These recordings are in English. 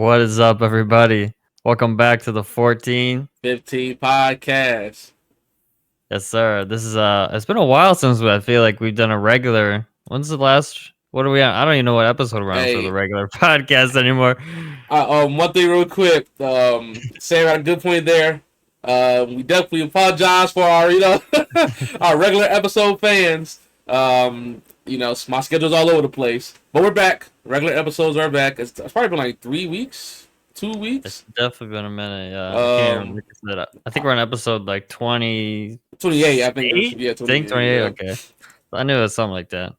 What is up, everybody? Welcome back to the 14. 15 podcast. Yes, sir. This is it's been a while since I feel like we've done a regular. When's the last? What are we on? I don't even know what episode we're on for the Hey, regular podcast anymore. one thing real quick. Sam had a good point there. We definitely apologize for our, our regular episode fans. My schedule's all over the place, but we're back. Regular episodes are back. It's probably been like 3 weeks, 2 weeks. It's definitely been a minute. Yeah, I can't even Um, look at that. I think we're on episode like 28. 28. I think it was, yeah, I think 28. 28. Yeah. Okay, I knew it was something like that.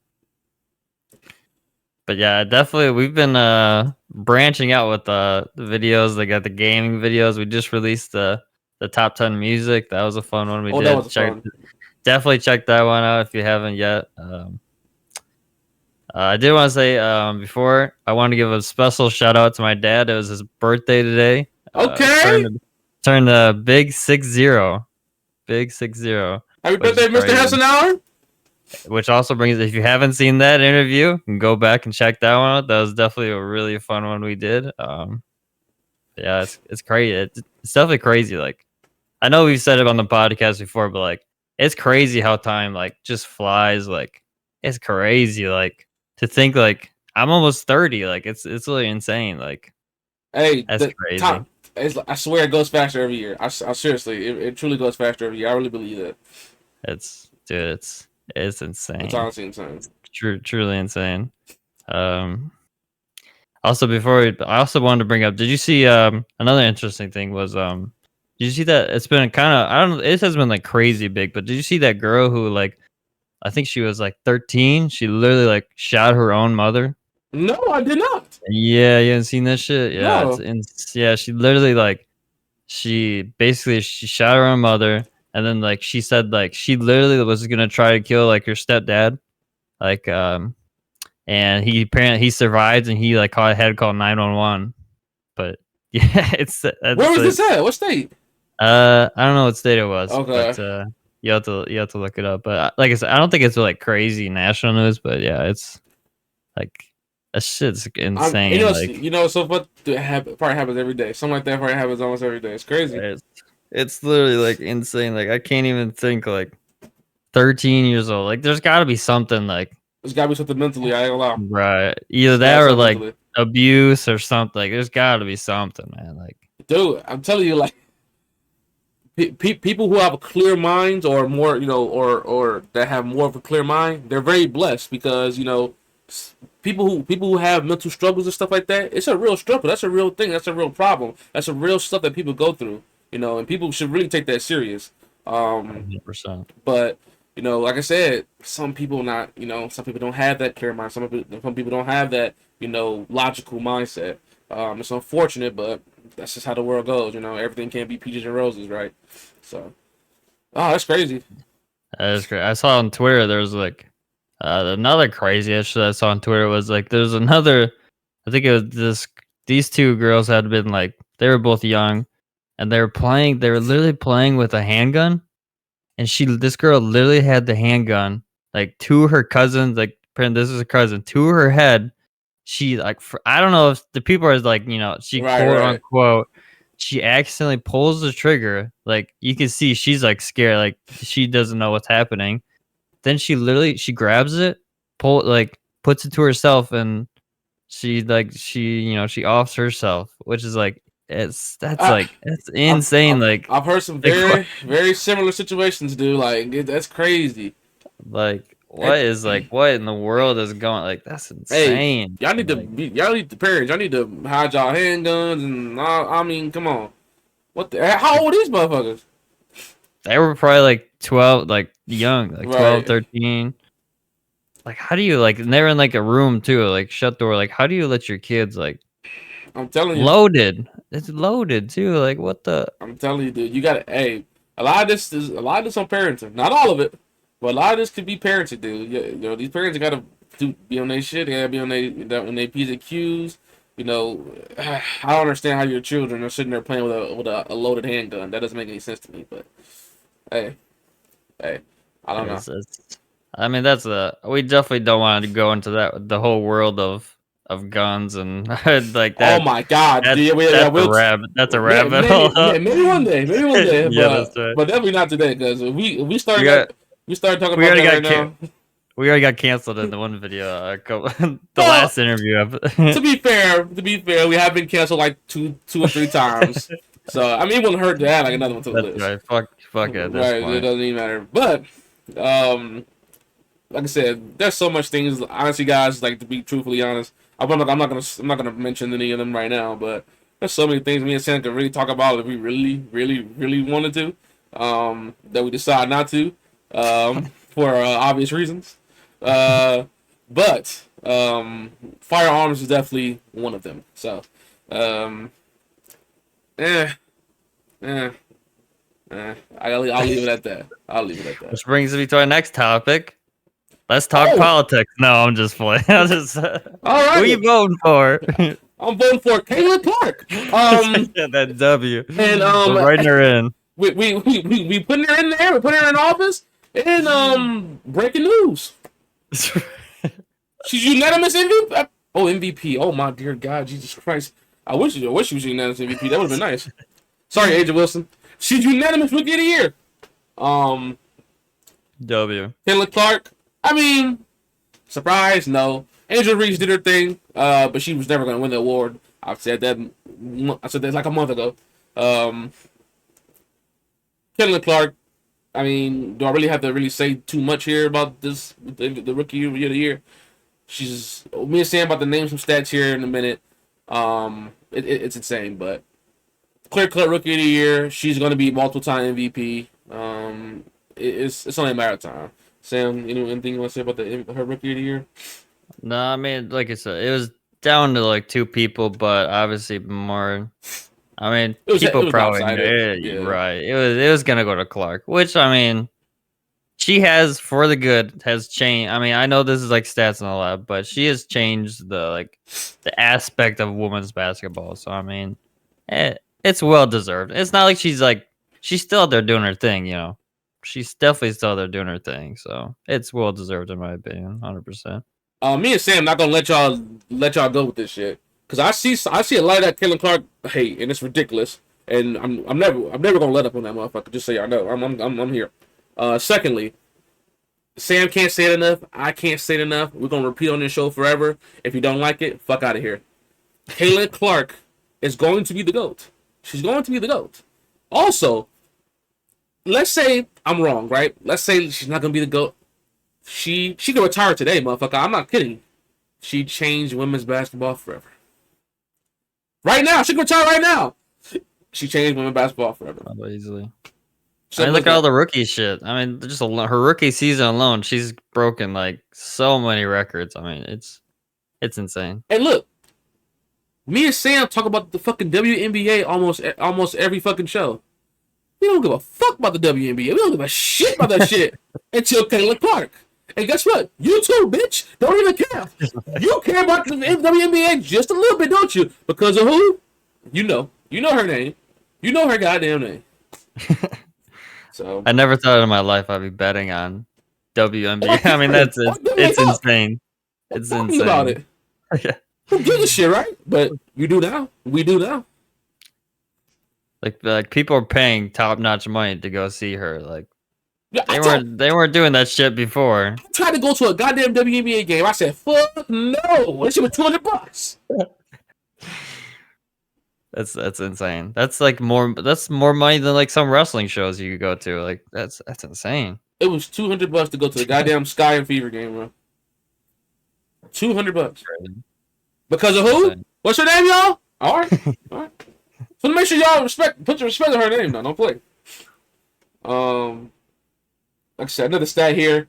But yeah, definitely we've been branching out with the videos. They got the gaming videos. We just released the top 10 music. That was a fun one we Oh, that was did. fun. Definitely check that one out if you haven't yet. I did want to say before I want to give a special shout out to my dad. It was his birthday today. Okay. Turned a big 60. Big 60. Happy Which is birthday, Mr. crazy. Hassenauer. Which also brings, if you haven't seen that interview, you can go back and check that one out. That was definitely a really fun one we did. Yeah, it's crazy. It's definitely crazy. Like, I know we've said it on the podcast before, but like, it's crazy how time like just flies. Like, it's crazy. Like, to think like I'm almost 30. Like, it's really insane. Like, Hey, that's the crazy. top. I swear it goes faster every year. I seriously, it truly goes faster every year. I really believe that. It's insane. It's honestly insane. It's truly insane. Also, I also wanted to bring up. Did you see another interesting thing was did you see that it's been kind of, I don't know, it has been like crazy big, but did you see that girl who like, I think she was like 13, she literally like shot her own mother? No, I did not. Yeah, you haven't seen this shit? Yeah, No. yeah, she literally like she shot her own mother, and then like she said like she literally was gonna try to kill like her stepdad, like and he apparently he survived, and he like had called 911. But yeah, Where was this at? What state? I don't know what state it was, Okay. but you have to look it up. But like I said, I don't think it's like crazy national news, but yeah, it's like that shit's insane. Like So what probably happens every day. Something like that probably happens almost every day. It's crazy. it's, it's literally like insane. Like I can't even think like 13 years old. Like there's got to be something like There's gotta be something mentally. I ain't gonna lie. right, either There's that gotta be or something like mentally. abuse or something. Like there's got to be something, man. Like Dude, I'm telling you, like people who have a clear mind or more, or that have more of a clear mind, they're very blessed because people who have mental struggles and stuff like that, it's a real struggle. That's a real thing. That's a real problem. That's a real stuff that people go through. And people should really take that serious. 100%. But like I said, some people not. Some people don't have that clear mind. Some people don't have that logical mindset. It's unfortunate, but that's just how the world goes. Everything can't be peaches and roses, right? So, oh, that's crazy. That is great. I saw on Twitter there's like another crazy issue I saw on Twitter was like there's another, I think it was these two girls had been like they were both young, and they were literally playing with a handgun, and this girl literally had the handgun like to her cousins, like this is a cousin, to her head. She like I don't know if the people are like, she Right, quote right. unquote, she accidentally pulls the trigger. Like you can see she's like scared, like she doesn't know what's happening. Then she grabs it, puts it to herself, and she offs herself, which is like I, that's I've, insane. I've Like I've heard some like very very similar situations, dude. Like that's crazy. what is like what in the world is going, like that's Hey, insane. Like y'all need the parents. Y'all need to hide y'all handguns and I mean, come on. How old are these motherfuckers? they were probably like 12, like young, like 12, Right. 13. Like how do you like, and they're in like a room too, like shut door. Like how do you let your kids like I'm telling you. loaded? It's loaded too. Like what the I'm telling you, dude. You gotta. Hey, a lot of this on parenting. Not all of it, but a lot of this could be parenting, dude. These parents gotta be on their shit. They gotta be on their P's and Q's. I don't understand how your children are sitting there playing with a loaded handgun. That doesn't make any sense to me. But hey, hey, I don't know. I mean, we definitely don't want to go into that, the whole world of of guns and like Oh that. my God! That Yeah, that's a rabbit. That's a rabbit maybe, hole. maybe one day, maybe one day, Yeah, that's but right. definitely not today because we We started got we started talking we about already that right got now. we already got canceled in the one video. The Well, last interview. to be fair, we have been canceled like two or three times. So I mean, it wouldn't hurt to add like another one to the That's list. right. Fuck it at this Right, it point. doesn't even matter. But um, like I said, there's so much things. Honestly, guys, like to be truthfully honest, I'm not gonna mention any of them right now. But there's so many things me and Sam could really talk about if we really wanted to. That we decide not to, for obvious reasons. Uh, but firearms is definitely one of them. So, um, eh, eh, I'll leave it at that. I'll leave it at that. Which brings me to our next topic. Let's talk Oh, politics. No, I'm just playing. I'm just, all who you right. voting for? I'm voting for Kayla Clark. That W. And We're writing her in. we putting her in there. We're putting her in office. And breaking news. She's unanimous MVP. Oh, MVP. Oh my dear God, Jesus Christ. I wish she was unanimous MVP. That would have been nice. Sorry, Agent Wilson. She's unanimous Rookie of the Year. Um, W. Kayla Clark. I mean, surprise, no. Angel Reese did her thing, but she was never going to win the award. I said that like a month ago. Kayla Clark. I mean, do I really have to really say too much here about this? The Rookie of the Year. She's me and Sam about to name some stats here in a minute. It's insane, but clear cut Rookie of the Year. She's going to be multiple time MVP. It's only a matter of time. Sam, anything you want to say about her Rookie of the Year? No, I mean, like I said, it was down to like two people, but obviously more. I mean, It people was probably lopsided. Yeah. right. It was gonna go to Clark, which I mean, she has for the good has changed. I mean, I know this is like stats and all that, but she has changed the aspect of women's basketball. So I mean, it's well deserved. It's not like she's still out there doing her thing, you know. She's definitely still out there doing her thing. So it's well deserved in my opinion, 100%. Me and Sam not gonna let y'all go with this shit because I see a lot of that Kellen Clark hate and it's ridiculous. And I'm never gonna let up on that motherfucker. Just so y'all know, I'm here. Secondly, Sam can't say it enough. I can't say it enough. We're gonna repeat on this show forever. If you don't like it, fuck out of here. Kayla Clark is going to be the GOAT. She's going to be the GOAT. Also, let's say I'm wrong, right? Let's say she's not gonna be the GOAT. She can retire today, motherfucker. I'm not kidding. She changed women's basketball forever. Right now, she can retire right now. She changed women's basketball forever. Probably easily. So I mean, look at all the rookie shit. I mean, just her rookie season alone, she's broken like so many records. I mean, it's insane. and look, me and Sam talk about the fucking WNBA almost every fucking show. We don't give a fuck about the WNBA. We don't give a shit about that shit until Kayla Clark. And guess what? You too, bitch. Don't even care. You care about the WNBA just a little bit, don't you? Because of who? You know. You know her name. You know her goddamn name. So I never thought in my life I'd be betting on WNBA. I mean, it's insane. It's talking about insane. it. Who gives a shit, right? But you do now. We do now. Like people are paying top notch money to go see her. Like Yeah, they weren't doing that shit before. I tried to go to a goddamn WNBA game. I said, "Fuck no!" That shit was $200. That's insane. That's more money than like some wrestling shows you could go to. Like that's insane. It was $200 to go to the goddamn Sky and Fever game, bro. $200 because of who? Insane. What's her name, y'all? All right, all right. So make sure y'all put your respect on her name now. Don't play. Like I said, another stat here.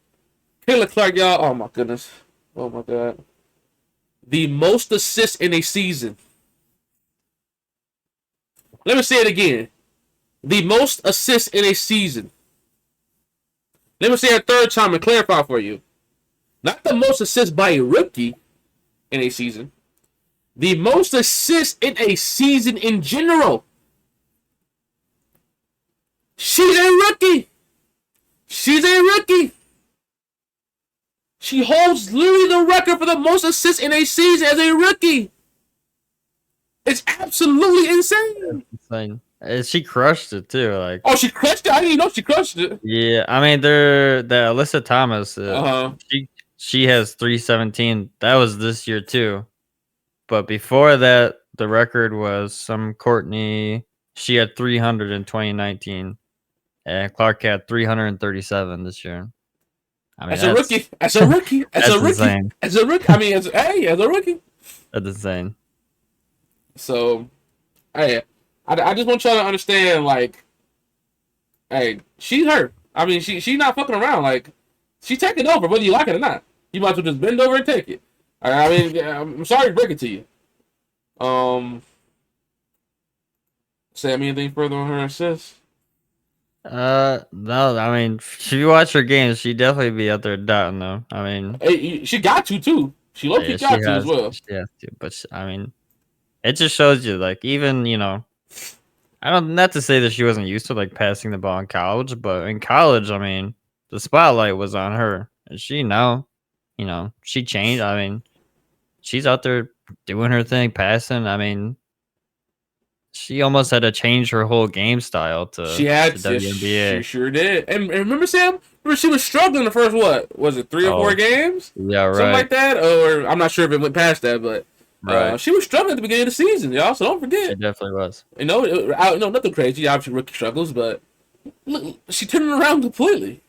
Kayla Clark, y'all. Oh my goodness. Oh my god. The most assists in a season. Let me say it again. The most assists in a season. Let me say it a third time and clarify for you. Not the most assists by a rookie in a season. The most assists in a season in general. She's a rookie. She's a rookie. She holds literally the record for the most assists in a season as a rookie. It's absolutely insane. Insane. She crushed it too. Like, Oh, she crushed it. I didn't even know she crushed it. yeah, I mean, the Alyssa Thomas, Uh-huh. she has 317. That was this year too. But before that, the record was some Courtney. She had 300 in 2019, and Clark had 337 this year. I mean, As a rookie. As a rookie. As a that's rookie. insane. As a rookie. I mean, as a rookie. That's insane. So, hey, I just want y'all to understand, like, hey, she's her. I mean, she's not fucking around. Like, she's taking over, whether you like it or not. You might as well just bend over and take it. I mean, I'm sorry to break it to you. Sam, anything further on her assists? No, I mean, if you watch her games, she'd definitely be out there dotting though. I mean, Hey, she got to too. She low key yeah, got to as well. she has to, but I mean, it just shows you, like, even, I don't, not to say that she wasn't used to like passing the ball in college, but in college, I mean, the spotlight was on her, and she now, she changed. I mean, she's out there doing her thing, passing. I mean, she almost had to change her whole game style She to had, she WNBA. sure did. And remember, Sam, remember she was struggling the first, what was it, 3 or 4 Oh, games, yeah, something right, like that, or I'm not sure if it went past that, but right. she was struggling at the beginning of the season, y'all. So don't She forget. definitely was. Nothing crazy. Obviously, rookie struggles, but look, she turned it around completely.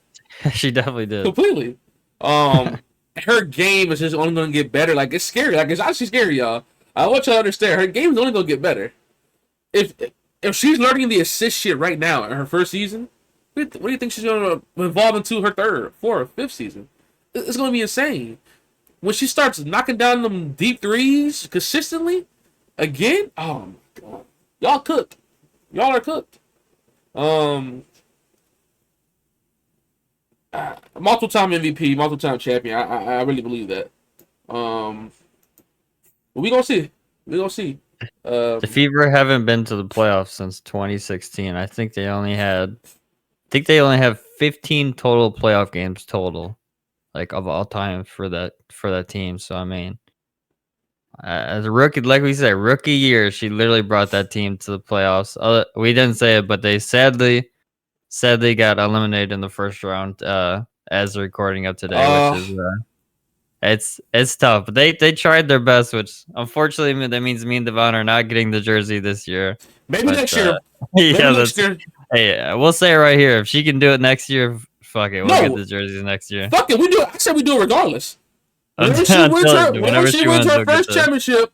She definitely did. Completely. Her game is just only going to get better. Like, it's scary. Like, it's actually scary, y'all. I want y'all to understand. Her game is only going to get better. If she's learning the assist shit right now in her first season, what do you think she's going to evolve into her third, fourth, fifth season? It's going to be insane. When she starts knocking down them deep threes consistently, again, oh my god, y'all cooked. Y'all are cooked. Multiple time MVP, multiple time champion. I really believe that. But we gonna see. We gonna see. The Fever haven't been to the playoffs since 2016. I think they only have 15 total playoff games total, like, of all time for that team. So I mean, as a rookie, like we said, rookie year, she literally brought that team to the playoffs. We didn't say it, but they sadly got eliminated in the first round. As the recording of today, which is it's tough. But they tried their best, which unfortunately that means me and Devon are not getting the jersey this year. maybe But next year. yeah, Maybe next year. hey, we'll say it right here. If she can do it next year, fuck it, we'll get No, the jerseys next year. fuck it. We do it. I said we do it regardless. Whenever she Whenever she wins wins, her we'll get first the. championship,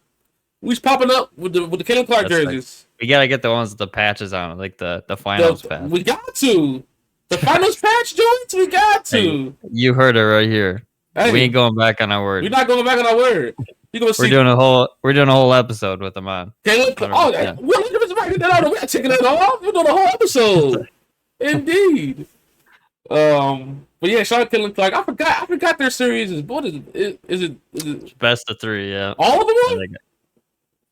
we's popping up with the Caitlin Clark That's like, jerseys. we gotta get the ones with the patches on it, like the finals patch. We got to. The finals patch joints, we got to. Hey, you heard it right here. Hey, We ain't going back on our word. we're not going back on our word. You gonna see? We're doing a whole episode with them on. Caitlin, oh, we're right that out. We're not taking that off. We're doing a whole episode. Indeed. But yeah, shout out Caitlin Clark. I forgot their series is what is it? Is it Best of 3, yeah. all of them?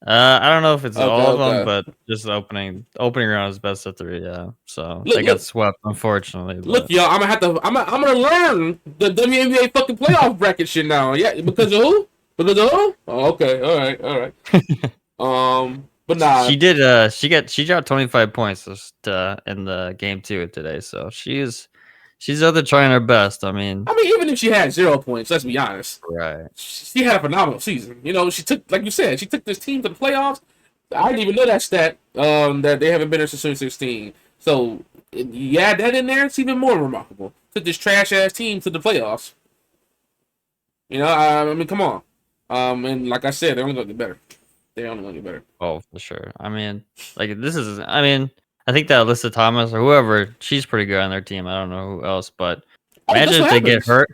I don't know if it's all of them, Okay. but just the opening round is best of 3, yeah. So Look, they got swept, unfortunately. But. Look, y'all, I'm gonna learn the WNBA fucking playoff bracket shit now. Yeah, because of who? Because of who? Oh, okay, all right. But nah, she dropped 25 points just in the game 2 today, so she's out there trying her best. I mean, even if she had 0 points, let's be honest, right? she had a phenomenal season. You know, she took, like you said, she took this team to the playoffs. I didn't even know that stat. That they haven't been there since 2016. So you add that in there, it's even more remarkable. Took this trash ass team to the playoffs. You know, I mean, come on. And like I said, they're only gonna get better. They're only gonna get better. Oh, for sure. I mean, like, I think that Alyssa Thomas or whoever, she's pretty good on their team. I don't know who else, but imagine if they get hurt.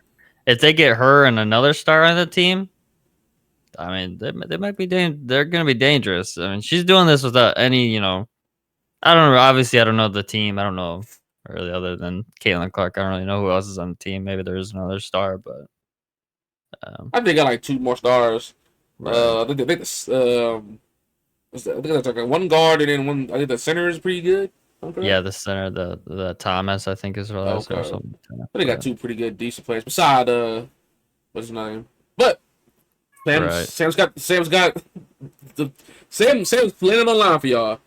If they get her and another star on the team, I mean, they might be they're gonna be dangerous. I mean, she's doing this without any, I don't know. Obviously, I don't know the team. I don't know really other than Caitlin Clark. I don't really know who else is on the team. Maybe there's another star, but I think they got like 2 more stars. right. I think that's like one guard and then one. I think the center is pretty good. Okay. Yeah, the center, the Thomas, I think is her last or something. I think they got 2 pretty good, decent players. Beside What's his name? But Right. Sam's got the Sam's playing on the line for y'all.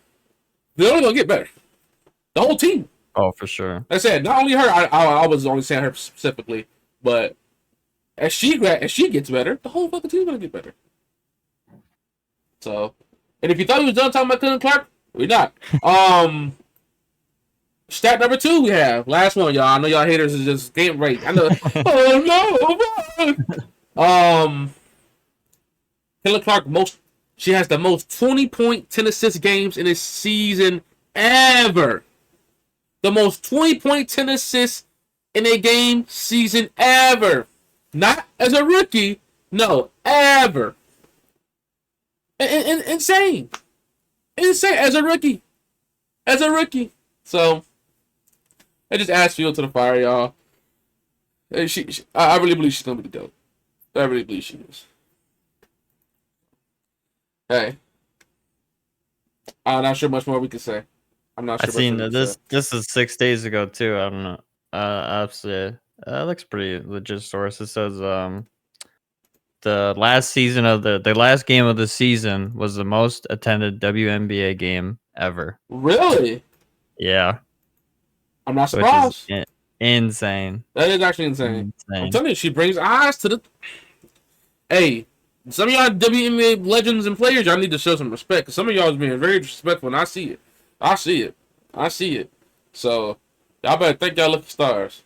They're only gonna get better. The whole team. Oh, for sure. Like I said, not only her. I was only saying her specifically, but as she gets better, the whole fucking team's gonna get better. So, and if you thought we was done talking about Caitlin Clark, we're not. Stat number 2 we have. Last one, y'all. I know y'all haters is just game rate. I know. Oh no. Caitlin Clark she has the most 20-point 10 assist games in a season ever. The most 20-point 10 assists in a game season ever. Not as a rookie. No, ever. Insane. Insane as a rookie. As a rookie. So I just add fuel to the fire, y'all. I really believe she's gonna be the GOAT. I really believe she is. Hey, I'm not sure much more we can say. I'm not sure. I seen this. This is 6 days ago too. I don't know. Absolutely. Looks pretty legit source. It says the last season of the last game of the season was the most attended WNBA game ever. Really? Yeah. I'm not surprised. Which is insane. That is actually insane. I'm telling you, she brings eyes to the. Hey, some of y'all WNBA legends and players, y'all need to show some respect. Cause some of y'all is being very disrespectful, and I see it. I see it. So y'all better thank y'all lucky stars.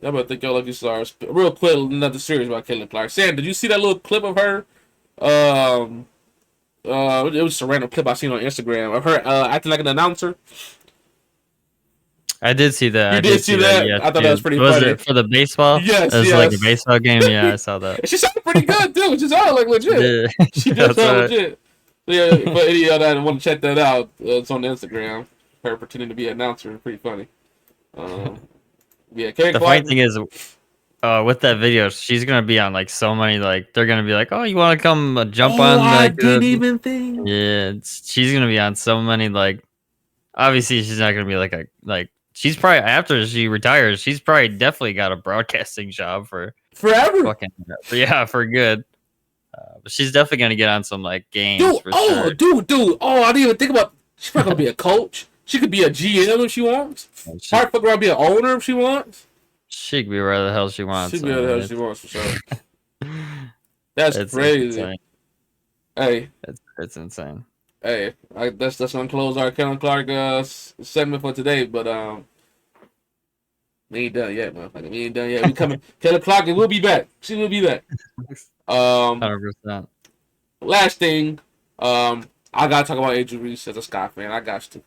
Real quick, another series about Caitlin Clark. Sam, did you see that little clip of her? It was just a random clip I seen on Instagram of her acting like an announcer. I did see that. You did see that? Yeah, I thought that was pretty was funny. Was it for the baseball? Yes, it was like a baseball game. Yeah, I saw that. She sounded pretty good too. She sounded like legit. Yeah. She did sound legit. Yeah, but any of that want to check that out, it's on Instagram. Her pretending to be an announcer, pretty funny. Yeah, the funny thing is, with that video, she's gonna be on like so many like they're gonna be like, oh, you want to come jump on? I Like, didn't even think. Yeah, she's gonna be on so many like. Obviously, she's not gonna be like. She's probably after she retires. She's probably definitely got a broadcasting job for forever. Fucking for good. But she's definitely gonna get on some like games. Dude, sure. dude. Oh, I didn't even think about. She's probably gonna be a coach. She could be a GM if she wants. Probably fuck around be an owner if she wants. She could be where the hell she wants. She could be where the hell she wants for sure. That's crazy. Insane. Hey, it's insane. Hey, that's gonna close our Caitlin Clark segment for today. But we ain't done yet, motherfucker. We ain't done yet. We coming. Caitlin Clark will be back. She will be back. 100%. Last thing, I gotta talk about Angel Reese as a Sky fan. I got to.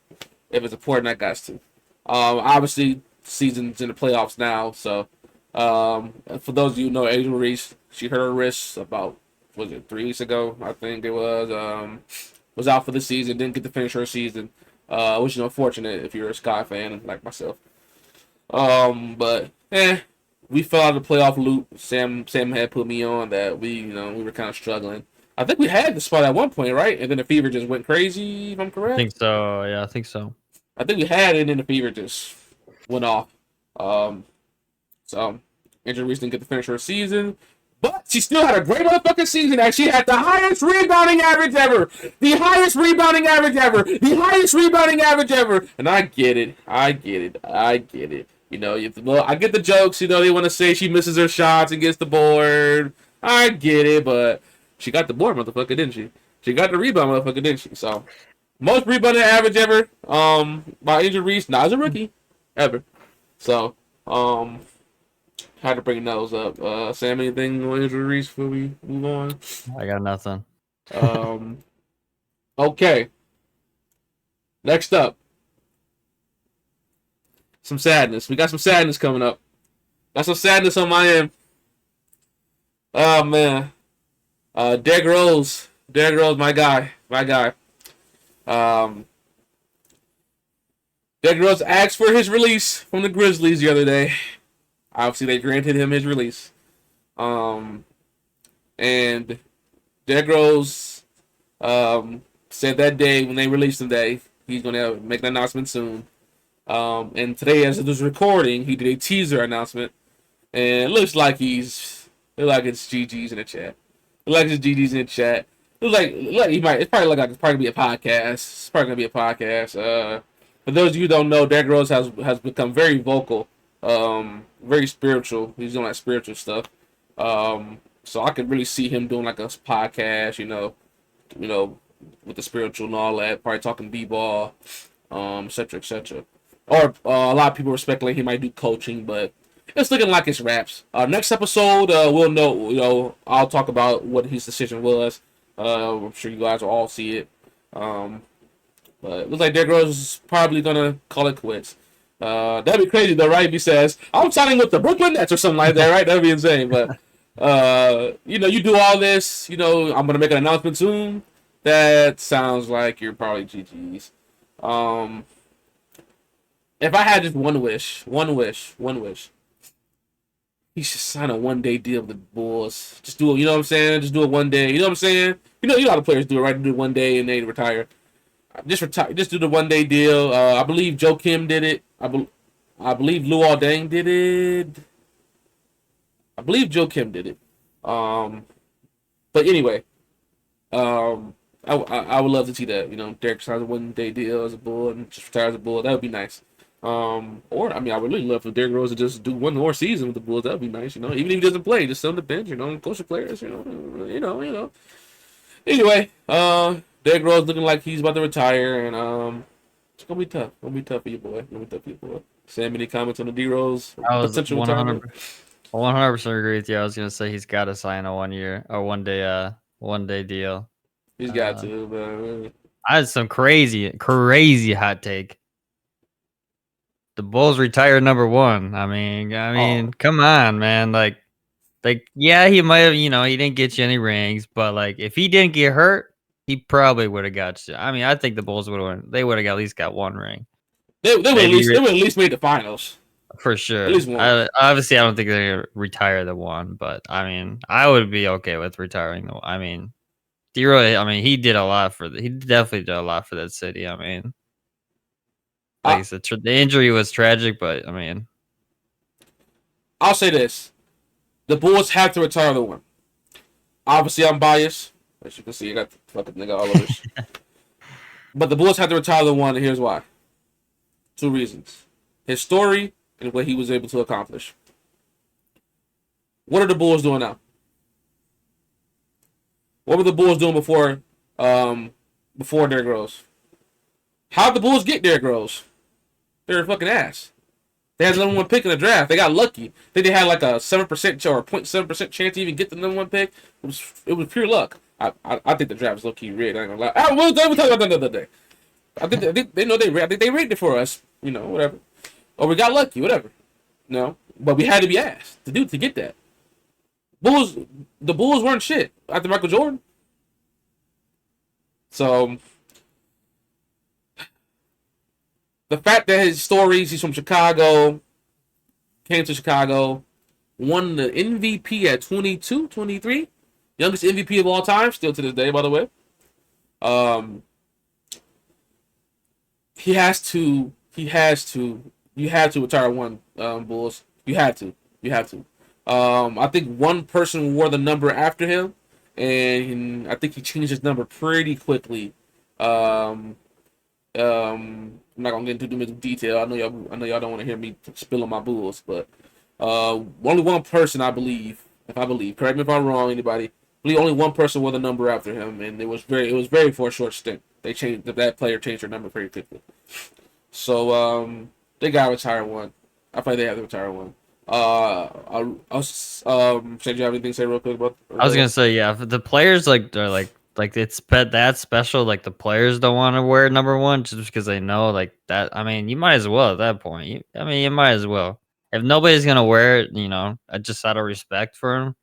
If it's important, I got to. Obviously, season's in the playoffs now. So, for those of you who know Angel Reese, she hurt her wrist about 3 weeks ago. I think it was out for the season. Didn't get to finish her season, which is unfortunate if you're a Sky fan like myself. But we fell out of the playoff loop. Sam had put me on that we were kind of struggling. I think we had the spot at one point, right? And then the fever just went crazy, if I'm correct. I think so. Yeah, I think so. I think we had it, and then the fever just went off. So Angel Reese didn't get to finish her season, but she still had a great motherfucking season. And she had the highest rebounding average ever. The highest rebounding average ever. The highest rebounding average ever. And I get it. You know, I get the jokes. You know, they want to say she misses her shots and gets the board. I get it, but she got the board, motherfucker, didn't she? She got the rebound, motherfucker, didn't she? So, most rebounding average ever by Angel Reese, not as a rookie, ever. So, had to bring those up. Sam, anything on Angel Reese before we move on? I got nothing. Okay. Next up. Some sadness. We got some sadness coming up. Got some sadness on my end. Oh, man. Derrick Rose, my guy. Derrick Rose asked for his release from the Grizzlies the other day. Obviously, they granted him his release. And Derrick Rose said that day when they released him that he's going to make an announcement soon. And today, as of this recording, he did a teaser announcement. And it looks like he's Look like it's GG's in the chat. Look like it's GG's in the chat. Look, he might. It's probably like it's probably gonna be a podcast. It's probably gonna be a podcast. For those of you who don't know, Derrick Rose has become very vocal, very spiritual. He's doing like spiritual stuff. So I could really see him doing like a podcast. You know, with the spiritual and all that. Probably talking b-ball, etc. etc. Or a lot of people are speculating he might do coaching, but it's looking like it's wraps. Next episode, we'll know. I'll talk about what his decision was. I'm sure you guys will all see it. But it looks like Derrick Rose is probably gonna call it quits. That'd be crazy though, right? If he says, "I'm signing with the Brooklyn Nets" or something like that, right? That'd be insane. But you do all this. I'm gonna make an announcement soon. That sounds like you're probably GG's. If I had just one wish, he should sign a 1-day deal with the Bulls. Just do it, you know what I'm saying? Just do it 1 day. You know what I'm saying? You know how the players do it, right? Do it 1 day and they retire. Just retire. Just do the 1-day deal. I believe Joe Kim did it. I believe Luol Deng did it. I believe Joe Kim did it. But anyway, I would love to see that. Derek signs a 1-day deal as a Bull and just retires as a Bull. That would be nice. Or I would really love for Derrick Rose to just do one more season with the Bulls. That would be nice. Even if he doesn't play, just sit on the bench. Coach the players. Anyway, Derrick Rose looking like he's about to retire, and it's gonna be tough. Gonna be tough for your boy. Sam, any comments on the D Rose I was potential retirement? 100% agree with you. I was gonna say he's got to sign a 1 year or 1 day deal. He's got to. But I had some crazy hot take. The Bulls retired number one. I mean, come on, man. Like, yeah, he might have, he didn't get you any rings, but like, if he didn't get hurt, he probably would have got you. I mean, I think the Bulls would have. They would have at least got one ring. They would at least made the finals for sure. At least one. Obviously, I don't think they're gonna retire the one, but I mean, I would be okay with retiring the one. I mean, D-Roy, he did a lot he definitely did a lot for that city. I mean, like I said, the injury was tragic, but I mean, I'll say this: the Bulls have to retire the one. Obviously, I'm biased, as you can see. I got the fucking nigga all over. But the Bulls have to retire the one, and here's why: 2 reasons: his story and what he was able to accomplish. What are the Bulls doing now? What were the Bulls doing before Derrick Rose? How'd the Bulls get Derrick Rose? They're a fucking ass. They had the number 1 pick in the draft. They got lucky. They had like a 7% or 0.7% chance to even get the number 1 pick. It was pure luck. I think the draft was low key rigged. I ain't gonna lie. We'll talk about that another day. I think they know I think they rigged it for us. Whatever. Or we got lucky. Whatever. No, but we had to be asked to get that. The Bulls weren't shit after Michael Jordan. So the fact that his stories, he's from Chicago, came to Chicago, won the MVP at 22, 23, youngest MVP of all time, still to this day, by the way. You have to retire one, Bulls. You have to. I think one person wore the number after him, and I think he changed his number pretty quickly. I'm not gonna get into too much detail. I know y'all don't want to hear me spill on my Bulls, but only one person, I believe, correct me if I'm wrong, anybody. I believe only one person wore the number after him, and it was very for a short stint. That player changed their number very quickly. So they gotta retire one. I think they have to retire one. Should you have anything to say real quick about? I was gonna say, yeah, if the players they're like it's that special. Like the players don't want to wear number 1 just because they know like that. I mean, you might as well at that point. You might as well. If nobody's gonna wear it, just out of respect for them.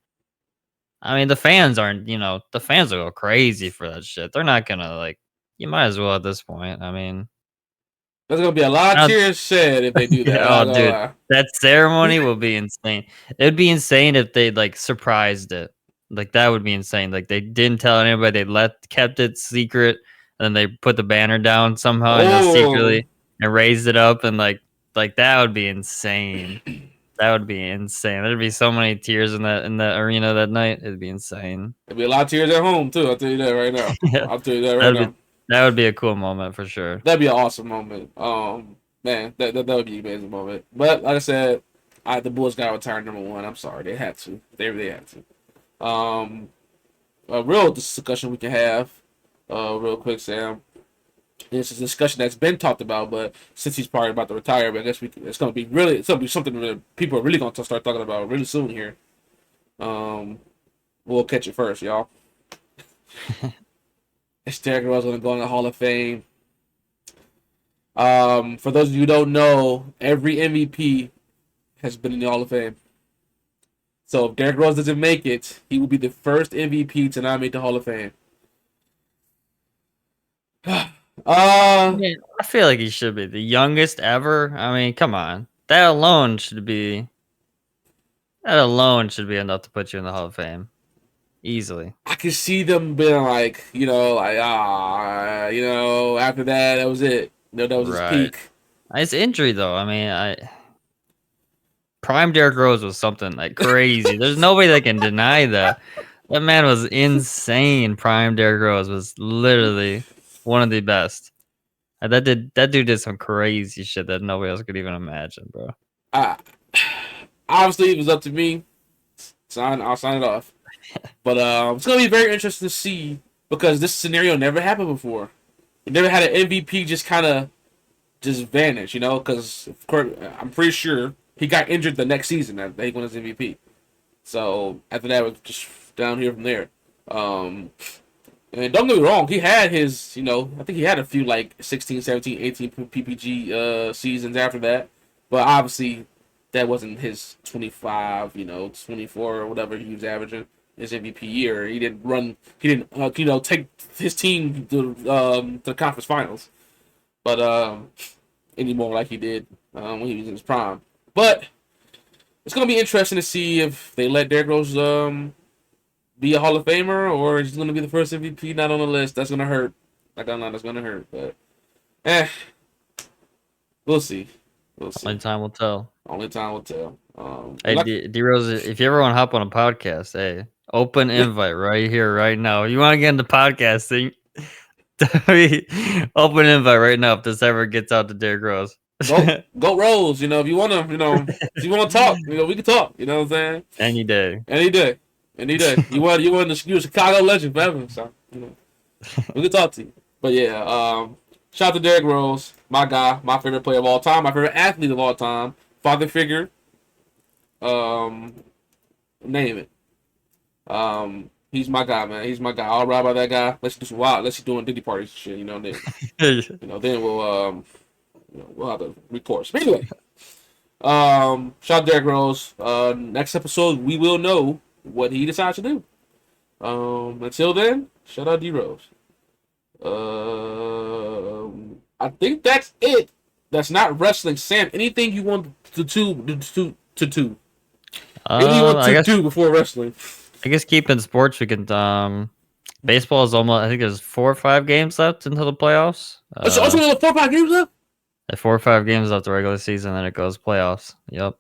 I mean, the fans aren't. The fans will go crazy for that shit. They're not gonna You might as well at this point. I mean. There's gonna be a lot of tears shed if they do that. Oh, dude, that ceremony will be insane. It'd be insane if they surprised it. Like that would be insane. Like they didn't tell anybody. They kept it secret, and then they put the banner down somehow secretly and raised it up, and like that would be insane. That would be insane. There'd be so many tears in that arena that night. It'd be insane. There'll be a lot of tears at home too. I'll tell you that right now. Yeah, I'll tell you that right that'd be now. that would be a cool moment for sure. That'd be an awesome moment. Man, that would be an amazing moment. But like I said, the Bulls got to retire #1. I'm sorry, they had to. They really had to. A real discussion we can have, real quick, Sam. This is a discussion that's been talked about, but since he's probably about to retire, but I guess it's gonna be something that people are really gonna start talking about really soon here. We'll catch it first, y'all. Derrick Rose gonna go in the Hall of Fame. For those of you who don't know, every MVP has been in the Hall of Fame. So if Derrick Rose doesn't make it, he will be the first MVP to not make the Hall of Fame. Man, I feel like he should be the youngest ever. I mean, come on. That alone should be enough to put you in the Hall of Fame. Easily. I can see them being like, after that was it. That was his peak. His injury though, I mean, prime Derrick Rose was something like crazy. There's nobody that can deny that. That man was insane. Prime Derrick Rose was literally one of the best. And that dude did some crazy shit that nobody else could even imagine, bro. Obviously, it was up to me. I'll sign it off. But it's gonna be very interesting to see because this scenario never happened before. You never had an MVP just kind of just vanish, because of course I'm pretty sure he got injured the next season that he won his MVP. So after that, it was just down here from there. And don't get me wrong, he had his, I think he had a few like 16, 17, 18 PPG seasons after that. But obviously, that wasn't his 25, 24 or whatever he was averaging his MVP year. He didn't take his team to the conference finals. But anymore like he did when he was in his prime. But it's gonna be interesting to see if they let Derrick Rose be a Hall of Famer or he's gonna be the first MVP not on the list. That's gonna hurt. Like I know that's gonna hurt, but we'll see. Only time will tell. Only time will tell. Hey, D Rose, if you ever want to hop on a podcast, hey, open invite right here, right now. You want to get into podcasting? Open invite right now if this ever gets out to Derrick Rose. Go Rose, if you wanna, if you wanna talk, we can talk. You know what I'm saying? Any day. You a Chicago legend forever, so we can talk to you. But yeah, shout out to Derrick Rose, my guy, my favorite player of all time, my favorite athlete of all time, father figure. Name it. He's my guy, man. He's my guy. I'll ride by that guy. Let's do some wild. Let's doing Diddy parties and shit. Then, then we'll we'll have a recourse. But anyway, shout out Derrick Rose. Next episode we will know what he decides to do. Until then, shout out D Rose. I think that's it. That's not wrestling. Sam, anything you want to do? Anything you want to do before wrestling? I guess keeping sports, we can. Baseball is almost. I think there's 4 or 5 games left until the playoffs. It's also 4 or 5 games left. 4 or 5 games left the regular season, then it goes playoffs. Yep.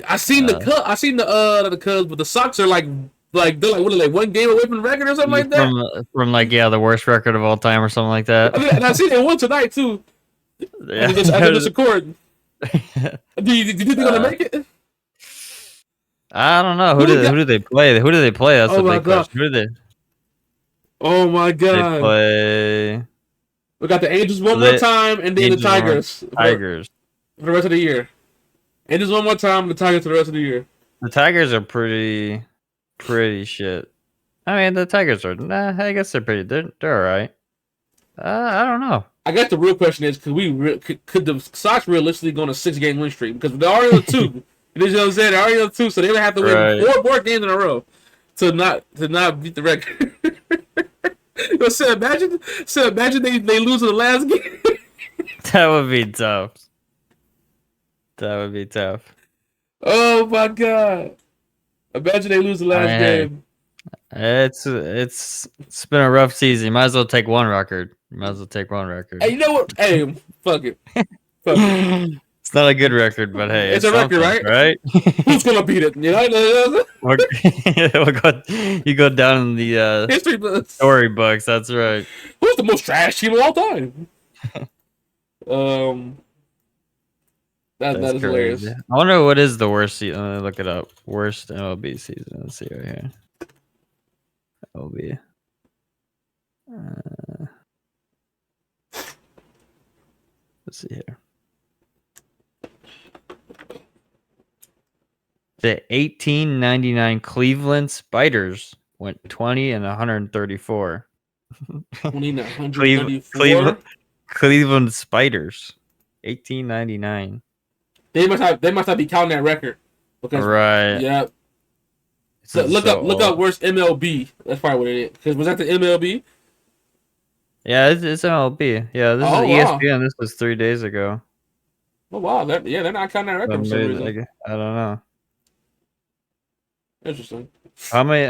I seen the Cubs, but the Sox are like they're like 1 game away from the record or something like that. From the worst record of all time or something like that. And I seen they won tonight too. Yeah. After this recording. Do you think they're gonna make it? I don't know. Who do they play? Who do they play? That's the big question. Who do they? Oh my god! They play. We got the Angels one more time, and then the Tigers. Tigers for the rest of the year. Angels one more time, the Tigers for the rest of the year. The Tigers are pretty shit. I mean, the Tigers are. I guess they're pretty. They're all right. I don't know. I guess the real question is, could the Sox realistically go on a 6-game win streak? Because they're already on 2. You know what I'm saying? They're already on 2, so they would have to win 4 more games in a row to not beat the record. So imagine they lose in the last game. That would be tough. Oh my god! Imagine they lose the last game. It's been a rough season. You might as well take one record. Hey, you know what? Hey, fuck it. It's not a good record, but hey, It's it's a record, something, right? right? Who's gonna beat it? You know, You go down in the history books. storybooks. That's right. Who's the most trash team of all time? Um, That's that is crazy. hilarious. I wonder what is the worst season. Let me look it up. Worst MLB season. Let's see right here. MLB. Let's see here. The 1899 Cleveland Spiders went 20 and 134. 134. Cleveland Spiders, 1899. They must not be counting that record because Right. yeah. So Look look up worst MLB. That's probably what it is. Because was that the MLB? Yeah, it's MLB. Yeah, this is Oh wow. ESPN. This was 3 days ago. Oh wow. They're not counting that record for some reason. I don't know. Interesting. How many?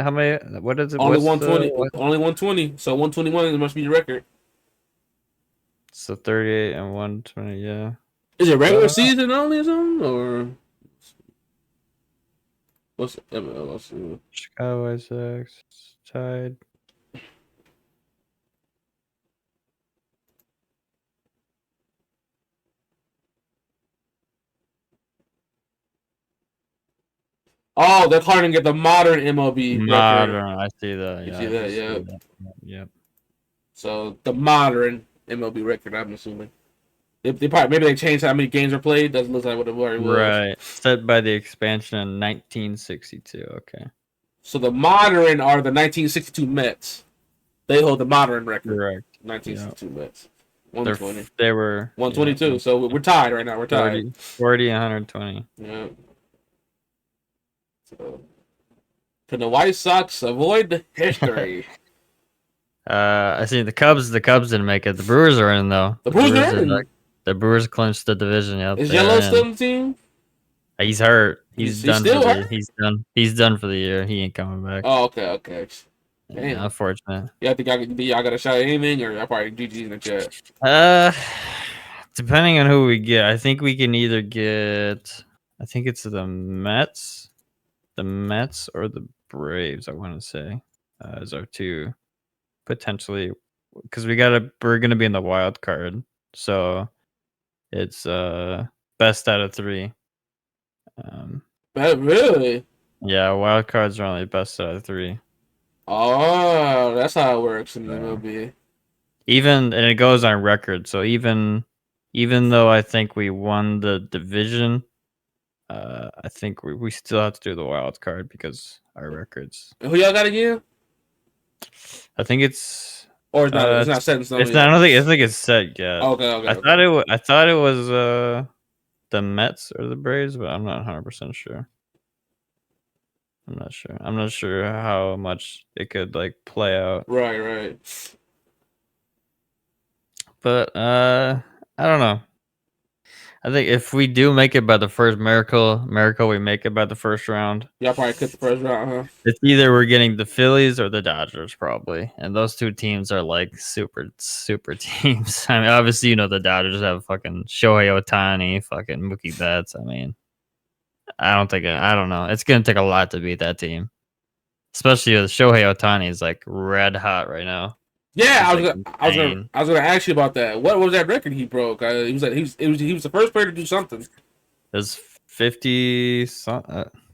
What is it? Only What's 120. the? Only 120. So 121 must be the record. So 38 and 120. Yeah. Is it I regular don't know. season only or something? Or what's ML? Chicago White Sox tied. Oh, they're trying to get the modern MLB record. Modern. I see that. You Yeah, see I that? just see Yeah. that. Yep. So the modern MLB record, I'm assuming. They probably maybe they changed how many games are played. Doesn't look like what it was. Right. Set by the expansion in 1962. Okay. So the modern are the 1962 Mets. They hold the modern record. Correct. 1962 Mets. They're 120. they were 122. Yeah, So we're tied right now. We're tied. 40 and 120. Yeah. So, can the White Sox avoid history? I see the Cubs. The Cubs didn't make it. The Brewers are in though. The Brewers are in. The Brewers clinched the division. Yep. Is they're Yellow in. still on the team? He's hurt. He's done still for hurt? He's done. He's done for the year. He ain't coming back. Oh, okay. Yeah, unfortunate. Yeah, I think y'all got a shot at anything, or y'all probably GG's in the chat. Depending on who we get, I think we can either get. I think it's the Mets or the Braves. I want to say as our two potentially, because we're gonna be in the wild card, so it's best out of 3. Really? Yeah, wild cards are only best out of 3. Oh, that's how it works in the MLB. And it goes on record. So even though I think we won the division, I think we still have to do the wild card because our records. Who y'all got again? I think it's Or it's not. It's not set in stone. It's not. I don't think it's set yet. Okay. I thought it was the Mets or the Braves, but I'm not 100% sure. I'm not sure how much it could like play out. Right. But I don't know. I think if we do make it by the first miracle, we make it by the first round. Y'all probably cut the first round, huh? It's either we're getting the Phillies or the Dodgers, probably, and those two teams are like super teams. I mean, obviously, the Dodgers have fucking Shohei Ohtani, fucking Mookie Betts. I mean, I don't know. It's gonna take a lot to beat that team, especially with Shohei Ohtani is like red hot right now. Yeah, I was gonna ask you about that. What was that record he broke? He was the first player to do something. It was 50.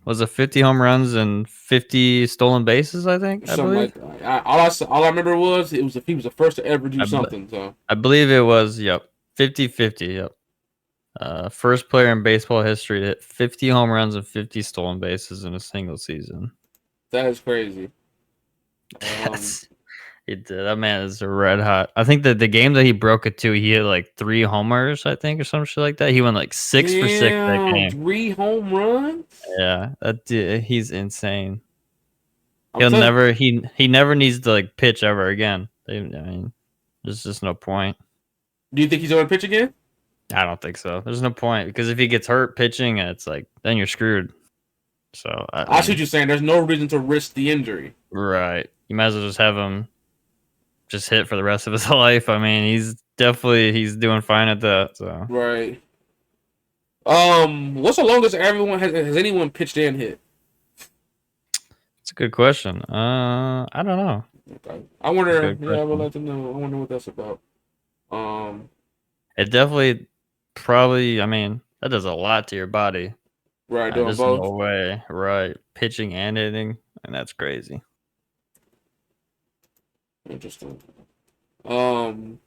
Was it 50 home runs and 50 stolen bases? I think. Something like that. All I remember was he was the first to ever do something. So I believe it was 50-50. Yep. First player in baseball history to hit 50 home runs and 50 stolen bases in a single season. That is crazy. He did. That man is red hot. I think that the game that he broke it to, he hit like 3 homers, I think, or some shit like that. He went like 6 for 6 that game. 3 home runs? Yeah, he's insane. He never needs to like pitch ever again. I mean, there's just no point. Do you think he's going to pitch again? I don't think so. There's no point because if he gets hurt pitching, it's like then you're screwed. So I see what you're saying. There's no reason to risk the injury. Right. You might as well just have him just hit for the rest of his life. I mean, he's doing fine at that. So right. What's the longest everyone has anyone pitched and hit? It's a good question. I don't know. Okay. I It's a wonder. good Yeah, I would question. like to know. I wonder what that's about. Um, It definitely, probably. I mean, that does a lot to your body. right, doing There's no both. way, right? Pitching and hitting, and that's crazy. Interesting. Um,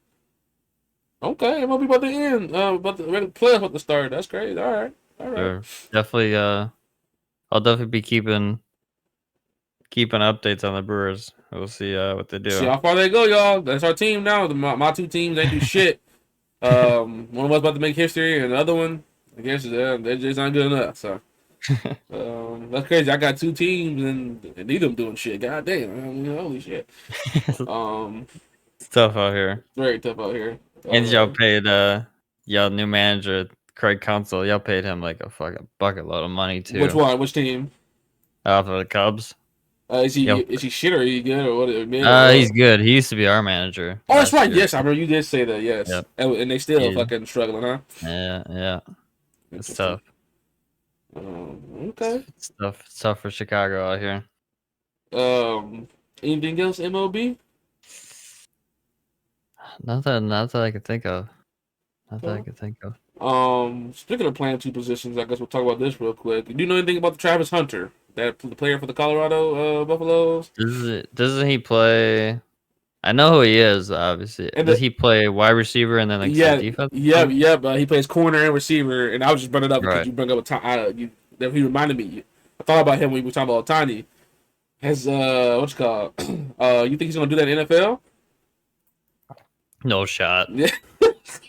okay, it might be about to end. About the playoffs about to start. That's great. All right, all right. Sure. Definitely. I'll definitely be keeping updates on the Brewers. We'll see what they See do. how far they go, y'all. That's our team now. My two teams ain't do shit. One of us about to make history, and the other one, I guess, they're just not good enough. So, that's crazy. I got two teams, and neither of them doing shit. God damn, I mean, holy shit. Um, It's tough out here. very tough out here. And y'all paid y'all new manager Craig Counsell. Y'all paid him like a fucking bucket load of money Which too. one? Which team? Off of the Cubs. Is he Yep. is he shit or is he good or what? Mid or He's what? good. He used to be our manager Oh, that's last right. year. Yes, I remember you did say that. Yes, Yep. and they still Yeah. fucking struggling, huh? Yeah. It's Interesting. tough. Okay. It's tough. It's tough for Chicago out here. Um, anything else? MLB? Not that I could think of. Not that I Okay. could think of. Speaking of playing two positions, I guess we'll talk about this real quick. Do you know anything about the Travis Hunter, the player for the Colorado Buffaloes? Doesn't he play? I know who he is, obviously. And Does he play wide receiver and then like some yeah, defense? yeah. He plays corner and receiver, and I was just bringing it up because Right. you bring up a time. That he reminded me. I thought about him when we were talking about Tiny. Has what's it called? You think he's gonna do that in NFL? No shot. Yeah.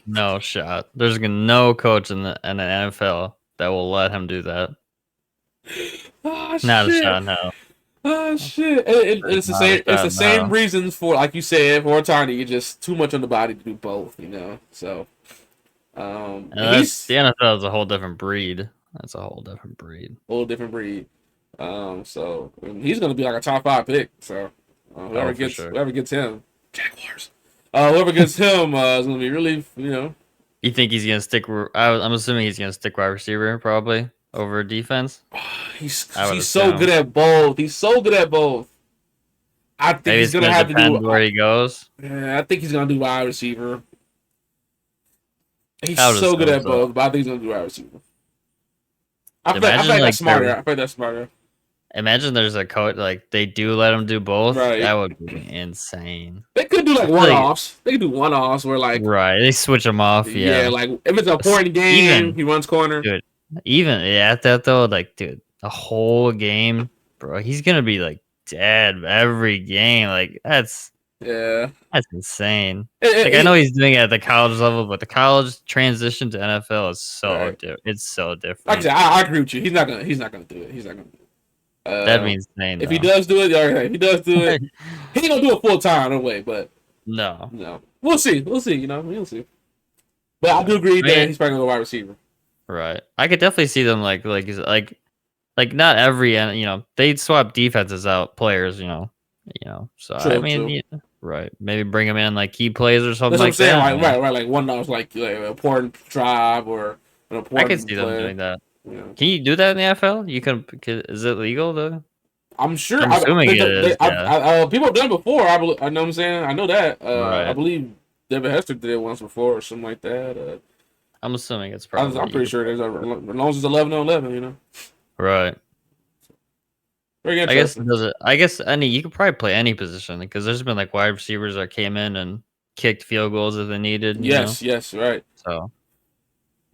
No shot. There's no coach in the NFL that will let him do that. Oh Not a shit. shot. No. Oh shit. There's It's the not a same. It's the shot. same No. reasons for, like you said, for Tiny. You're just too much on the body to do both. You know. So And the he's NFL is a whole different breed. That's a whole different breed. a little different breed. So and he's gonna be like a top 5 pick. So Oh, for sure. whoever gets him, Jaguars. Whoever gets him is gonna be really, You think he's gonna stick? I'm assuming he's gonna stick wide receiver probably over defense. I would he's so good assume. at both. He's so good at both. I think Maybe he's it's gonna gonna have to do. depend where he goes. Yeah, I think he's gonna do wide receiver. He's I would so good assume at so. both, but I think he's gonna do wide receiver. I feel Imagine like that's like smarter. I feel like that's smarter. imagine there's a coach like they do let him do both. That Right. would be insane. They could do I like feel one like offs. They could do one offs where like, right, they switch him off. yeah, Yeah, like if it's an important game, even he runs corner. dude, even at that though, like dude, the whole game, bro, he's gonna be like dead every game. Like Yeah. that's insane. It, Like I know it, he's doing it at the college level, but the college transition to NFL is so right. it's so Like I different. said, I agree with you. He's not gonna. He's not gonna do it. He's not gonna do it. That'd be insane If he though. does do it, all right. If he does do it, he ain't gonna do it full time, no way. But No. no, we'll see. We'll see. We'll see. But I do agree I that mean, he's probably gonna go wide receiver. right. I could definitely see them like not every they'd swap defenses out players, So I True. mean, True. yeah, right. Maybe bring them in like key plays or something That's what I'm like saying. that. Like right. Like one that was like an important drive or an I could important see them play. doing that. Yeah. Can you do that in the NFL? Is it legal though? I'm sure. I'm assuming it is. Yeah. People have done it before. I know what I'm saying. I know that. I Right. believe Devin Hester did it once before or something like that. I'm assuming it's I'm probably you pretty could, sure there's as long as it's 11 on 11. right. Very I guess interesting. you could probably play any position because there's been like wide receivers that came in and kicked field goals if they needed. Yes, right. So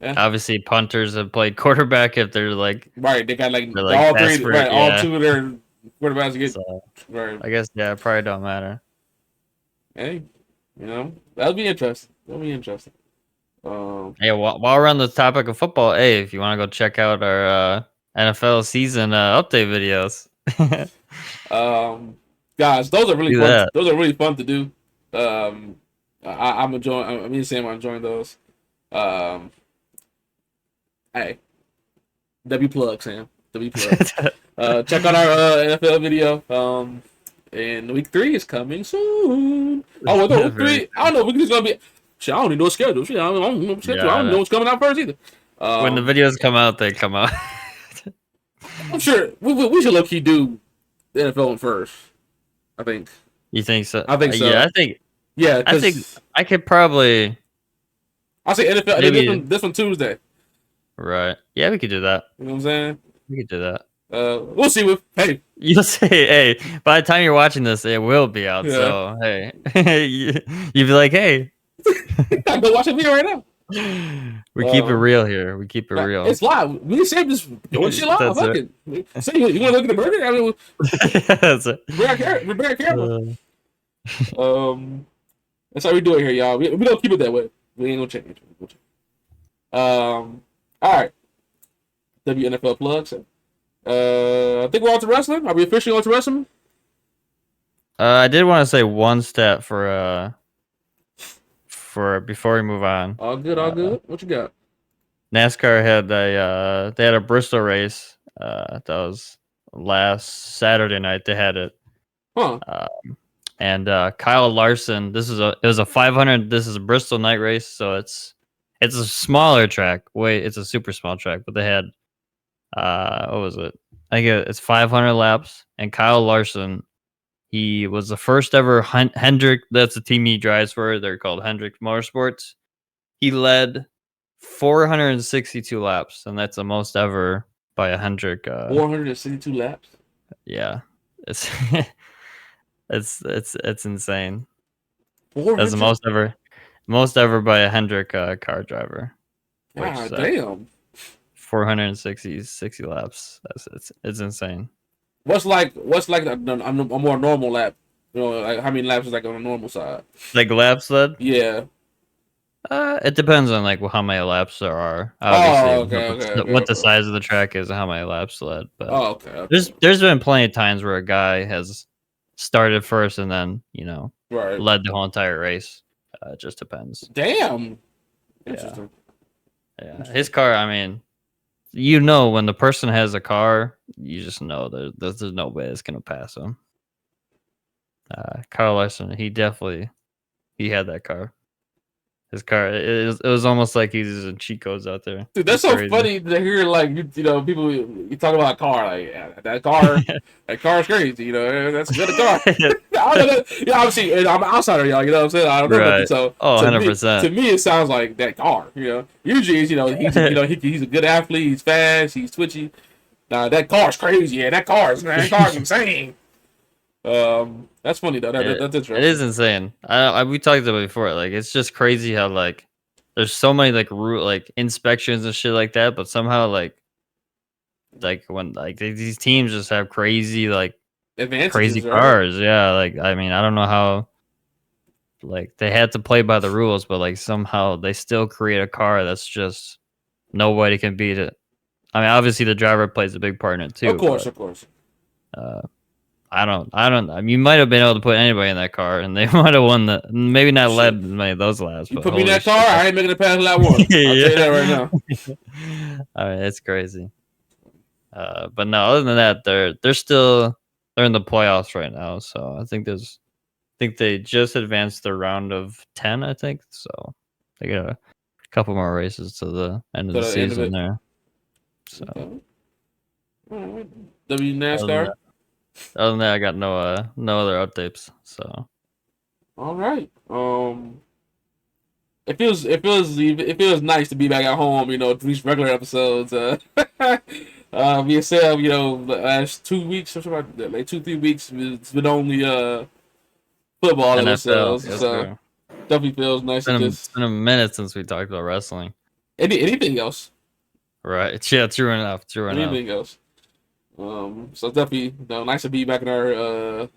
Yeah, obviously punters have played quarterback if right. They got like they're like all three, desperate, right? All yeah. two of their quarterbacks get So right. I guess it probably don't matter. Hey, that'll be interesting. That'll be interesting. Hey, while we're on the topic of football, hey, if you want to go check out our NFL season update videos, Guys, those are really do fun. that. Those are really fun to do. I'm enjoying. I mean, Sam, I'm enjoying those. Um, hey, W plug, Sam. W plug. Check out our NFL video. And week 3 is coming soon. Oh, no, week Very 3. I don't know. Week 3 is gonna be. Shit, I don't even know what's scheduled. Shit, I don't know what's scheduled. yeah, I I don't know. know what's coming out first either. When the videos come out, they come out. I'm sure we should low key do the NFL one first. I think. You think so? I think so. Yeah, Yeah, I think I could probably I'll say NFL. maybe This one Tuesday. right. Yeah, we could do that. You know what I'm saying? We could do that. We'll see. Hey, You'll say, hey, by the time you're watching this, it will be out. Yeah. So hey, you'd be like, hey, I go watch a video right now. We keep it real here. We keep it real. It's live. We say this. Doing shit live. Fuck it. Say you want to look at the burger? I mean, That's it. we're back camera. That's how we do it here, y'all. We don't keep it that way. We ain't gonna change. All right. WNFL plugs. I think we're on to wrestling. Are we officially on to wrestling? I did want to say one stat for before we move on. All good, all good. What you got? NASCAR had they had a Bristol race. That was last Saturday night. They had it. Huh. And Kyle Larson. It was a 500. This is a Bristol night race, so it's a smaller track. It's a super small track, but they had what was it? I think it's 500 laps. And Kyle Larson, he was the first ever Hendrick. That's the team he drives for. They're called Hendrick Motorsports. He led 462 laps, and that's the most ever by a Hendrick. 462 laps. Yeah, it's it's insane. 400? That's the most ever by a Hendrick car driver. God damn. 460 laps. It's insane. What's like a more normal lap? You know, like how many laps is like on a normal side? Like laps led? Yeah. It depends on like how many laps there are. Obviously, okay. What the size of the track is and how many laps led. But okay. There's been plenty of times where a guy has started first and then led the whole entire race. It just depends. Damn. Interesting. Yeah. His car. I mean, when the person has a car, you just know there's no way it's gonna pass him. Kyle Larson, he had that car. His car, it was almost like he's using cheat codes out there. Dude, that's so funny to hear. Like people you talk about a car, like that car, that car's crazy. That's a good car. Obviously, I'm an outsider, y'all. You know what I'm saying? I don't know about it, so 100%. To me, it sounds like that car. Usually, he's a good athlete. He's fast. He's twitchy. Nah, that car's crazy. Yeah, that car's insane. That's funny though. That's interesting. It is insane. We talked about it before. Like, it's just crazy how like there's so many like inspections and shit like that, but somehow like when like these teams just have crazy crazy cars. Yeah, like I mean I don't know how like they had to play by the rules, but like somehow they still create a car that's just nobody can beat it. I mean, obviously the driver plays a big part in it too. Of course. I mean, you might have been able to put anybody in that car, and they might have won maybe not led many of those laps. You put me in that car, I ain't making it past lap 1. I'll tell you that right now. I mean, it's crazy. But no, other than that, they're in the playoffs right now. So I think they just advanced their round of 10. I think so. They got a couple more races to the end of the season there. So NASCAR. Other than that, I got no other updates. So, all right. It feels nice to be back at home. These regular episodes. Me and Sam, the last 2 weeks or something like 2-3 weeks, it's been only football episodes. So definitely feels nice. It's been a minute since we talked about wrestling. Anything else? Right. Yeah. True enough. Anything else? So definitely, nice to be back in our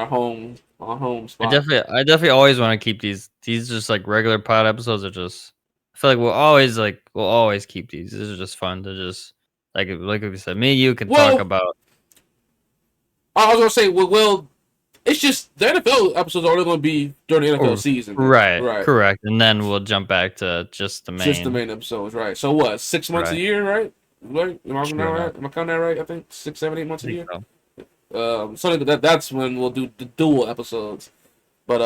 home spot. I definitely always want to keep these just like regular pod episodes. Are just I feel like we'll always keep these. This is just fun to just like we said, me and you can talk about. I was gonna say, well, it's just the NFL episodes are only gonna be during the NFL season. Right. Correct. And then we'll jump back to just the main episodes, right? So what? 6 months a year, right? Right? Am I counting that right? I think 6, 7, 8 months a year. So that's when we'll do the dual episodes. But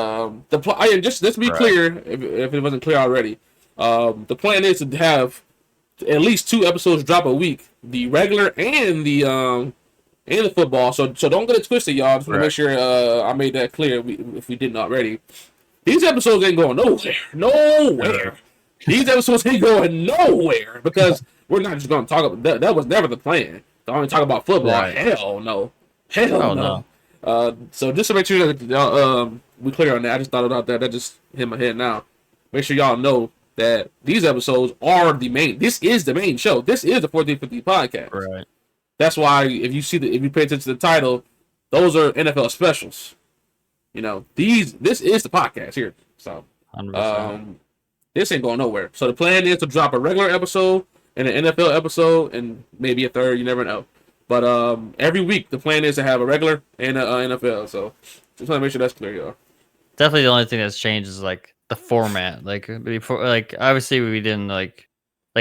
just to be clear, if it wasn't clear already, the plan is to have at least 2 episodes drop a week, the regular and the football. So don't get it twisted, y'all. Just want to make sure I made that clear if we didn't already. These episodes ain't going nowhere. These episodes ain't going nowhere because we're not just going to talk about that. That was never the plan. To only talk about football. Right. Hell no. So just to make sure that we clear on that, I just thought about that. That just hit my head now. Make sure y'all know that these episodes are the main. This is the main show. This is the 1450 podcast. Right. That's why if you pay attention to the title, those are NFL specials. You know, this is the podcast here. So 100%. This ain't going nowhere. So the plan is to drop a regular episode and an NFL episode and maybe a third. You never know. But every week the plan is to have a regular and an NFL. So just want to make sure that's clear, y'all. Definitely the only thing that's changed is like the format. Like before, like obviously we didn't like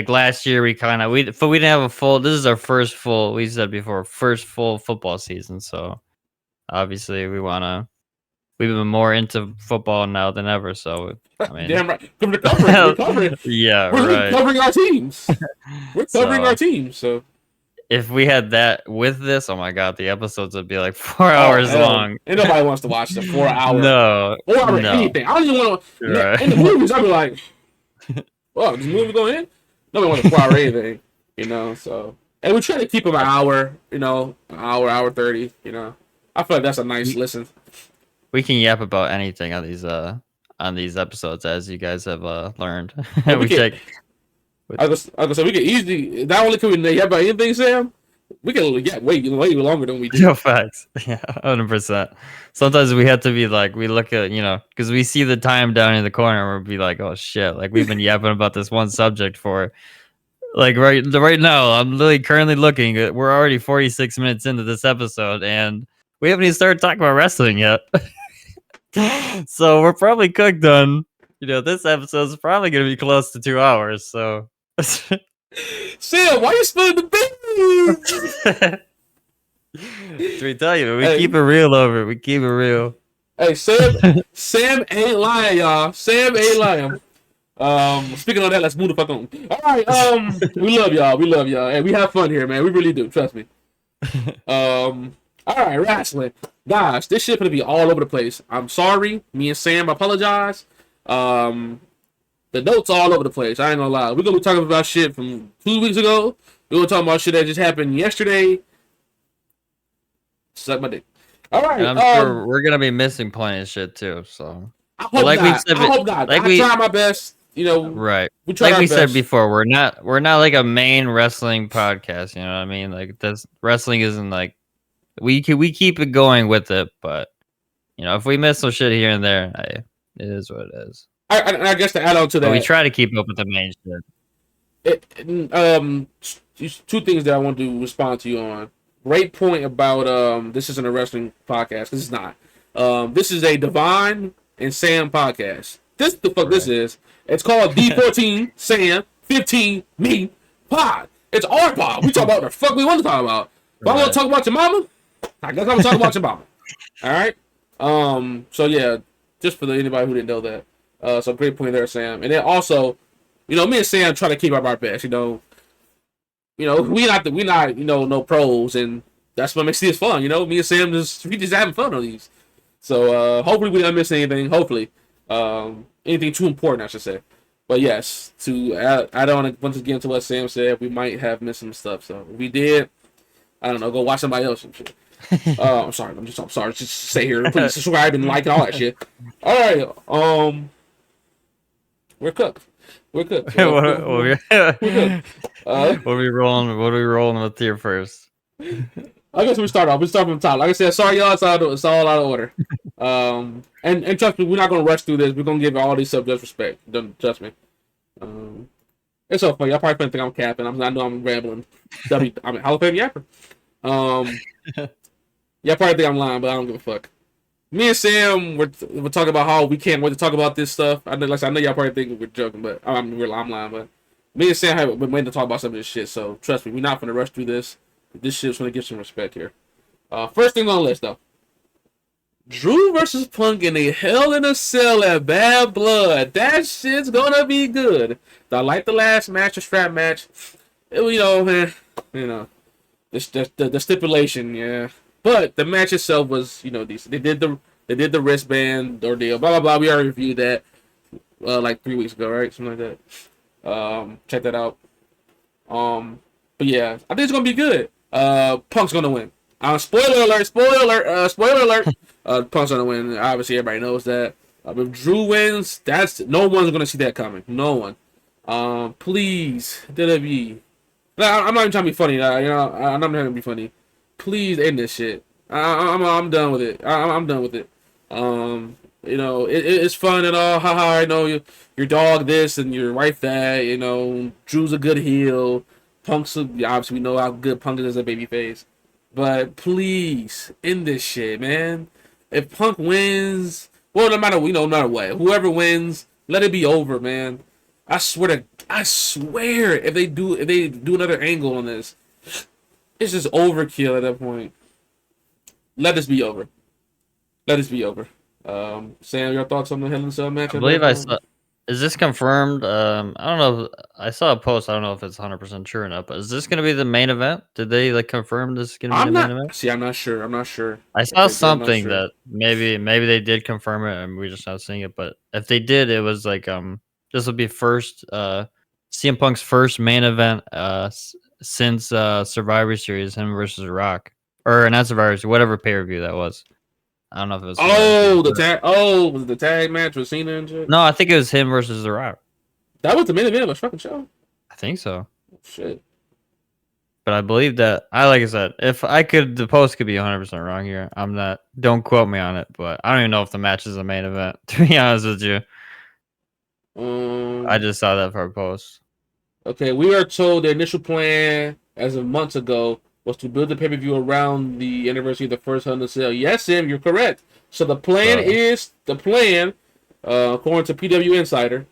last year we didn't have a full. This is our first full. We said before first full football season. So obviously we've been more into football now than ever. So I mean, damn right. We're covering. Yeah, we're covering our teams. We're covering our teams. So if we had that with this, oh my god, the episodes would be like 4 hours long. And nobody wants to watch the 4 hour. No, 4 hour anything. I don't even want to. Right. In the movies, I'd be like, "Well, this movie going in." Nobody wants a 4 hour anything, you know. So, and we try to keep them an hour, you know, hour 30. You know, I feel like that's a nice listen. We can yap about anything on these episodes, as you guys have learned. I was gonna say we can easily. Not only can we yap about anything, Sam, we can way longer than we do. No facts. Yeah, 100%. Sometimes we have to be like, we look at, you know, because we see the time down in the corner, and we'll be like, oh shit, like we've been yapping about this one subject for, like right now. I'm literally currently looking. We're already 46 minutes into this episode, and we haven't even started talking about wrestling yet. So we're probably cooked on, you know, this episode is probably going to be close to 2 hours. So, Sam, why you spilling the beans? We tell you, we keep it real over it. We keep it real. Hey, Sam ain't lying, y'all. Sam ain't lying. Speaking of that, let's move the fuck on. All right, we love y'all. Hey, we have fun here, man. We really do. Trust me. All right, wrestling. Guys, this shit gonna be all over the place. I'm sorry. Me and Sam apologize. The notes all over the place. I ain't gonna lie. We're gonna be talking about shit from 2 weeks ago. We're gonna talk about shit that just happened yesterday. Suck my dick. All right. And I'm sure we're gonna be missing plenty of shit too. So I hope not. I try my best. You know. Right. We said before, we're not like a main wrestling podcast. You know what I mean? Like this wrestling isn't like. We keep it going with it, but you know, if we miss some shit here and there, it is what it is. I guess to add on to that, we try to keep up with the main shit. 2 things that I want to respond to you on. Great point about this isn't a wrestling podcast. This is not. This is a DEVON and Sam podcast. This the fuck this is. It's called D14 Sam 15 Me Pod. It's our pod. We talk about what the fuck we want to talk about. If I want to talk about your mama, I guess I'm gonna talk about your mama. All right. So yeah, just for anybody who didn't know that. So great point there, Sam. And then also, you know, me and Sam try to keep up our best. You know, we not no pros, and that's what makes this fun. You know, me and Sam we just having fun on these. So hopefully we don't miss anything. Hopefully, anything too important, I should say. But yes, to add on once again to what Sam said, we might have missed some stuff. So if we did, I don't know, go watch somebody else and shit. I'm sorry. I'm sorry. Just stay here. Please subscribe and like and all that shit. All right. We're cooked. We're cooked. We're cooked. What are we rolling with here first? I guess we start off. We start from the top. Like I said, sorry y'all. It's all out of order. And trust me, we're not gonna rush through this. We're gonna give all these subjects respect. Don't trust me. It's so funny. Y'all probably think I'm capping. I know I'm rambling. I'm a Hall of Fame yapper. Y'all probably think I'm lying, but I don't give a fuck. Me and Sam, we're talking about how we can't wait to talk about this stuff. I know y'all probably think we're joking, but I'm lying. But me and Sam have been waiting to talk about some of this shit. So trust me, we're not gonna rush through this. This shit's gonna get some respect here. First thing on the list, though. Drew versus Punk in a Hell in a Cell at Bad Blood. That shit's gonna be good. I like the last match, the strap match. You know, man, you know, the stipulation, yeah. But the match itself was, decent. They did the wristband ordeal, blah blah blah. We already reviewed that like 3 weeks ago, right? Something like that. Check that out. But yeah, I think it's gonna be good. Punk's gonna win. Spoiler alert! Spoiler alert! Spoiler alert! Punk's gonna win. Obviously, everybody knows that. If Drew wins, that's no one's gonna see that coming. No one. Please, WWE. I'm not even trying to be funny. I'm not trying to be funny. Please end this shit. I'm done with it. I'm done with it. It's fun and all. Haha. I know your dog this and your wife that. Drew's a good heel. Obviously we know how good Punk is as a babyface. But please end this shit, man. If Punk wins, well, no matter what, whoever wins, let it be over, man. I swear, if they do another angle on this, it's just overkill at that point. Let this be over. Let this be over. Sam, your thoughts on the Hell in a Cell match? I believe I saw. Is this confirmed? I don't know. I saw a post. I don't know if it's 100% true or not. But is this going to be the main event? Did they confirm this is going to be the main event? See, I'm not sure. I'm not sure. I saw something that maybe they did confirm it, and we just not seeing it. But if they did, it was like this will be first CM Punk's first main event since Survivor Series, him versus Rock, or not Survivor Series, whatever pay-per-view that was. I don't know if it was. Was the tag match with Cena and shit? No, I think it was him versus The Rock. That was the main event of a fucking show. I think so. Shit. But I believe that like I said, if I could, the post could be 100% wrong here. I'm not. Don't quote me on it, but I don't even know if the match is the main event. To be honest with you, I just saw that for a post. Okay, we are told the initial plan as of months ago was to build the pay-per-view around the anniversary of the first Hell in a Cell. Yes, Sam, you're correct. So the plan according to PW Insider,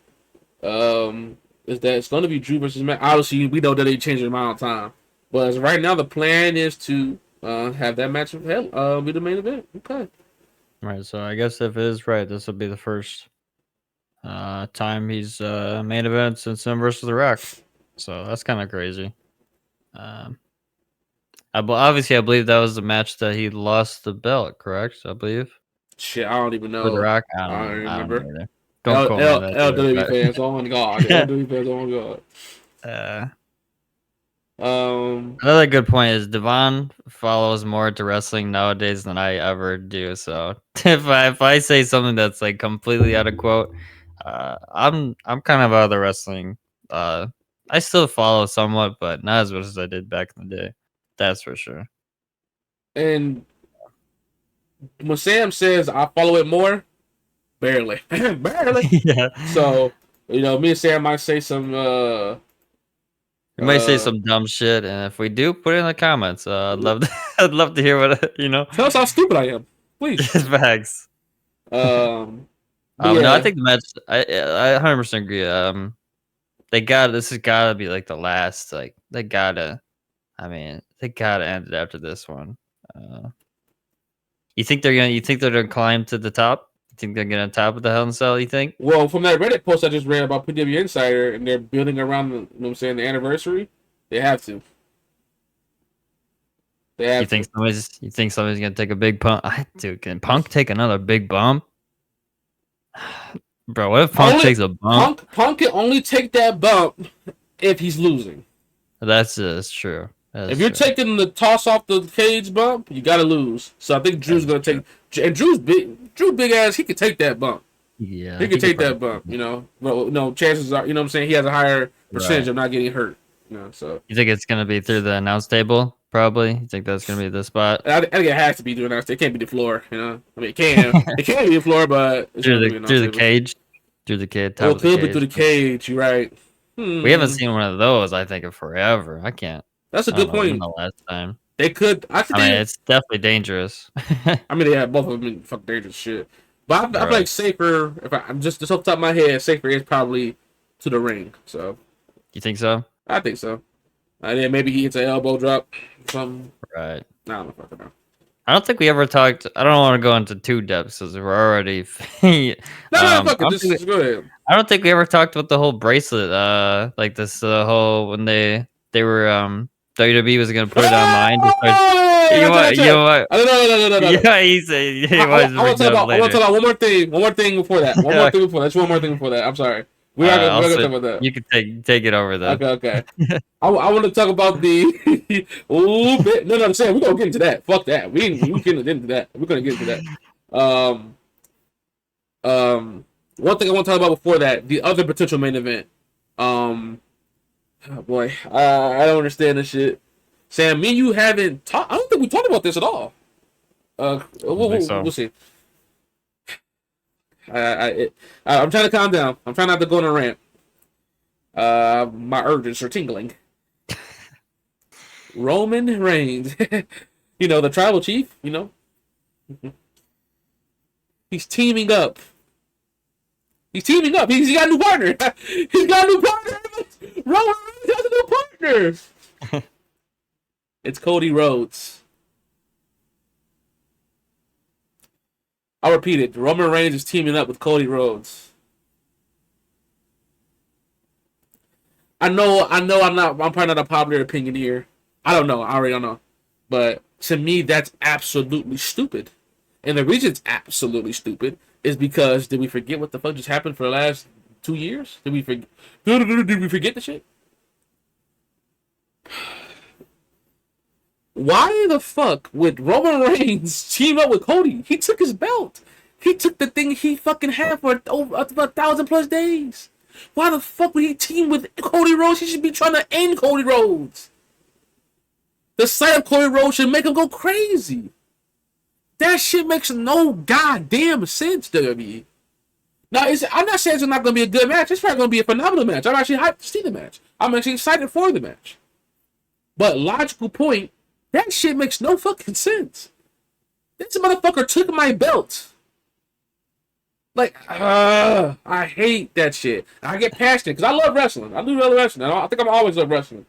is that it's going to be Drew versus Matt. Obviously, we know that they changed the amount of time, but as right now, the plan is to have that match with Hell be the main event. Okay. Right. So I guess if it is right, this will be the first time he's main event since him versus The Rock. So that's kind of crazy. Obviously, I believe that was the match that he lost the belt, correct? I believe. Shit, I don't even know. For The Rock? I don't remember. Don't quote me on that. LWB fans, oh my god. LWB fans, oh my god. Another good point is DEVON follows more to wrestling nowadays than I ever do. So if I say something that's like completely out of quote, I'm kind of out of the wrestling. I still follow somewhat, but not as much as I did back in the day. That's for sure. And when Sam says I follow it more, barely. Barely. Yeah. So, me and Sam might say some we might say some dumb shit, and if we do, put it in the comments. I'd love to hear what Tell us how stupid I am, please. Facts. Yeah. No, I think the match. I 100% agree. This has gotta be like the last. Like they gotta end it after this one. You think they're gonna climb to the top? You think they're gonna top of the Hell in a Cell? You think? Well, from that Reddit post I just read about PW Insider, and they're building around the anniversary. They have to. You think somebody's gonna take a big pump? Dude, can Punk take another big bump? Bro, what if Punk takes a bump? Punk can only take that bump if he's losing. That's true. If you're taking the toss off the cage bump, you gotta lose. So I think Drew's gonna take. And Drew's big ass. He could take that bump. Yeah, he could take that bump. Well, no chances are. You know what I'm saying? He has a higher percentage of not getting hurt. So you think it's gonna be through the announce table? Probably. You think that's gonna be the spot? I think it has to be through announce. It can't be the floor. I mean, it can. It can be the floor, but through the cage. Through the cage. Well, it could be through the cage. You're right. We haven't seen one of those. I think in forever. I can't. That's a good point. The last time they could. I mean, it's definitely dangerous. I mean, yeah, both of them fucking dangerous shit. But I feel like safer. If I'm just off the top of my head, safer is probably to the ring. So, you think so? I think so. And then maybe he hits an elbow drop, or something. Right. I don't know. I don't think we ever talked. I don't want to go into too depths because we're already. No, fuck it. I don't think Just go ahead. I don't think we ever talked about the whole bracelet. Like this whole when they were WWE was gonna put it online. Just started, Oh, you know what? no. Yeah, he was I want to bring talk that up about. I want to later. talk about one more thing. One more thing before that. One more thing before that. Just one more thing before that. I'm sorry. We're not gonna talk about that. You can take it over then. Okay. I want to talk about the. Ooh, no, I'm saying we're gonna get into that. Fuck that. We getting into that. We're gonna get into that. One thing I want to talk about before that, the other potential main event. Oh boy, I don't understand this shit. Sam, me and you haven't talked. I don't think we talked about this at all. I don't think so. We'll see. I'm trying to calm down. I'm trying not to go on a rant. My urges are tingling. Roman Reigns, the tribal chief. He's teaming up. He's teaming up. He's got a new partner. He's got a new partner. Roman Reigns has a new partner. It's Cody Rhodes. I'll repeat it. Roman Reigns is teaming up with Cody Rhodes. I know. I'm probably not a popular opinion here. I don't know. I already don't know. But to me, that's absolutely stupid. And the reason it's absolutely stupid is because did we forget what the fuck just happened for the last 2 years? Did we forget? Did we forget the shit? Why the fuck would Roman Reigns team up with Cody? He took his belt. He took the thing he fucking had for over 1,000+ days. Why the fuck would he team with Cody Rhodes? He should be trying to end Cody Rhodes. The sight of Cody Rhodes should make him go crazy. That shit makes no goddamn sense, WWE. Now, I'm not saying it's not going to be a good match. It's probably going to be a phenomenal match. I'm actually hyped to see the match. I'm actually excited for the match. But logical point, that shit makes no fucking sense. This motherfucker took my belt. Like, I hate that shit. I get passionate because I love wrestling. I do love wrestling. I think I'm always love wrestling.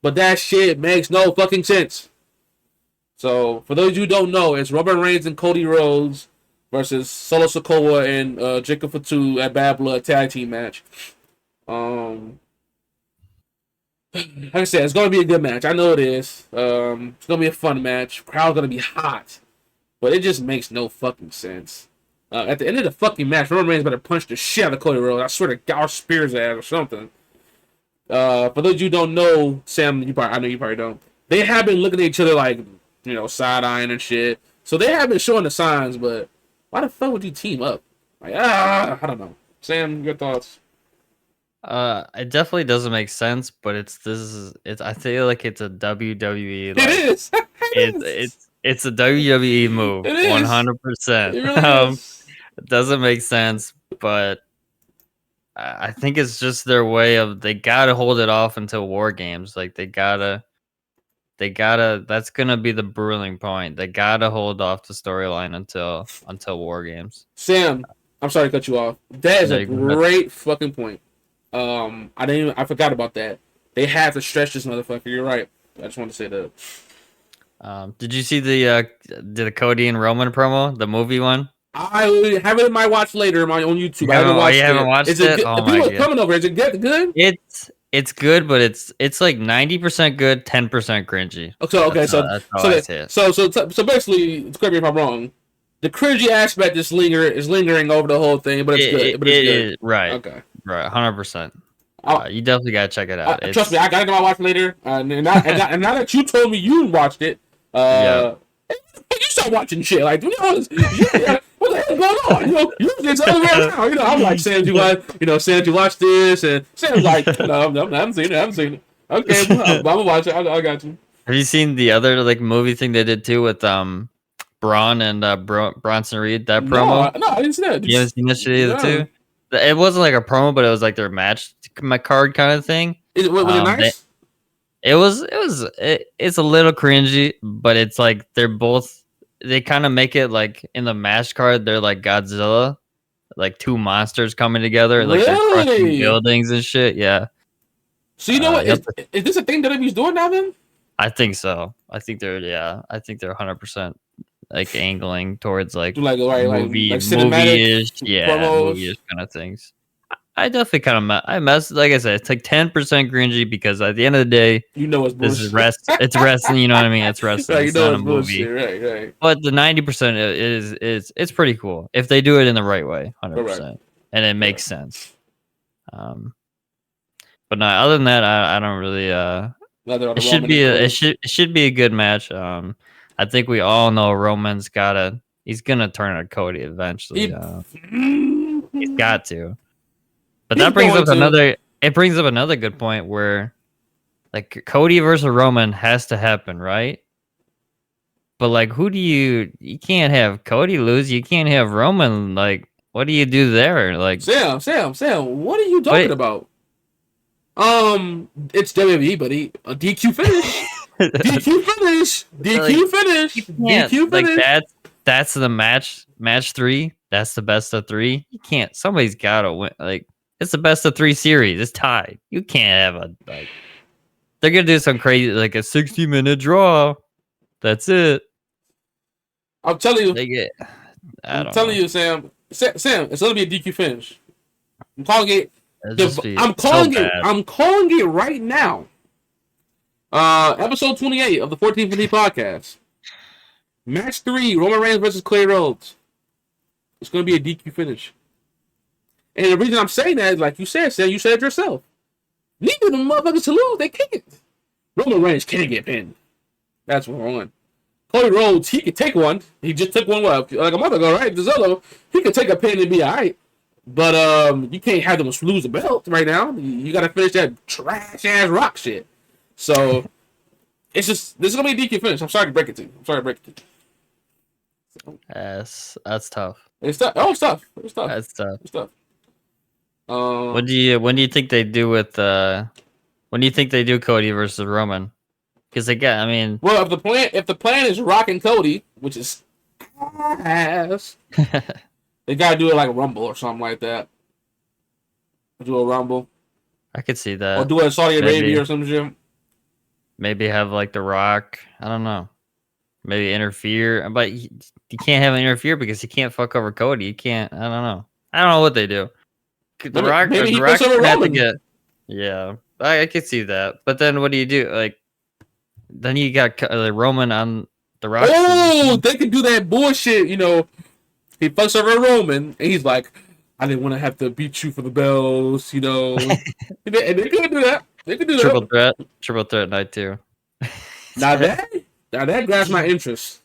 But that shit makes no fucking sense. So, for those of you who don't know, it's Roman Reigns and Cody Rhodes versus Solo Sikoa and Jacob Fatu at Bad Blood tag team match. Like I said, it's going to be a good match. I know it is. It's going to be a fun match. Crowd's going to be hot. But it just makes no fucking sense. At the end of the fucking match, Roman Reigns better punch the shit out of Cody Rhodes. I swear to God, Spears ass or something. For those of you who don't know, Sam, I know you probably don't. They have been looking at each other like, side-eyeing and shit. So they have been showing the signs, but why the fuck would you team up? Like, I don't know. Sam, your thoughts? It definitely doesn't make sense, but I feel like it's a WWE. It is. It's a WWE move. It is. 100%. It really is. It doesn't make sense, but I think it's just their way of they gotta hold it off until War Games. Like they gotta. That's gonna be the bruising point. They gotta hold off the storyline until War Games. Sam, I'm sorry to cut you off. That is a great fucking point. I forgot about that. They have to stretch this motherfucker. You're right. I just want to say that. Did you see the Cody and Roman promo, the movie one? I have it in my watch later on YouTube. I haven't watched it. Oh my God. Coming over. Is it good? It's good, but it's like 90% good, 10% cringy. So basically, correct me if I'm wrong. The cringy aspect is lingering over the whole thing, but it's good. But it's good. Right. Okay. Right. 100%. You definitely gotta check it out. Trust me, I gotta go watch later. And now that you told me you watched it, you start watching shit. Like, what the hell is going on? It's other way around. I'm like, Sam, you watch this, and Sam's like, no, I haven't seen it. Okay, I'm gonna watch it. I got you. Have you seen the other movie thing they did too with Braun and Bronson Reed? That promo? No, I didn't see that. You haven't seen that shit either too? It wasn't like a promo, but it was like their match card kind of thing. Was it nice? It's a little cringy, but it's like they kind of make it like in the match card, they're like Godzilla, like two monsters coming together, like they're crushing buildings and shit. Yeah. So you know what? Is this a thing WWE's doing now then? I think so. I think they're 100% like angling towards like Do like cinematic movie-ish, yeah, promos. movie-ish kind of things. I definitely kind of I mess like I said, it's like 10% cringy because at the end of the day, You know it's this is bullshit. it's wrestling. You know what I mean? It's wrestling. Right, you It's know not a it's bullshit. movie. Right. But the 90% is it's pretty cool if they do it in the right way, Correct. 100%, and it makes Correct. sense. But no, other than that, I don't really. Nothing on It the should Roman and be Cody. it should be a good match. I think we all know Roman's he's gonna turn on Cody eventually. He, He's got to. But he's that brings going up to. another good point where like Cody versus Roman has to happen, right? But like, who do you can't have Cody lose. You can't have Roman. Like, what do you do there? Like, Sam, what are you talking what? about? It's WWE, buddy. A DQ finish. DQ finish. Like, DQ finish. you can't. DQ Like finish. that's the match 3. That's the best of 3. You can't. Somebody's gotta win. Like, it's the best of 3 series. It's tied. You can't have a like. They're gonna do some crazy like a 60-minute draw. That's it. I'm telling you. They get. I I'm don't telling know. you, Sam. Sam, it's gonna be a DQ finish. I'm calling it. It'll just be I'm so calling it. bad. I'm calling it right now. Episode 28 of the 1450 podcast. Match 3: Roman Reigns versus Clay Rhodes. It's gonna be a DQ finish. And the reason I'm saying that is, like you said, Sam, you said it yourself. Neither of them motherfuckers to lose. They can't. Roman Reigns can't get pinned. That's one. Cody Rhodes, he could take one. He just took one like a month ago, right? Zillow, he could take a pin and be alright. But you can't have them lose the belt right now. You gotta finish that trash ass Rock shit. So it's just this is gonna be a DQ finish. I'm sorry to break it to you. That's tough. It's tough. Oh, it's tough. That's tough. It's tough. When do you think they do with when do you think they do Cody versus Roman? Because again, I mean, well, if the plan is Rock and Cody, which is ass, they gotta do it like a Rumble or something like that. Do a Rumble. I could see that. Or do it in Saudi Arabia or some shit. Maybe have like The Rock. I don't know. Maybe interfere, but you can't have him interfere because he can't fuck over Cody. You can't. I don't know. I don't know what they do. The Rock. Maybe he The Rock fucks over have to Roman. get. Yeah, I could see that. But then what do you do? Like, then you got Roman on The Rock. Oh, they could do that bullshit. You know, he fucks over Roman, and he's like, "I didn't want to have to beat you for the bells." You know, and they could do that. They could do that. Triple threat night too. Now that grabs my interest.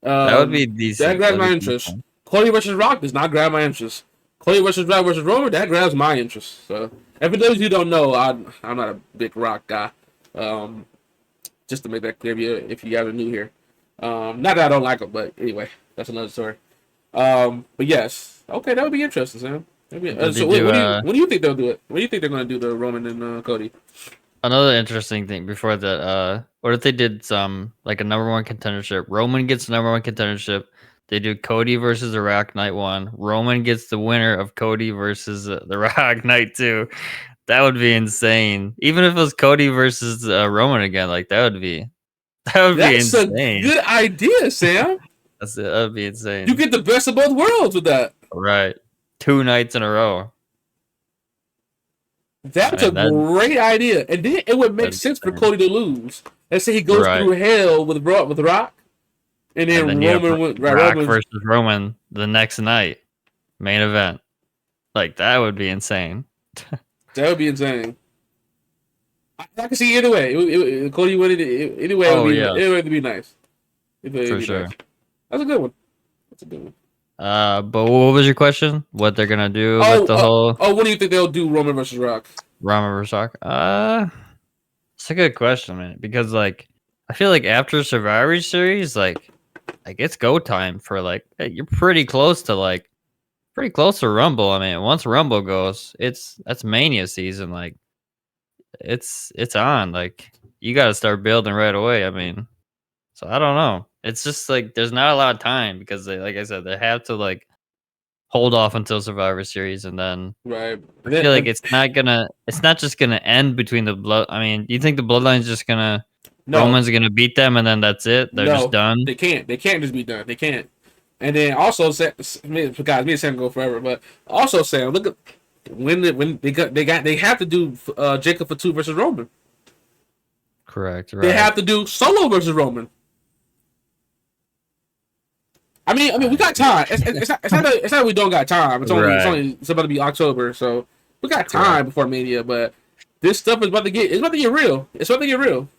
That would be decent. That grabs my interest. Cody versus Rock does not grab my interest. Cody versus Rock versus Roman, that grabs my interest. So, and for those of you who don't know, I'm not a big Rock guy. Just to make that clear, if you guys are new here. Not that I don't like him, but anyway, that's another story. But yes, okay, that would be interesting, Sam. So, when do you think they'll do it? When do you think they're going to do the Roman and Cody? Another interesting thing before that, what if they did some like a number 1 contendership? Roman gets the number 1 contendership. They do Cody versus The Rock night 1. Roman gets the winner of Cody versus The Rock night 2. That would be insane. Even if it was Cody versus Roman again, like that would be insane. That's a good idea, Sam. That would be insane. You get the best of both worlds with that. Right. 2 nights in a row. That's a great idea, and then it would make sense for Cody to lose. Let's say he goes through hell with Rock, and then Roman Rock versus Roman the next night, main event. Like that would be insane. That would be insane. I can see either way. Cody would either way. It would be nice. For sure. Nice. That's a good one. But what was your question? What they're gonna do with the whole? Oh, what do you think they'll do? Roman versus Rock. Roman versus Rock. It's a good question, man. Because like, I feel like after Survivor Series, like it's go time for like you're pretty close to Rumble. I mean, once Rumble goes, that's Mania season. Like, it's on. Like, you got to start building right away. I mean, so I don't know. It's just like there's not a lot of time because they, like I said, they have to like hold off until Survivor Series, and then right. I feel like it's not just gonna end between the blood. I mean, do you think the Bloodline's just gonna No, Roman's gonna beat them, and then that's it. They're just no, done. they can't. They can't just be done. They can't. And then also, guys, me and Sam go forever. But also, Sam, look at when they have to do Jacob for 2 versus Roman. Correct. Right. They have to do Solo versus Roman. I mean, we got time. It's not that we don't got time. It's about to be October, so we got time before Mania. But this stuff is about to get real. It's about to get real.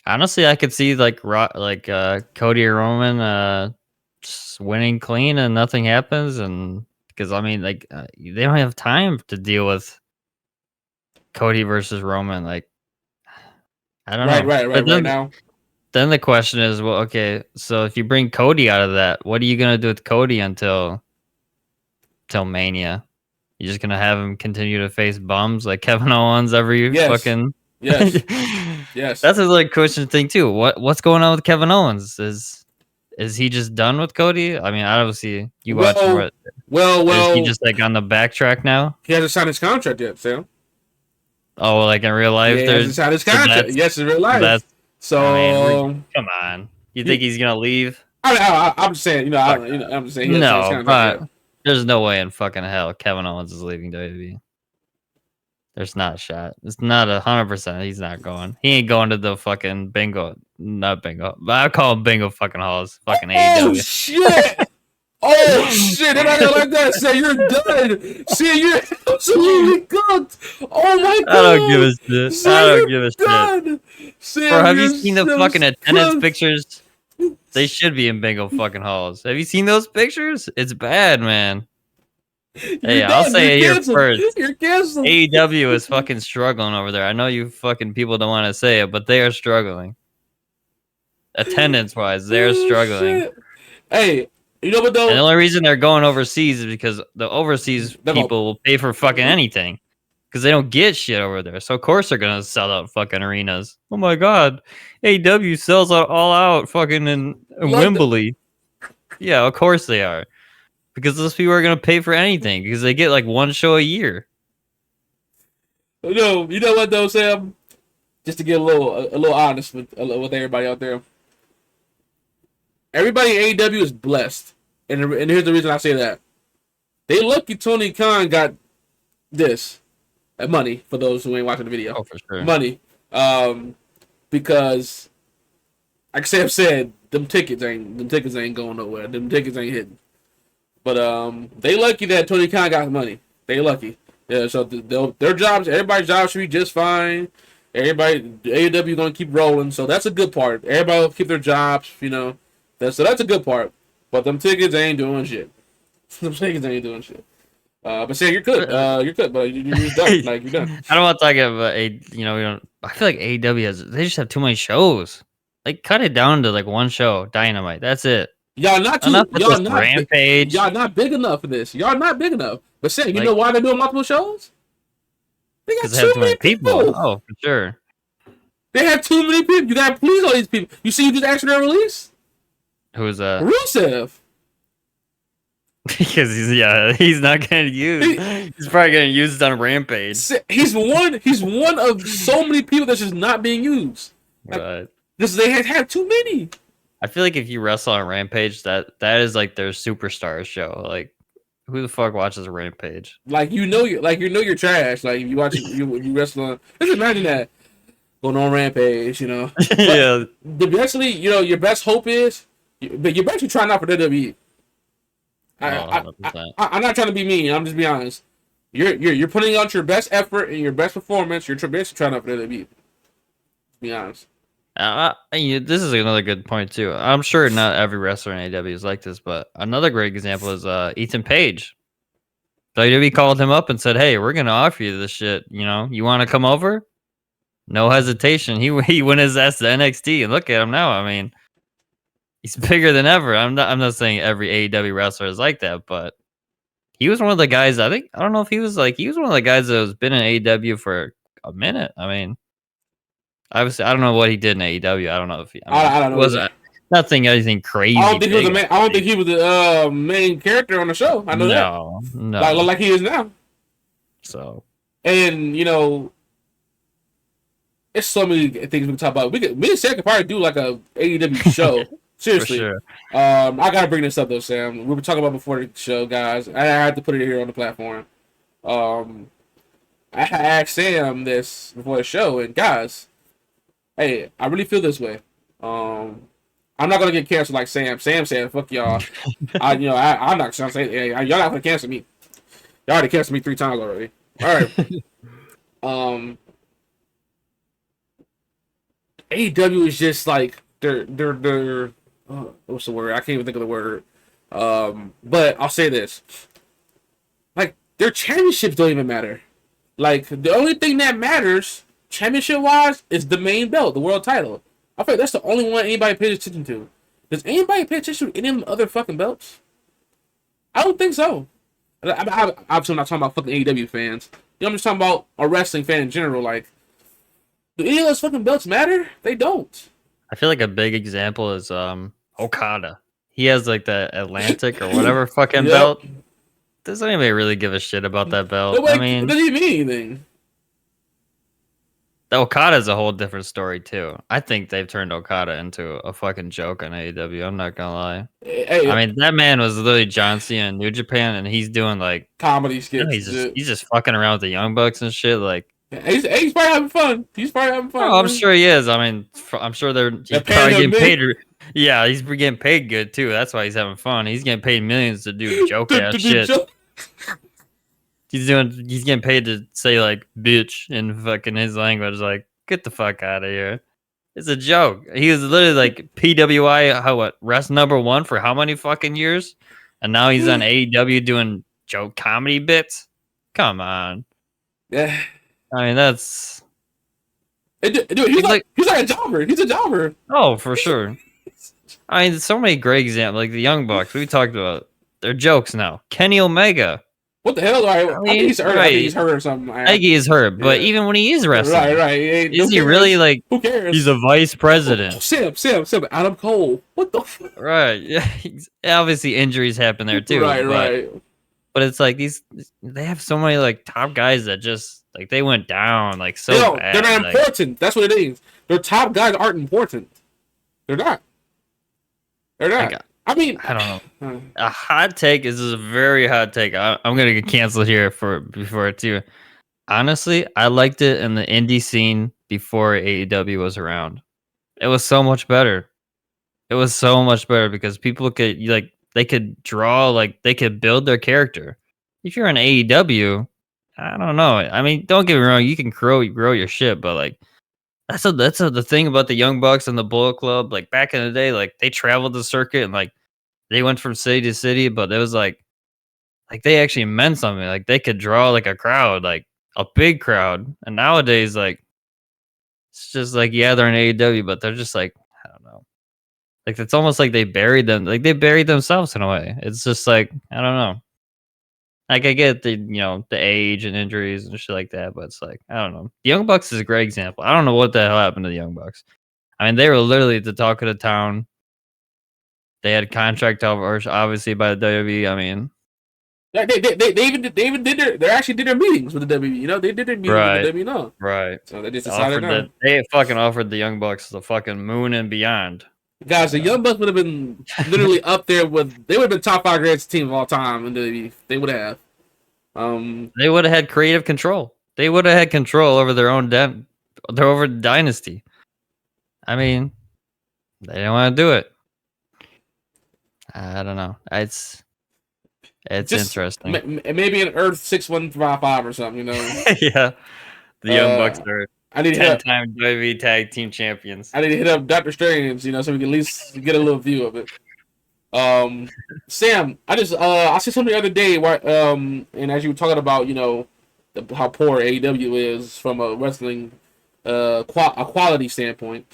Honestly, I could see like Cody or Roman just winning clean and nothing happens, and because I mean, like they don't have time to deal with Cody versus Roman. Like I don't know. Right now. Then the question is, well, okay, so if you bring Cody out of that, what are you gonna do with Cody until Mania? You're just gonna have him continue to face bums like Kevin Owens every fucking yes. That's a like question thing too. What's going on with Kevin Owens? Is he just done with Cody? I mean, obviously you watching what? Well, is he just like on the backtrack now? He hasn't signed his contract yet, Sam. Oh, like in real life, he hasn't signed his contract. Yes, in real life. So I mean, come on, you think he's gonna leave? I'm just saying, I'm just saying. No, but there's no way in fucking hell Kevin Owens is leaving WWE. There's not a shot. It's not 100%. He's not going. He ain't going to the fucking not bingo. But I call him bingo fucking halls. Fucking AEW. Oh shit! Oh shit! They're not gonna like that. Say you're done. See, you're absolutely cooked. Oh my god! I don't give a shit. I don't give a shit. Sam, bro, have you seen the fucking attendance pictures? They should be in bingo fucking halls. Have you seen those pictures? It's bad, man. Hey, I'll say it here first. You're canceled. AEW is fucking struggling over there. I know you fucking people don't want to say it, but they are struggling. Attendance-wise, they're struggling. Shit. Hey, you know what though? And the only reason they're going overseas is because the overseas people will pay for fucking anything. Because they don't get shit over there. So of course they're gonna sell out fucking arenas. Oh my god. AEW sells out all out fucking in Wembley. Yeah, of course they are. Because those people are gonna pay for anything because they get like one show a year. No, you know what though, Sam? Just to get a little honest with everybody out there. Everybody in AEW is blessed, and here's the reason I say that. They lucky Tony Khan got this money for those who ain't watching the video. Oh, for sure. Money, because like Sam said, them tickets ain't going nowhere. Them tickets ain't hitting. But they lucky that Tony Khan got money. They lucky. Yeah, so their jobs, everybody's jobs should be just fine. Everybody, AEW gonna keep rolling, so that's a good part. Everybody will keep their jobs, so that's a good part. But them tickets ain't doing shit. Them tickets ain't doing shit. But say you're good. You're good, but you're done. Like you're done. I don't want to talk about we don't. I feel like AEW they just have too many shows. Like cut it down to like one show, Dynamite. That's it. Y'all not too. Y'all not Rampage. Y'all not big enough for this. Y'all not big enough. But Sam, you know why they're doing multiple shows? They got too many people. Oh, for sure. They have too many people. You gotta please all these people. You see who just asked for their release? Who's that? Rusev. Because he's not getting used. He's probably getting used on Rampage. He's one of so many people that's just not being used. Right. Because they had too many. I feel like if you wrestle on Rampage, that is like their superstar show. Like, who the fuck watches Rampage? Like you're trash. Like if you watch you wrestle on. Just imagine that going on Rampage. Yeah. Eventually, your best hope is, but you're basically trying out for WWE. I'm not trying to be mean. I'm just being honest. You're putting out your best effort and your best performance. You're basically trying out for WWE. To be honest. This is another good point too. I'm sure not every wrestler in AEW is like this, but another great example is Ethan Page. WWE called him up and said, "Hey, we're gonna offer you this shit. You want to come over?" No hesitation. He went his ass to NXT, and look at him now. I mean, he's bigger than ever. I'm not saying every AEW wrestler is like that, but he was one of the guys. I don't know if he was one of the guys that has been in AEW for a minute. I mean. Obviously, I don't know what he did in AEW. I don't know if he. I don't know. Wasn't nothing anything crazy. I don't think he was the main. I don't think he was the main character on the show. I know that. No. Like he is now. So. And it's so many things we can talk about. Me and Sam could probably do like a AEW show. For Seriously. sure. I gotta bring this up though, Sam. We were talking about before the show, guys. I had to put it here on the platform. Um, I asked Sam this before the show, and guys, hey, I really feel this way. I'm not gonna get canceled like Sam. Sam said, "Fuck y'all." I'm not gonna say, hey, y'all not gonna cancel me. Y'all already canceled me 3 times already. All right. AEW is just like they're what's the word? I can't even think of the word. But I'll say this: like their championships don't even matter. Like the only thing that matters, championship wise, is the main belt, the world title. I feel like that's the only one anybody pays attention to. Does anybody pay attention to any of the other fucking belts? I don't think so. Obviously, I'm not talking about fucking AEW fans. I'm just talking about a wrestling fan in general. Like, do any of those fucking belts matter? They don't. I feel like a big example is Okada. He has like the Atlantic or whatever fucking Yep. belt. Does anybody really give a shit about that belt? Nobody, I mean, it doesn't even mean anything. the Okada's a whole different story too. I think they've turned Okada into a fucking joke on AEW. I'm not gonna lie. Hey, I mean, that man was literally John Cena in New Japan, and he's doing like, comedy skits. he's just fucking around with the Young Bucks and shit. Like, He's probably having fun. He's probably having fun. oh, I'm sure he is. I mean, I'm sure he's They're probably paying him getting paid. Yeah, he's getting paid good too. That's why he's having fun. He's getting paid millions to do joke ass shit. He's getting paid to say like bitch in fucking his language. Like, get the fuck out of here. It's a joke. He was literally like PWI rest #1 for how many fucking years? And now he's on AEW doing joke comedy bits. Come on. Yeah. I mean, that's Dude, he's like a jobber. He's a jobber. Oh, for sure. I mean, so many great examples. Like the Young Bucks, we talked about. They're jokes now. Kenny Omega. What the hell? I think he's hurt. I think he's hurt or something. I think he is hurt, but even when he is wrestling, right. Is he really like? Who cares? He's a vice president. Sam, Adam Cole. What the? Right. Yeah. Obviously, injuries happen there too. Right. But it's like they have so many like top guys that just like they went down like so bad. They're not important. That's what it is. Their top guys aren't important. They're not. Like, I mean, I don't know. A hot take is a very hot take. I'm gonna get canceled here before it too. Honestly, I liked it in the indie scene before AEW was around. It was so much better. It was so much better because people could they could draw, like they could build their character. If you're an AEW, I don't know. I mean, don't get me wrong, you can grow your shit, but like that's the thing about the Young Bucks and the Bullet Club. Like back in the day, like they traveled the circuit and like they went from city to city, but it was like they actually meant something. Like they could draw like a crowd, like a big crowd. And nowadays, like it's just like they're in AEW, but they're just like I don't know. Like it's almost like they buried them. Like they buried themselves in a way. It's just like I don't know. Like I get the the age and injuries and shit like that, but it's like I don't know. The Young Bucks is a great example. I don't know what the hell happened to the Young Bucks. I mean, they were literally the talk of the town. They had contract offers, obviously, by the WWE. I mean, they actually did their meetings with the WWE. They did their meetings with the WWE. Right. So they just decided they fucking offered the Young Bucks the fucking moon and beyond. Guys, the Young Bucks would have been literally up there with. They would have been top 5 greatest team of all time in WWE. They would have. They would have had creative control. They would have had control over their own over the dynasty. I mean, they didn't want to do it. I don't know. It's just interesting. Maybe an Earth 6155 or something. Yeah, the Young Bucks are I need 10-time WWE Tag Team Champions. I need to hit up Dr. Strange, so we can at least get a little view of it. Sam, I said something the other day, and as you were talking about, how poor AEW is from a wrestling a quality standpoint.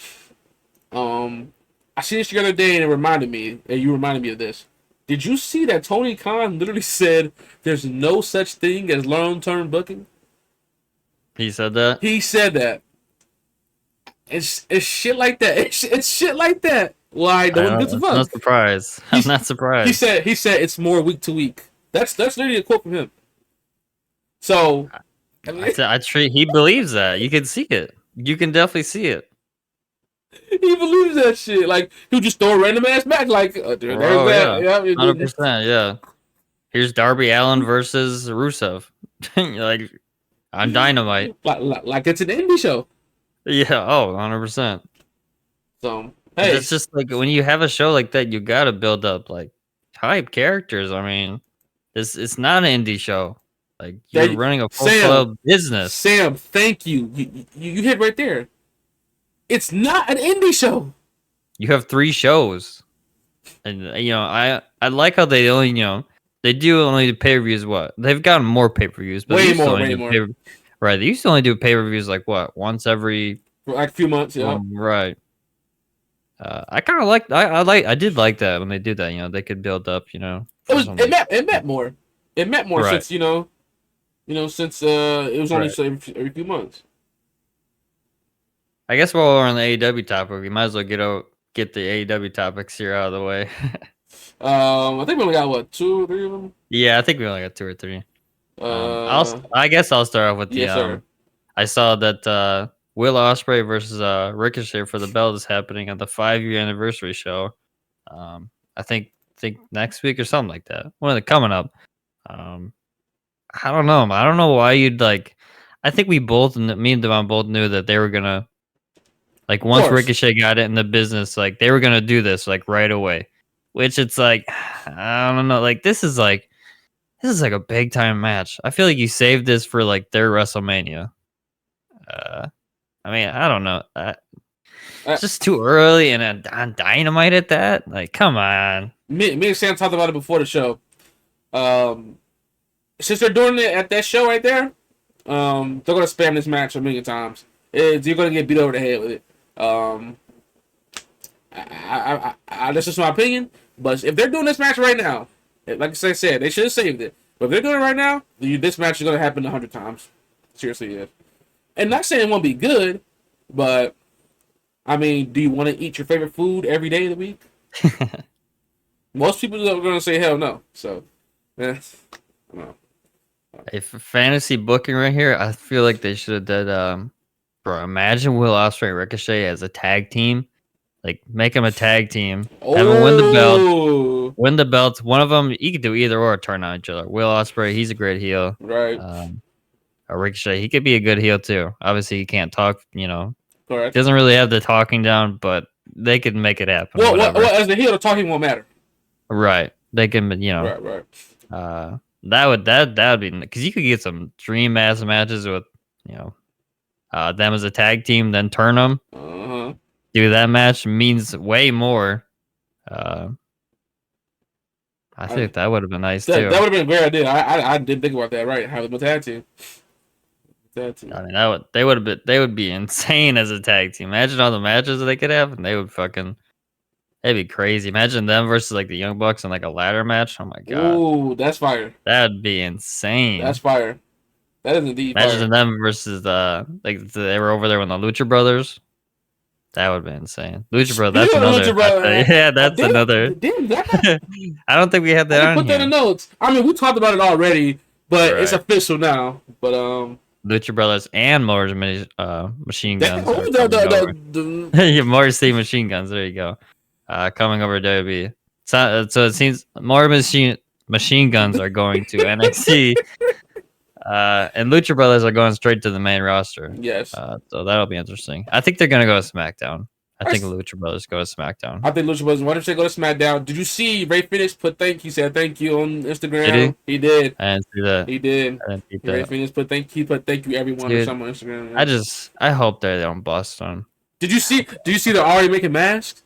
I seen this the other day and it reminded me, and you reminded me of this. Did you see that Tony Khan literally said there's no such thing as long-term booking? He said that? He said that. It's shit like that. It's shit like that. Why? No one gives a fuck. I'm not surprised. I'm not surprised. He said it's more week to week. That's literally a quote from him. So he believes that. You can see it. You can definitely see it. He believes that shit. Like he'll just throw a random ass match. Like dude, there's Oh that. yeah, Yeah, 100%. Yeah. Here's Darby Allin versus Rusev. Like on Dynamite. like it's an indie show. Yeah. Oh, 100%. So Because hey, it's just like when you have a show like that, you gotta build up like hype characters. I mean, it's not an indie show. Like you're that running a full Sam, club business. Sam, thank you. You hit right there. It's not an indie show. You have 3 shows, and I like how they only they do only do pay per views. What they've gotten more pay per views, but they Way used to more, only way do more. right. They used to only do pay per views like what once every For like a few months, yeah. right. I kind of like I did like that when they did that. They could build up. For some like It meant more. It meant more right. since since it was only Right. every few months. I guess while we're on the AEW topic, we might as well get the AEW topics here out of the way. I think we only got what 2 or 3 of them. Yeah, I think we only got 2 or 3. Uh, I guess I'll start off with the yes, sir. I saw that Will Ospreay versus Ricochet for the belt is happening at the 5-year anniversary show. I think next week or something like that. When are they coming up? Um, I don't know. I don't know why you'd like. I think me and Devon both knew that they were gonna like Of once course. Ricochet got it in the business, like they were gonna do this like right away. Which it's like I don't know. Like this is like a big time match. I feel like you saved this for like their WrestleMania. Uh, I mean, I don't know. Uh, It's just too early and on Dynamite at that. Like, come on. me and Sam talked about it before the show. Um, since they're doing it at that show right there, they're gonna spam this match a million times. You're gonna get beat over the head with it. That's just my opinion. But if they're doing this match right now, like I said, they should have saved it. But if they're doing it right now, this match is gonna happen 100 times. Seriously, yeah. And not saying it won't be good, but I mean, do you want to eat your favorite food every day of the week? Most people are gonna say hell no. So, yeah, I don't know. If fantasy booking right here, I feel like they should have did. Bro, imagine Will Ospreay and Ricochet as a tag team. Like, make them a tag team. Have them win the belt. Oh, Win the belts. One of them, you could do either or turn on each other. Will Ospreay, he's a great heel. right, Or Ricochet, he could be a good heel too. Obviously, he can't talk. correct. Doesn't really have the talking down, but they could make it happen. Well, Whatever. as the heel, the talking won't matter. Right. They can, Right. that would be because you could get some dream ass matches with, them as a tag team, then turn them. Uh-huh. Do that match means way more. I think that would have been nice too. That would have been a great idea. I didn't think about that. Right, have them a tag team. Tag team. I mean, they would be insane as a tag team. Imagine all the matches that they could have, and they would fucking. That'd be crazy. Imagine them versus like the Young Bucks in like a ladder match. Oh my god. Ooh, that's fire. That'd be insane. That's fire. That is indeed Imagine fire. them versus they were over there with the Lucha Brothers. That would be insane. Lucha Bros. That's another. Lucha Brothers. Yeah, that's another. Damn, I don't think we had that on put here. that in notes. I mean, we talked about it already, but it's Right. official now. But Lucha Brothers and Morris Machine Guns. the Morris State Machine Guns. There you go. Coming over to WWE. So it seems more machine guns are going to NXT. And Lucha Brothers are going straight to the main roster. yes. So that'll be interesting. I think they're gonna go to SmackDown. I think Lucha Brothers go to SmackDown. I think Lucha Brothers. Why don't they go to SmackDown? Did you see Ray Phoenix put thank you? Said thank you on Instagram. Did he? did. I didn't see that. He did. I didn't see Ray that. Phoenix put thank you everyone or Dude, something on Instagram. Yeah. I hope they don't bust them. Did you see they're already making masks?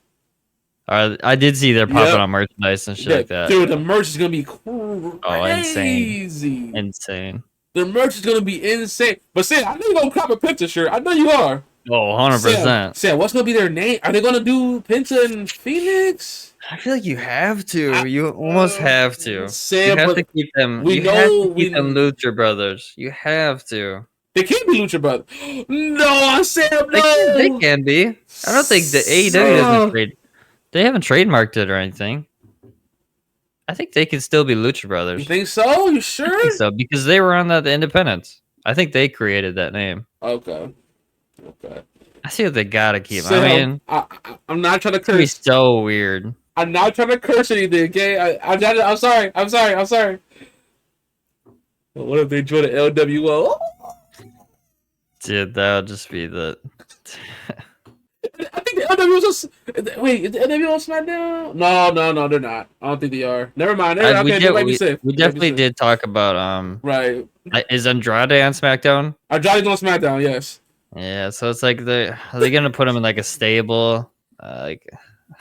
I did see they're popping on merchandise and shit like that. Dude, the merch is gonna be crazy. Oh, insane. The merch is gonna be insane. But Sam, I know you're gonna cop a Penta shirt. I know you are. Oh, 100%. Sam, what's gonna be their name? Are they gonna do Penta and Phoenix? I feel like you have to. You almost have to. Sam, you have to keep them. We you have know to keep them Lucha Brothers. You have to. They can't be Lucha Brothers. No, Sam, no. They can be. I don't think the AEW doesn't trade. They haven't trademarked it or anything. I think they can still be Lucha Brothers. You think so? You sure? I think so because they were on the Independence. I think they created that name. Okay. Okay. I see what they gotta keep. Sam, I mean, I'm not trying to it's gonna be curse. so weird. I'm not trying to curse anything, okay? I'm sorry. I'm sorry. I'm sorry. What if they join the LWO? Dude, that would just be the. I think the LWO was. Wait, is the LWO on SmackDown? No, they're not. I don't think they are. Never mind. Okay, they might be safe. We definitely did talk about Right. is Andrade on SmackDown? Andrade's on SmackDown, yes. Yeah, so it's like are they gonna put him in like a stable? Like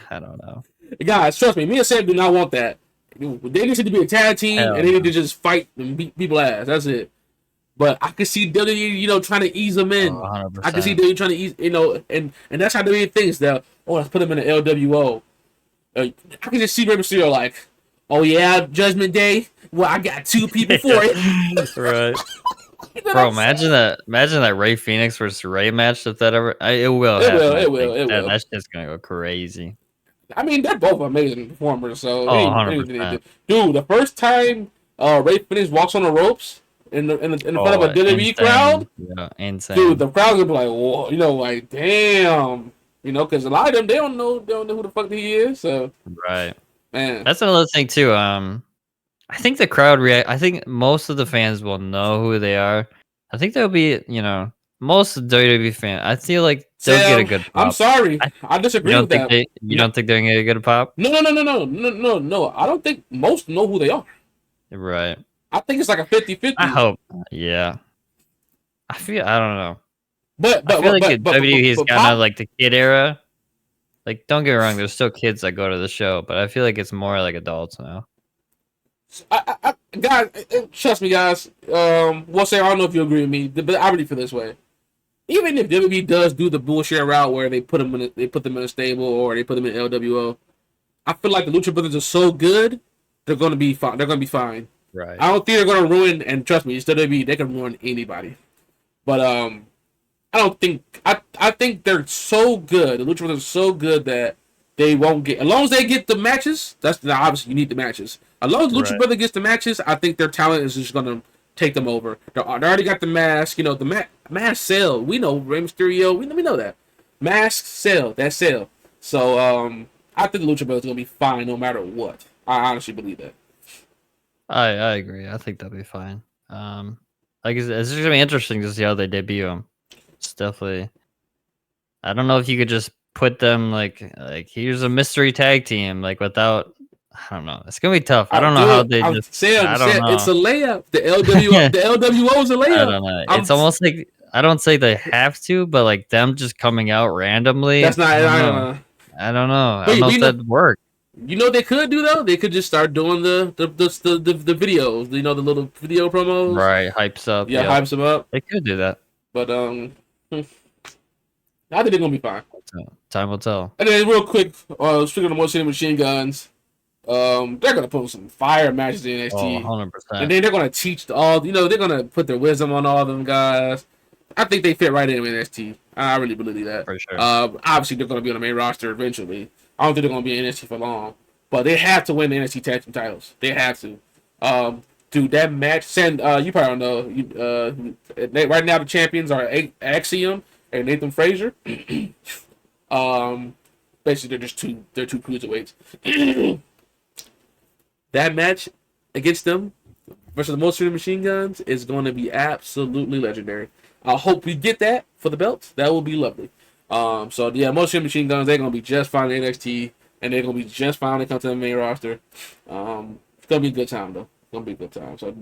I don't know. Guys, trust me. Me and Sam do not want that. They need to be a tag team, Hell and they need no. to just fight and beat people ass. That's it. But I can see WWE, trying to ease them in. Oh, I can see 100%. WWE trying to ease, and that's how WWE thinks that. Oh, let's put them in the LWO. I can just see Rey Mysterio like, oh yeah, Judgment Day. Well, I got 2 people for it. Right. Bro, imagine that Ray Phoenix versus Ray match if that ever it will It happen. will. It will. It will. That's just gonna go crazy. I mean, they're both amazing performers. So Oh, anything they 100%. do, dude. The first time Ray Phoenix walks on the ropes in front of a WWE Insane. crowd, Yeah, insane. dude, the crowd's gonna be like, whoa, like damn, because a lot of them they don't know who the fuck he is. So Right. man, That's another thing too. I think the crowd react. I think most of the fans will know who they are. I think there'll be, most WWE fans. I feel like they'll get a Sam, good I'm pop. sorry, I disagree with that. You don't think they're gonna get a good pop? No. I don't think most know who they are. Right. I think it's like a 50-50. I hope. Yeah. I don't know. But I feel like WWE's but kind of like the kid era. Like, don't get me wrong, there's still kids that go to the show, but I feel like it's more like adults now. guys, trust me, guys. Well, say I don't know if you agree with me, but I really feel this way. Even if WWE does do the bullshit route where they put them in a stable or they put them in LWO, I feel like the Lucha Brothers are so good, they're gonna be fine. They're gonna be fine. Right. I don't think they're gonna ruin. And trust me, it's WWE. They can ruin anybody. But I don't think I think they're so good. The Lucha Brothers are so good that they won't get. As long as they get the matches, that's now obviously you need the matches. As long as Lucha Brother gets the matches, I think their talent is just gonna take them over. They already got the mask. The mask sell. We know Rey Mysterio. We know that masks sell. That sell. So I think the Lucha Brothers are gonna be fine no matter what. I honestly believe that. I agree. I think that'll be fine. Like it's just gonna be interesting to see how they debut them. It's definitely. I don't know if you could just put them like here's a mystery tag team without. I don't know. It's gonna be tough. I don't know how they just. Sam, I don't know. It's a layup. The LWO is a layup. I don't know. It's almost like I don't say they have to, but like them just coming out randomly. That's not. I don't know. I don't know if that'd work. You know what they could do though? They could just start doing the videos. The little video promos. Right, hypes up. Yeah, hypes them up. They could do that. But I think they're gonna be fine. Time will tell. And then real quick, speaking of Motion Machine Guns, they're gonna put some fire matches in NXT. 100%. And then they're gonna teach they're gonna put their wisdom on all of them guys. I think they fit right in with NXT. I really believe that. For sure. Obviously they're gonna be on the main roster eventually. I don't think they're gonna be in NXT for long, but they have to win the NXT tag team titles. They have to. Dude, that match. You probably don't know. Right now the champions are Axiom and Nathan Frazier. Basically they're two cruiserweights. That match against them versus the Monster Machine Guns is going to be absolutely legendary. I hope we get that for the belts. That will be lovely. So yeah, Monster Machine Guns, they're gonna be just fine in NXT, and they're gonna be just fine when they come to the main roster. It's gonna be a good time though. It's gonna be a good time. So,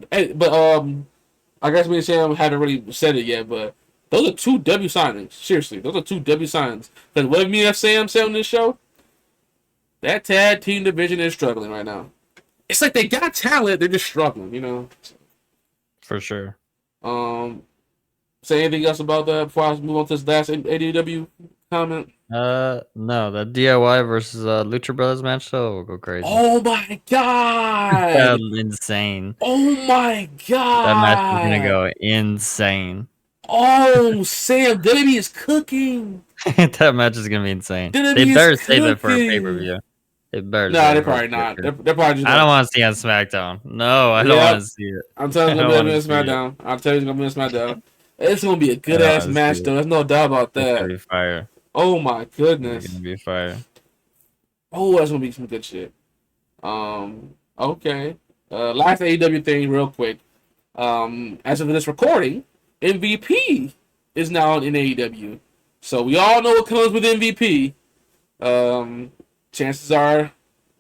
I guess me and Sam haven't really said it yet, but those are 2 W signings. Seriously, those are 2 W signings. Because what me and Sam said on this show, that tag team division is struggling right now. It's like they got talent, they're just struggling, For sure. Say anything else about that before I move on to this last AEW comment? No, the DIY versus Lucha Brothers match though will go crazy. Oh my god! Insane. Oh my god! That match is gonna go insane. Oh, Sam, WWE is cooking. That match is gonna be insane. WWE They better is save it for a cooking. pay-per-view. They better. No, they're probably not. They're probably just. I don't want to see it on SmackDown. No, I don't want to see it. I'm telling you, it's gonna be on SmackDown. I'll tell you, it's gonna be on SmackDown. It's gonna be a good ass match though. There's no doubt about It's that. gonna be fire. Oh my It's goodness. gonna be fire. Oh, that's gonna be some good shit. Okay. Last AEW thing, real quick. As of this recording, MVP is now in AEW. So we all know what comes with MVP. Chances are,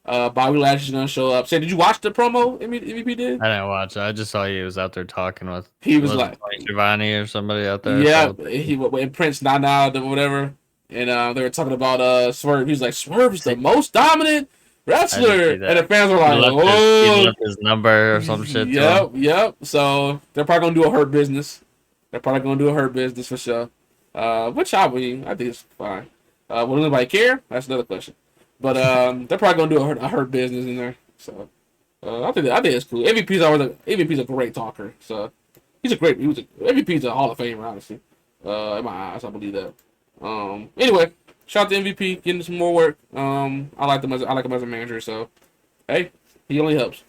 Bobby Lashley's gonna show up. Say, did you watch the promo MVP did? I didn't watch it. I just saw he was out there talking with. He was like, Tony Schiavone or somebody out there. yeah, he went Prince Nana or whatever, and they were talking about Swerve. He was like, Swerve is the most dominant wrestler, and the fans were like, "Oh, he left his number or some shit." Yep. So they're probably gonna do a Hurt Business. They're probably gonna do a Hurt Business for sure. Which I think it's fine. Will anybody care? That's another question. But they're probably gonna do a Hurt Business in there. So I think it's cool. MVP's a great talker. So MVP's a Hall of Famer, honestly. In my eyes, I believe that. Anyway, shout out to MVP getting some more work. I like him as a manager. So hey, he only helps.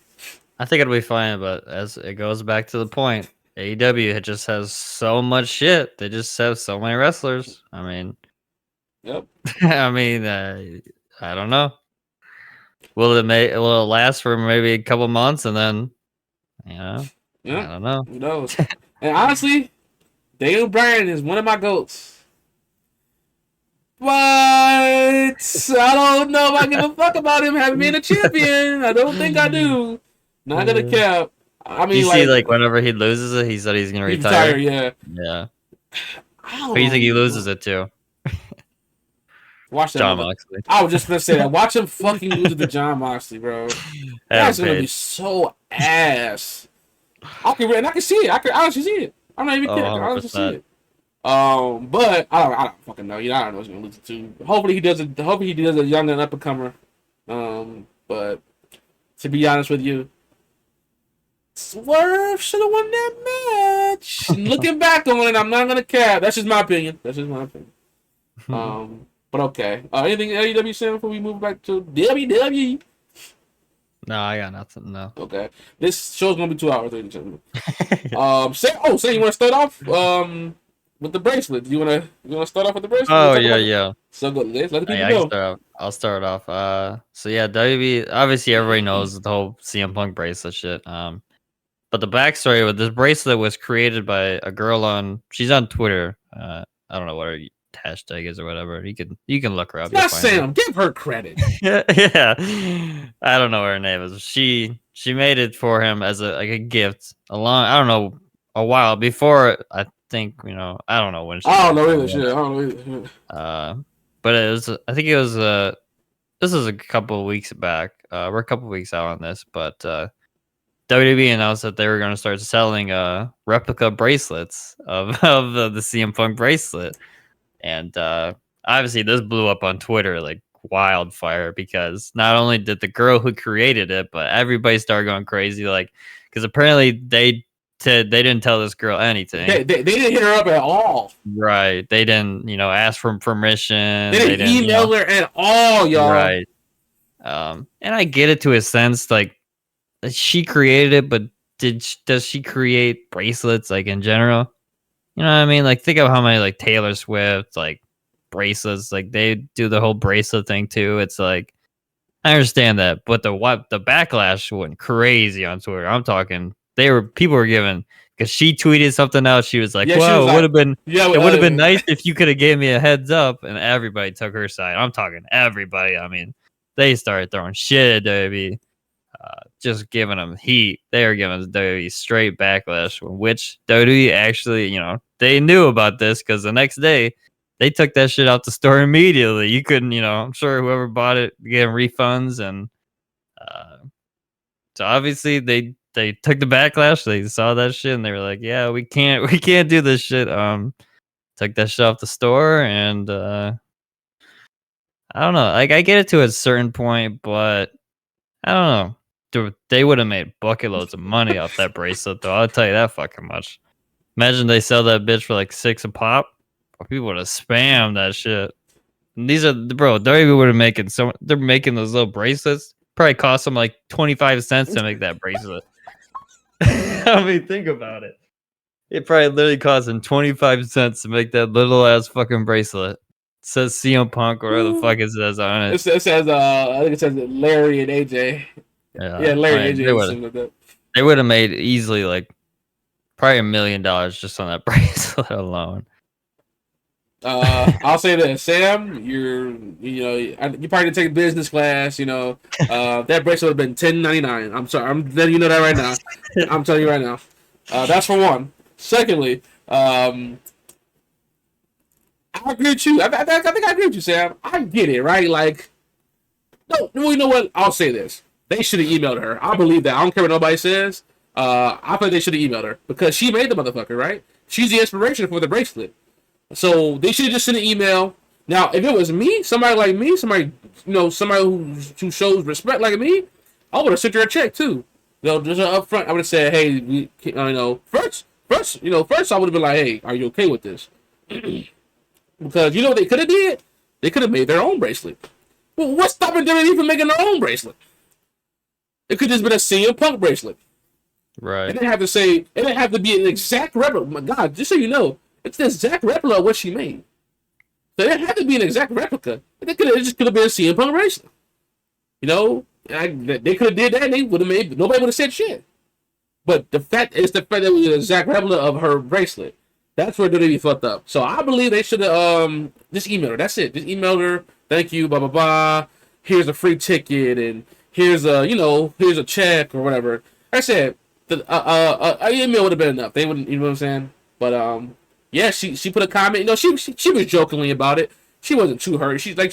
I think it'll be fine, but as it goes back to the point, AEW just has so much shit. They just have so many wrestlers. I mean, yep. I mean, I don't know. Will it last for maybe a couple months and then, I don't know. Who knows? And honestly, Daniel Bryan is one of my goats. But I don't know if I give a fuck about him having been a champion. I don't think I do. Not gonna cap. I mean, you see, like whenever he loses it, he said he's gonna retire. Yeah. Who do you think he loses it to? Watch that. John Moxley. I was just gonna say that. Watch him fucking lose it to John Moxley, bro. That's gonna be so ass. I can see it. I can honestly see it. I'm not even kidding. I can honestly see it. But I don't fucking know. I don't know what he's gonna lose it to. Hopefully he does it. Hopefully he does a young and up and comer. But to be honest with you, Swerve should have won that match. Looking back on it, I'm not gonna cap. That's just my opinion. But okay. Anything AEW saying before we move back to WWE? No, I got nothing. No. Okay. This show's gonna be 2 hours. Say you want to start off with the bracelet? You wanna start off with the bracelet? Oh yeah. So good. Let's let the people know. I'll start off. So yeah, WWE. Obviously, everybody knows the whole CM Punk bracelet shit. But the backstory with this bracelet was created by a girl she's on Twitter. I don't know what her hashtag is or whatever. You can look her up. Not Sam. Give her credit. Yeah. I don't know what her name is. She made it for him as a gift a while before. I think I don't know when. I don't know either. But it was. I think it was. This is a couple of weeks back. We're a couple of weeks out on this, but WWE announced that they were going to start selling replica bracelets of the CM Punk bracelet. And obviously this blew up on Twitter like wildfire because not only did the girl who created it, but everybody started going crazy. Like, because apparently they didn't tell this girl anything. They didn't hit her up at all. Right. They didn't, ask for permission. They didn't email her at all, y'all. Right. And I get it to a sense, like she created it, but does she create bracelets like in general? You know what I mean? Like, think of how many like Taylor Swift like bracelets, like they do the whole bracelet thing too. It's like I understand that, but the backlash went crazy on Twitter. I'm talking people were giving because she tweeted something out. She was like, "Well, it would have been it would have been nice if you could have gave me a heads up." And everybody took her side. I'm talking everybody. I mean, they started throwing shit at WWE. Just giving them heat. They are giving WWE straight backlash, which WWE actually, they knew about this because the next day they took that shit out the store immediately. You couldn't, I'm sure whoever bought it getting refunds, and so obviously they took the backlash. They saw that shit and they were like, "Yeah, we can't do this shit." Took that shit off the store, and I don't know. Like I get it to a certain point, but I don't know. They would have made bucket loads of money off that bracelet, though. I'll tell you that fucking much. Imagine they sell that bitch for like $6 a pop. People would have spammed that shit. And these are, bro, they would have making they're making those little bracelets. Probably cost them like 25 cents to make that bracelet. I mean, think about it. It probably literally cost him 25 cents to make that little ass fucking bracelet. It says CM Punk or whatever the fuck it says on it. It says I think it says Larry and AJ. Yeah, Yeah, Larry I and mean, AJ or something like that. they would have made easily like probably $1 million just on that bracelet alone. I'll say this, Sam, you probably didn't take business class, that bracelet would have been $10.99. I'm sorry, I'm letting you know that right now. I'm telling you right now. That's for one. Secondly, I agree with you. I think I agree with you, Sam. I get it, right? Like, no, well, you know what? I'll say this. They should have emailed her. I believe that. I don't care what nobody says. I think they should have emailed her because she made the motherfucker, right? She's the inspiration for the bracelet. So they should have just sent an email. Now, if it was me, somebody like me, somebody who shows respect like me, I would have sent her a check too. Just up front, I would have said, "Hey, first, I would have been like, hey, are you okay with this?" Because you know what they could have did? They could have made their own bracelet. Well, what's stopping them from making their own bracelet? It could just been a CM Punk bracelet. Right. It didn't have to say. It didn't have to be an exact replica. My God, just so you know. It's the exact replica of what she made. So it had to be an exact replica. It just could have been a CM Punk bracelet. They could have did that and they would have made, nobody would have said shit. But the fact that it was an exact replica of her bracelet. That's where WWE fucked up. So I believe they should have just emailed her. That's it. Just emailed her. Thank you, blah blah blah. Here's a free ticket and here's a check or whatever. Like I said, an email would have been enough. They wouldn't, you know what I'm saying? But yeah, she put a comment. She was jokingly about it. She wasn't too hurt. She's like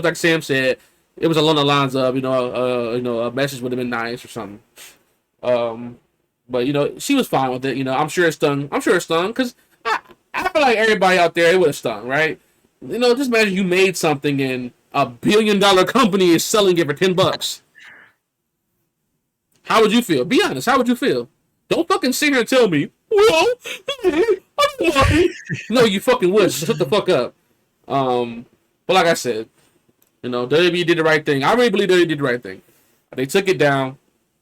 like Sam said, it was along the lines of a message would have been nice or something. But she was fine with it. I'm sure it stung. Because I feel like everybody out there it would have stung, right? Just imagine you made something and $1 billion company is selling it for $10. How would you feel? Be honest. How would you feel? Don't fucking sit here and tell me, well, I'm sorry. No, you fucking would. Shut the fuck up. But like I said, WWE did the right thing. I really believe WWE did the right thing. They took it down,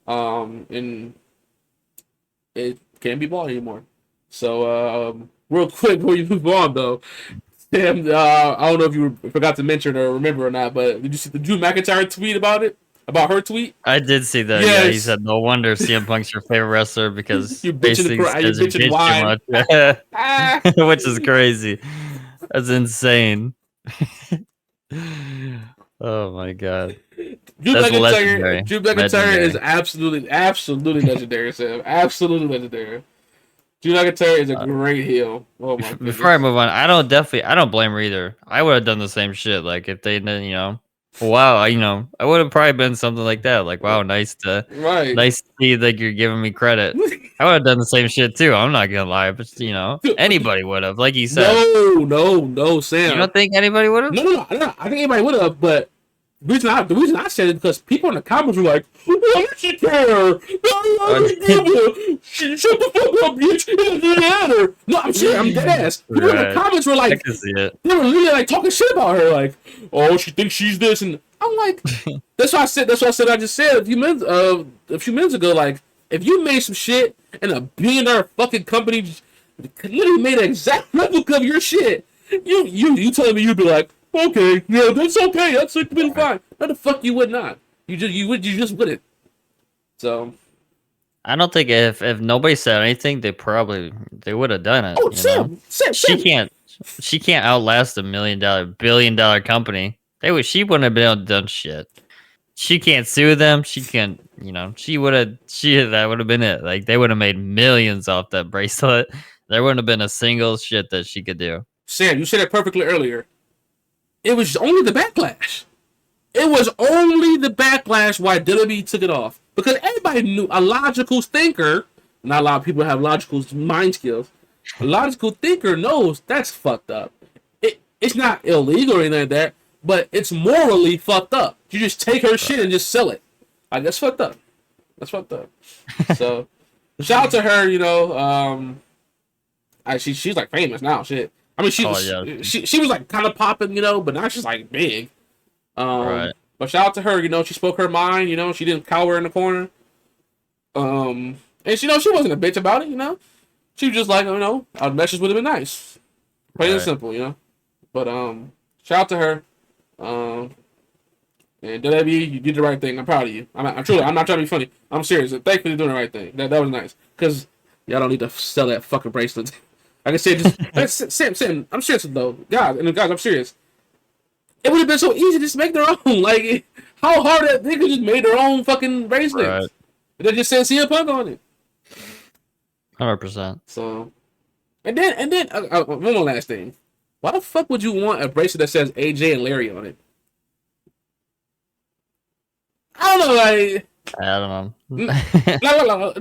and it can't be bought anymore. So, real quick before you move on, though, Sam, I don't know if you forgot to mention or remember or not, but did you see the Drew McIntyre tweet about it? About her tweet? I did see that. Yes. Yeah, he said, "No wonder CM Punk's your favorite wrestler because you basically says you bitch too much," which is crazy. That's insane. Oh my god, Drew McIntyre is absolutely legendary. Sam, absolutely legendary. Drew McIntyre is a great heel. Oh my goodness. Before I move on, I don't blame her either. I would have done the same shit. Like if they didn't, wow, I would have probably been something like that. Like, wow, nice to see that you're giving me credit. I would have done the same shit too. I'm not gonna lie, but anybody would have, like you said. No, Sam. You don't think anybody would have? No. I think anybody would have, but the reason I said it because people in the comments were like, "Why does she care? Shut the fuck up, bitch! It doesn't matter." No, I'm serious. I'm dead ass. People in the comments were like, I can see it. They were literally like talking shit about her, like, "Oh, she thinks she's this," and I'm like, that's what I said. I just said a few minutes ago. Like, if you made some shit and $1 billion fucking company literally made an exact replica of your shit, you telling me you'd be like, okay, yeah, that's okay. That's been fine. No, the fuck you would not. You just wouldn't. So, I don't think if nobody said anything, they would have done it. Oh, Sam. She can't outlast $1 billion company. She wouldn't have been able to done shit. She can't sue them. She can't. That would have been it. Like they would have made millions off that bracelet. There wouldn't have been a single shit that she could do. Sam, you said it perfectly earlier. It was only the backlash. It was only the backlash why WWE took it off. Because everybody knew a logical thinker, not a lot of people have logical mind skills, a logical thinker knows that's fucked up. It's not illegal or anything like that, but it's morally fucked up. You just take her shit and just sell it. Like, that's fucked up. So, shout out to her, she's like famous now, shit. I mean, she was like kind of popping, but now she's like big. Right. But shout out to her, she spoke her mind, she didn't cower in the corner. And she wasn't a bitch about it, She was just like, our message would have been nice, plain and Right. simple. But shout out to her. Um, and WWE, you did the right thing. I'm proud of you. I'm truly. I'm not trying to be funny. I'm serious. Thank you for doing the right thing. That was nice. Cause y'all don't need to sell that fucking bracelet. Like I said, Sam. I'm serious though, guys. I'm serious. It would have been so easy to just make their own. Like, how hard that they could just made their own fucking Right. bracelets. They just said CM Punk on it. 100%. So, and then one more last thing. Why the fuck would you want a bracelet that says AJ and Larry on it? I don't know, like. I don't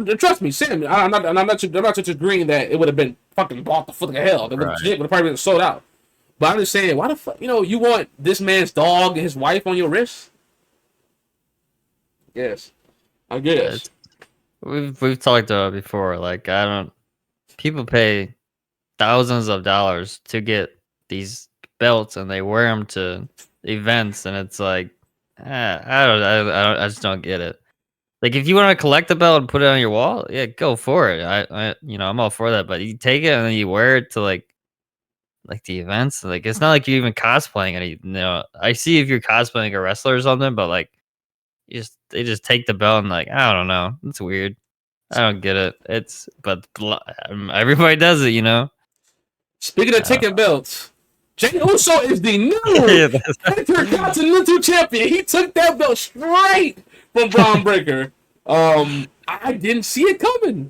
No. Trust me, Sam. I'm not just agreeing that it would have been fucking bought the fuck of hell. The Right. shit would have probably been sold out. But I'm just saying, why the fuck, you want this man's dog and his wife on your wrist? Yes, I guess. It's, we've talked about it before. Like, I don't. People pay thousands of dollars to get these belts, and they wear them to events, and it's like, I just don't get it. Like, if you want to collect the belt and put it on your wall, yeah, go for it. I'm all for that. But you take it and then you wear it to like the events. Like, it's not like you're even cosplaying any. I see if you're cosplaying a wrestler or something, but like, they just take the belt and like, I don't know, it's weird. I don't get it. But everybody does it, Speaking of I don't taking belts, Jey Uso is the new yeah, that's Intercontinental Champion. He took that belt straight from Braun Breaker. I didn't see it coming.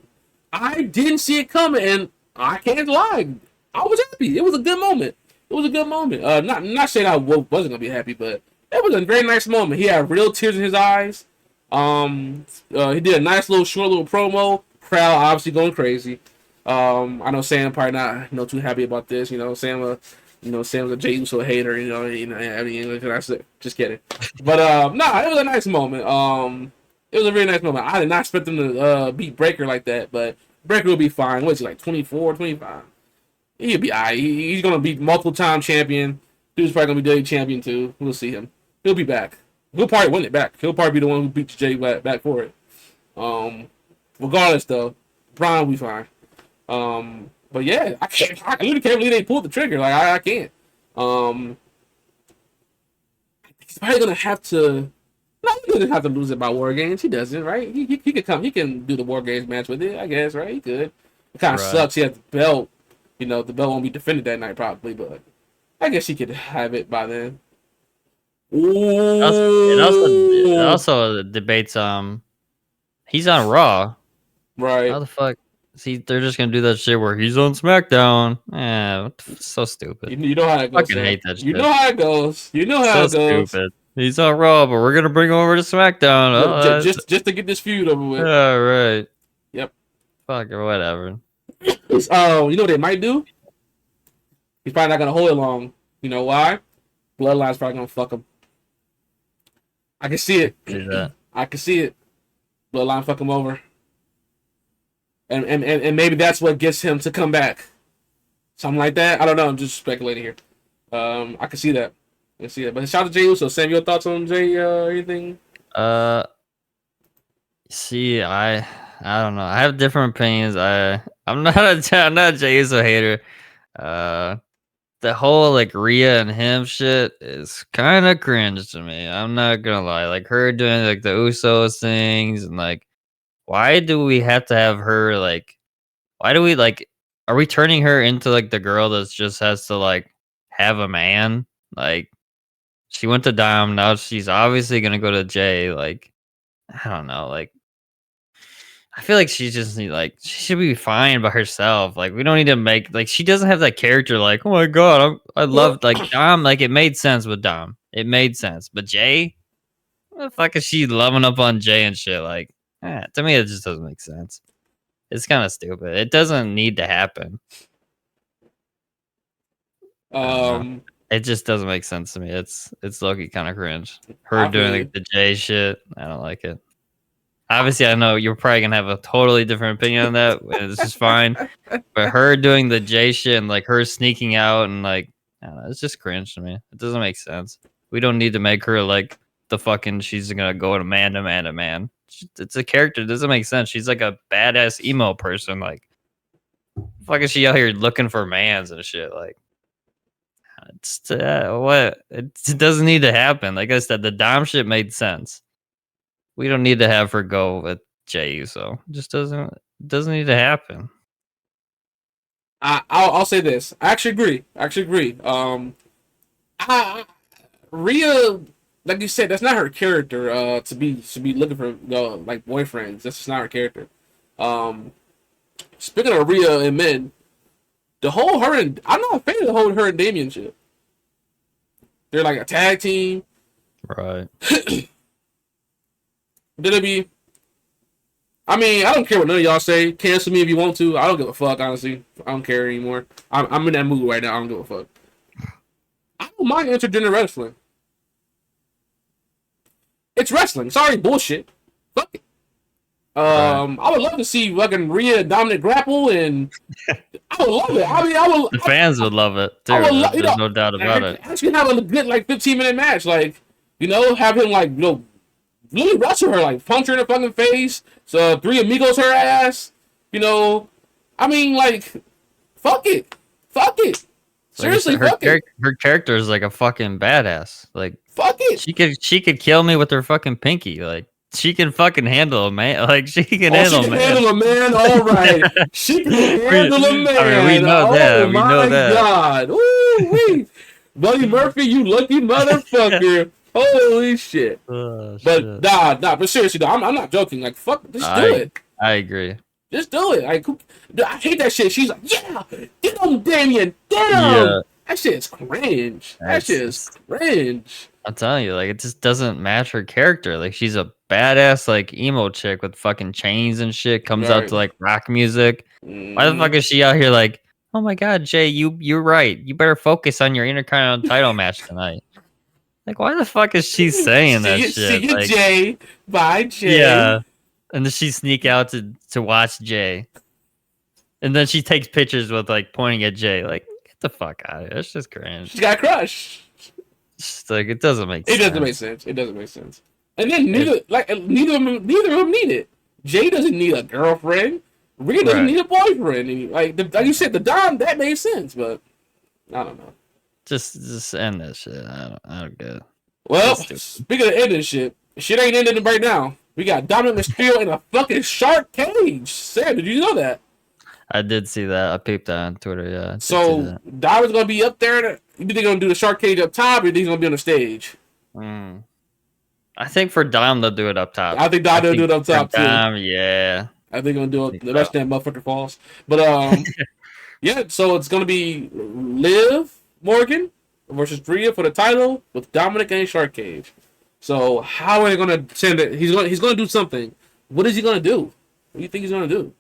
And I can't lie. I was happy. It was a good moment. Not saying I wasn't gonna be happy, but it was a very nice moment. He had real tears in his eyes. He did a nice short little promo. Crowd obviously going crazy. I know Sam probably not too happy about this. Sam's a Jey Uso hater. Just kidding. But it was a nice moment. It was a really nice moment. I did not expect them to beat Breaker like that, but Breaker will be fine. What's he, like 24, 25? He'll be alright. He's gonna be multiple time champion. Dude's probably gonna be WWE champion too. We'll see him. He'll be back. He'll probably win it back. He'll probably be the one who beats Jay back for it. Regardless though, Brian will be fine. But yeah, I literally can't believe they pulled the trigger. Like I can't. He's probably gonna have to. No, he doesn't have to lose it by War Games. He doesn't, right? He could come. He can do the War Games match with it, I guess, right? He could. It kind of right. sucks. He has the belt. The belt won't be defended that night probably, but I guess he could have it by then. It also debates. He's on Raw. Right. How the fuck? See, they're just gonna do that shit where he's on SmackDown. So stupid. You know how it goes. I fucking hate that shit. You know how it goes. Stupid. He's on Raw, but we're gonna bring him over to SmackDown. Just to get this feud over with. Yeah, right. Yep. Fuck or whatever. You know what they might do? He's probably not gonna hold it long. You know why? Bloodline's probably gonna fuck him. I can see it. Do that. I can see it. Bloodline fuck him over. And maybe that's what gets him to come back. Something like that. I don't know. I'm just speculating here. I can see that. But shout out to Jey Uso. Sam, your thoughts on Jey? Anything? See, I don't know. I have different opinions. I'm not a Jey Uso hater. The whole like Rhea and him shit is kind of cringe to me. I'm not gonna lie. Like her doing like the Usos things and like, why do we have to have her like? Why do we like? Are we turning her into like the girl that just has to like have a man? Like she went to Dom, now she's obviously gonna go to Jay. Like I don't know. Like I feel like she should be fine by herself. Like we don't need to make like she doesn't have that character. Like oh my god, I loved like Dom. Like it made sense with Dom. It made sense, but Jay, what the fuck is she loving up on Jay and shit? Like to me, it just doesn't make sense. It's kind of stupid. It doesn't need to happen. It just doesn't make sense to me. It's low-key kind of cringe. Her doing like the Jay shit. I don't like it. Obviously, I know you're probably gonna have a totally different opinion on that. And it's just fine. But her doing the Jay shit and like her sneaking out and like, I don't know, it's just cringe to me. It doesn't make sense. We don't need to make her like the fucking. She's gonna go to man to man to man. It's a character. It doesn't make sense. She's like a badass emo person. Like, Fuck is she out here looking for mans and shit? Like, it's what? It doesn't need to happen. Like I said, the Dom shit made sense. We don't need to have her go with Jey Uso. It just doesn't need to happen. I'll say this. I actually agree. Rhea, like you said, that's not her character. To be looking for like boyfriends. That's just not her character. Speaking of Rhea and men, the whole her and I'm not a fan of the whole her and Damien shit. They're like a tag team. Right. Did it be? I mean, I don't care what none of y'all say. Cancel me if you want to. I don't give a fuck, honestly. I don't care anymore. I'm in that mood right now. I don't give a fuck. I don't mind intergender wrestling. It's wrestling. Sorry, bullshit. Fuck it. Right. I would love to see fucking Rhea and Dominic grapple, and I would love it. I mean, The fans would love it too. There's no doubt about it. Actually, have a good like 15-minute match, like have him like really wrestle her, like punch her in the fucking face. So Three Amigos her ass. I mean, like, fuck it. Seriously, like fuck it. Her character is like a fucking badass. Like, fuck it. She could kill me with her fucking pinky. Like, she can fucking handle a man. Like, she can handle a man. Handle a man. All right, she can handle a man. I mean, we know that. We know that. God, ooh, Buddy Murphy, you lucky motherfucker. Holy shit. Oh, but shit. nah, but seriously, though, I'm not joking. Like, fuck, just do it. I agree. Just do it. Like, I hate that shit. She's like, yeah, get him, Damien, get him. Yeah. That shit is cringe. That shit is cringe. I'm telling you, like, it just doesn't match her character. Like, she's a badass, like, emo chick with fucking chains and shit. Comes out to like rock music. Why the fuck is she out here like, oh my god, Jay, you're right. You better focus on your Intercontinental title match tonight. Like, why the fuck is she saying that shit? See you, like, Jay. Bye, Jay. Yeah. And then she sneak out to watch Jay. And then she takes pictures with like pointing at Jay. Like, get the fuck out of here. It's just cringe. She's got a crush. Just, like, it doesn't make sense. It doesn't make sense. And then neither of them need it. Jay doesn't need a girlfriend. Rhea doesn't need a boyfriend. And like you said, the Dom, that made sense, but I don't know. Just end this shit. I don't get it. Well, speaking of ending shit ain't ending right now. We got Dominic Mysterio in a fucking shark cage. Sam, did you know that? I did see that. I peeped that on Twitter, yeah. So Dominic's gonna be up there. You think they're gonna do the shark cage up top, or you think he's gonna be on the stage? I think for Dom they'll do it up top. I think Dom will do it up top too. Dom, yeah. I think they're gonna do it. The rest of that motherfucker falls. But yeah. So it's gonna be Liv Morgan versus Rhea for the title with Dominic and Shark Cage. So how are they gonna send it? He's gonna do something. What is he gonna do? What do you think he's gonna do?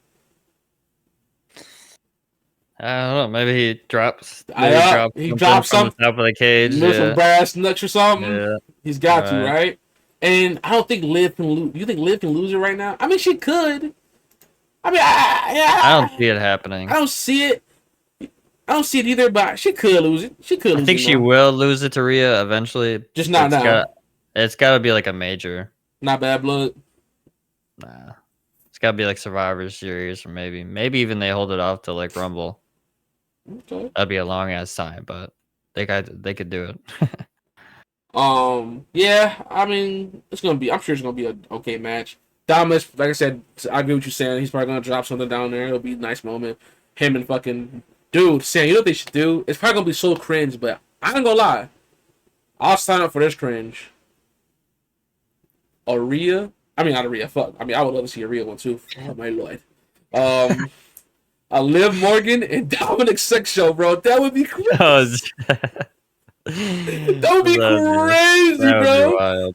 I don't know. Maybe he drops. He drops something from the top of the cage. Some brass nuts or something. Yeah. He's got to, right? And I don't think Liv can lose. Do you think Liv can lose it right now? I mean, she could. I mean, I don't see it happening. I don't see it. I don't see it either, but she could lose it. I think she will lose it to Rhea eventually. Just not now. It's got to be like a major. Not Bad Blood. Nah. It's got to be like Survivor Series or maybe even they hold it off to like Rumble. Okay. That'd be a long ass time, but they could do it. Yeah, I mean, I'm sure it's gonna be an okay match. Dominus, like I said, I agree with you saying. He's probably gonna drop something down there. It'll be a nice moment. Him and fucking dude, Sam, you know what they should do? It's probably gonna be so cringe, but I ain't gonna lie. I'll sign up for this cringe. Not a Rhea, fuck. I mean, I would love to see a Rhea one too. Oh my lord. A Liv Morgan and Dominic sex show, bro. That would be crazy. That would be crazy, bro.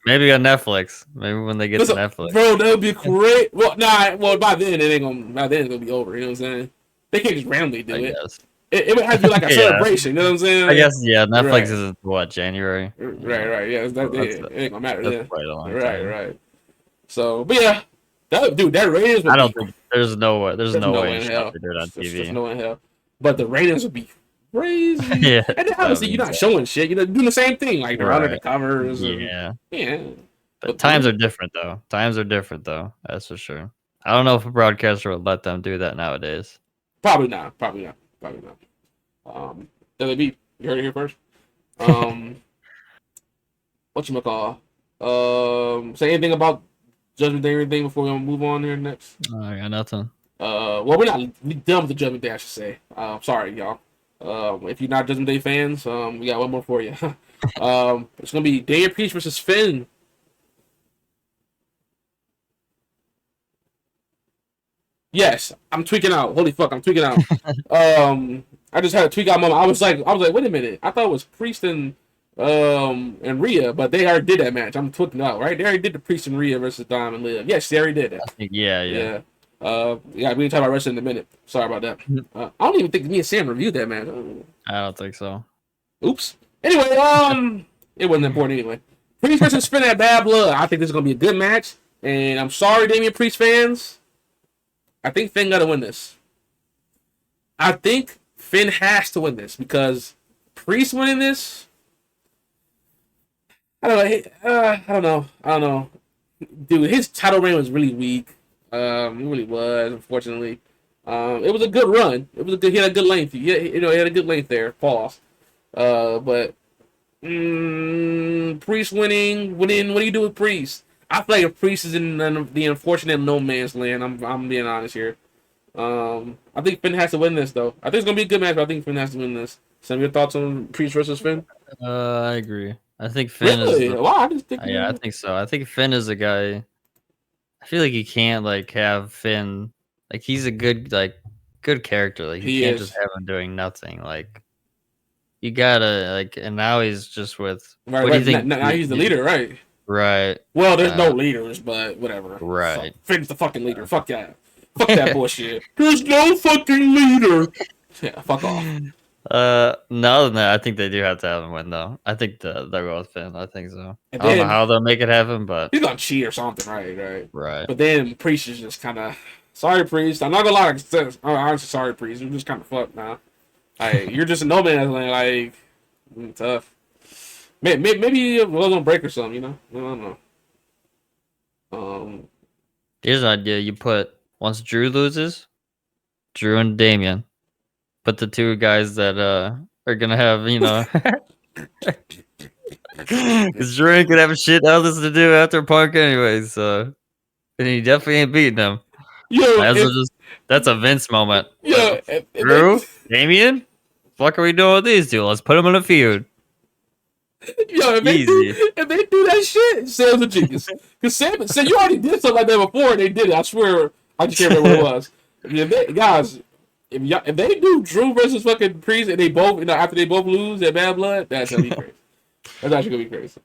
Maybe on Netflix. Maybe when they get to Netflix. Bro, that would be great. Well, by then it's gonna be over, you know what I'm saying? They can't just randomly do it. Guess. It would have to be like a celebration, you know what I'm saying? I guess, yeah, Netflix is what, January? Right, yeah. It ain't gonna matter then. Right. So, but yeah. That ratings would I don't think there's no way in hell. to do it on TV. There's no way in hell. But the ratings would be crazy. Yeah. And then obviously you're not showing shit. You're doing the same thing. Like they're under the covers. Yeah. Yeah. But times are different though. That's for sure. I don't know if a broadcaster would let them do that nowadays. Probably not. Probably not. Probably not. WB, you heard it here first. Um, whatchamacall? Say anything about Judgment Day or anything before we move on here next? I got nothing. Well, we're not done with the Judgment Day, I should say. Sorry, y'all. If you're not Judgment Day fans, we got one more for you. It's gonna be Damian Priest versus Finn. Yes, I'm tweaking out. Holy fuck, I'm tweaking out. I just had a tweak out moment. I was like, wait a minute. I thought it was Priest and Rhea, but they already did that match. I'm tweaking out, right? They already did the Priest and Rhea versus Dom and Liv. Yes, they already did that. Yeah. Yeah, we can talk about wrestling in a minute. Sorry about that. I don't even think me and Sam reviewed that match. I don't think so. Oops. Anyway, it wasn't important anyway. Priest versus Finn at Bad Blood. I think this is gonna be a good match, and I'm sorry, Damian Priest fans. I think Finn gotta win this. I think Finn has to win this because Priest winning this. I don't know. Dude, his title reign was really weak. It really was, unfortunately. It was a good run. He had a good length. He had a good length there. Pause. But Priest winning. What do you do with Priest? I feel like if Priest is in the unfortunate no man's land, I'm being honest here. I think Finn has to win this though. I think it's gonna be a good match, but I think Finn has to win this. Some of your thoughts on Priest versus Finn? I agree. I think Finn really? is. Wow, I just think. Yeah, I think so. I think Finn is a guy. I feel like you can't like have Finn. Like he's a good character. Like you can't just have him doing nothing. Like you gotta and now he's just with. Right, what do you think? Now he's the leader, right? Right. Well, there's no leaders, but whatever. Right. Finn's the fucking leader. Fuck that. Fuck that bullshit. There's no fucking leader. Yeah, fuck off. No, I think they do have to have him win though. I think they'll go with Finn. I think so. And I don't know how they'll make it happen, but he's gonna cheat or something, right? Right. But then Priest is just kind of sorry, Priest. I'm not gonna lie. I'm honestly sorry, Priest. You're just kind of fucked now. Like you're just a no man's land. Like tough. Maybe a little break or something. You know. I don't know. Here's an idea. You put once Drew loses, Drew and Damian. Put the two guys that are gonna have because Drew ain't gonna have shit else to do after Punk anyways, so and he definitely ain't beating them. That's a Vince moment. Yeah, Drew, Damian, fuck are we doing with these two? Let's put them in a feud. Yo, if they do that shit, Sam's a genius. Because Sam said you already did something like that before, and they did it. I swear, I just can't remember what it was. If they do Drew versus fucking Priest, and they both, after they both lose at Bad Blood, that's gonna be crazy. That's actually gonna be crazy.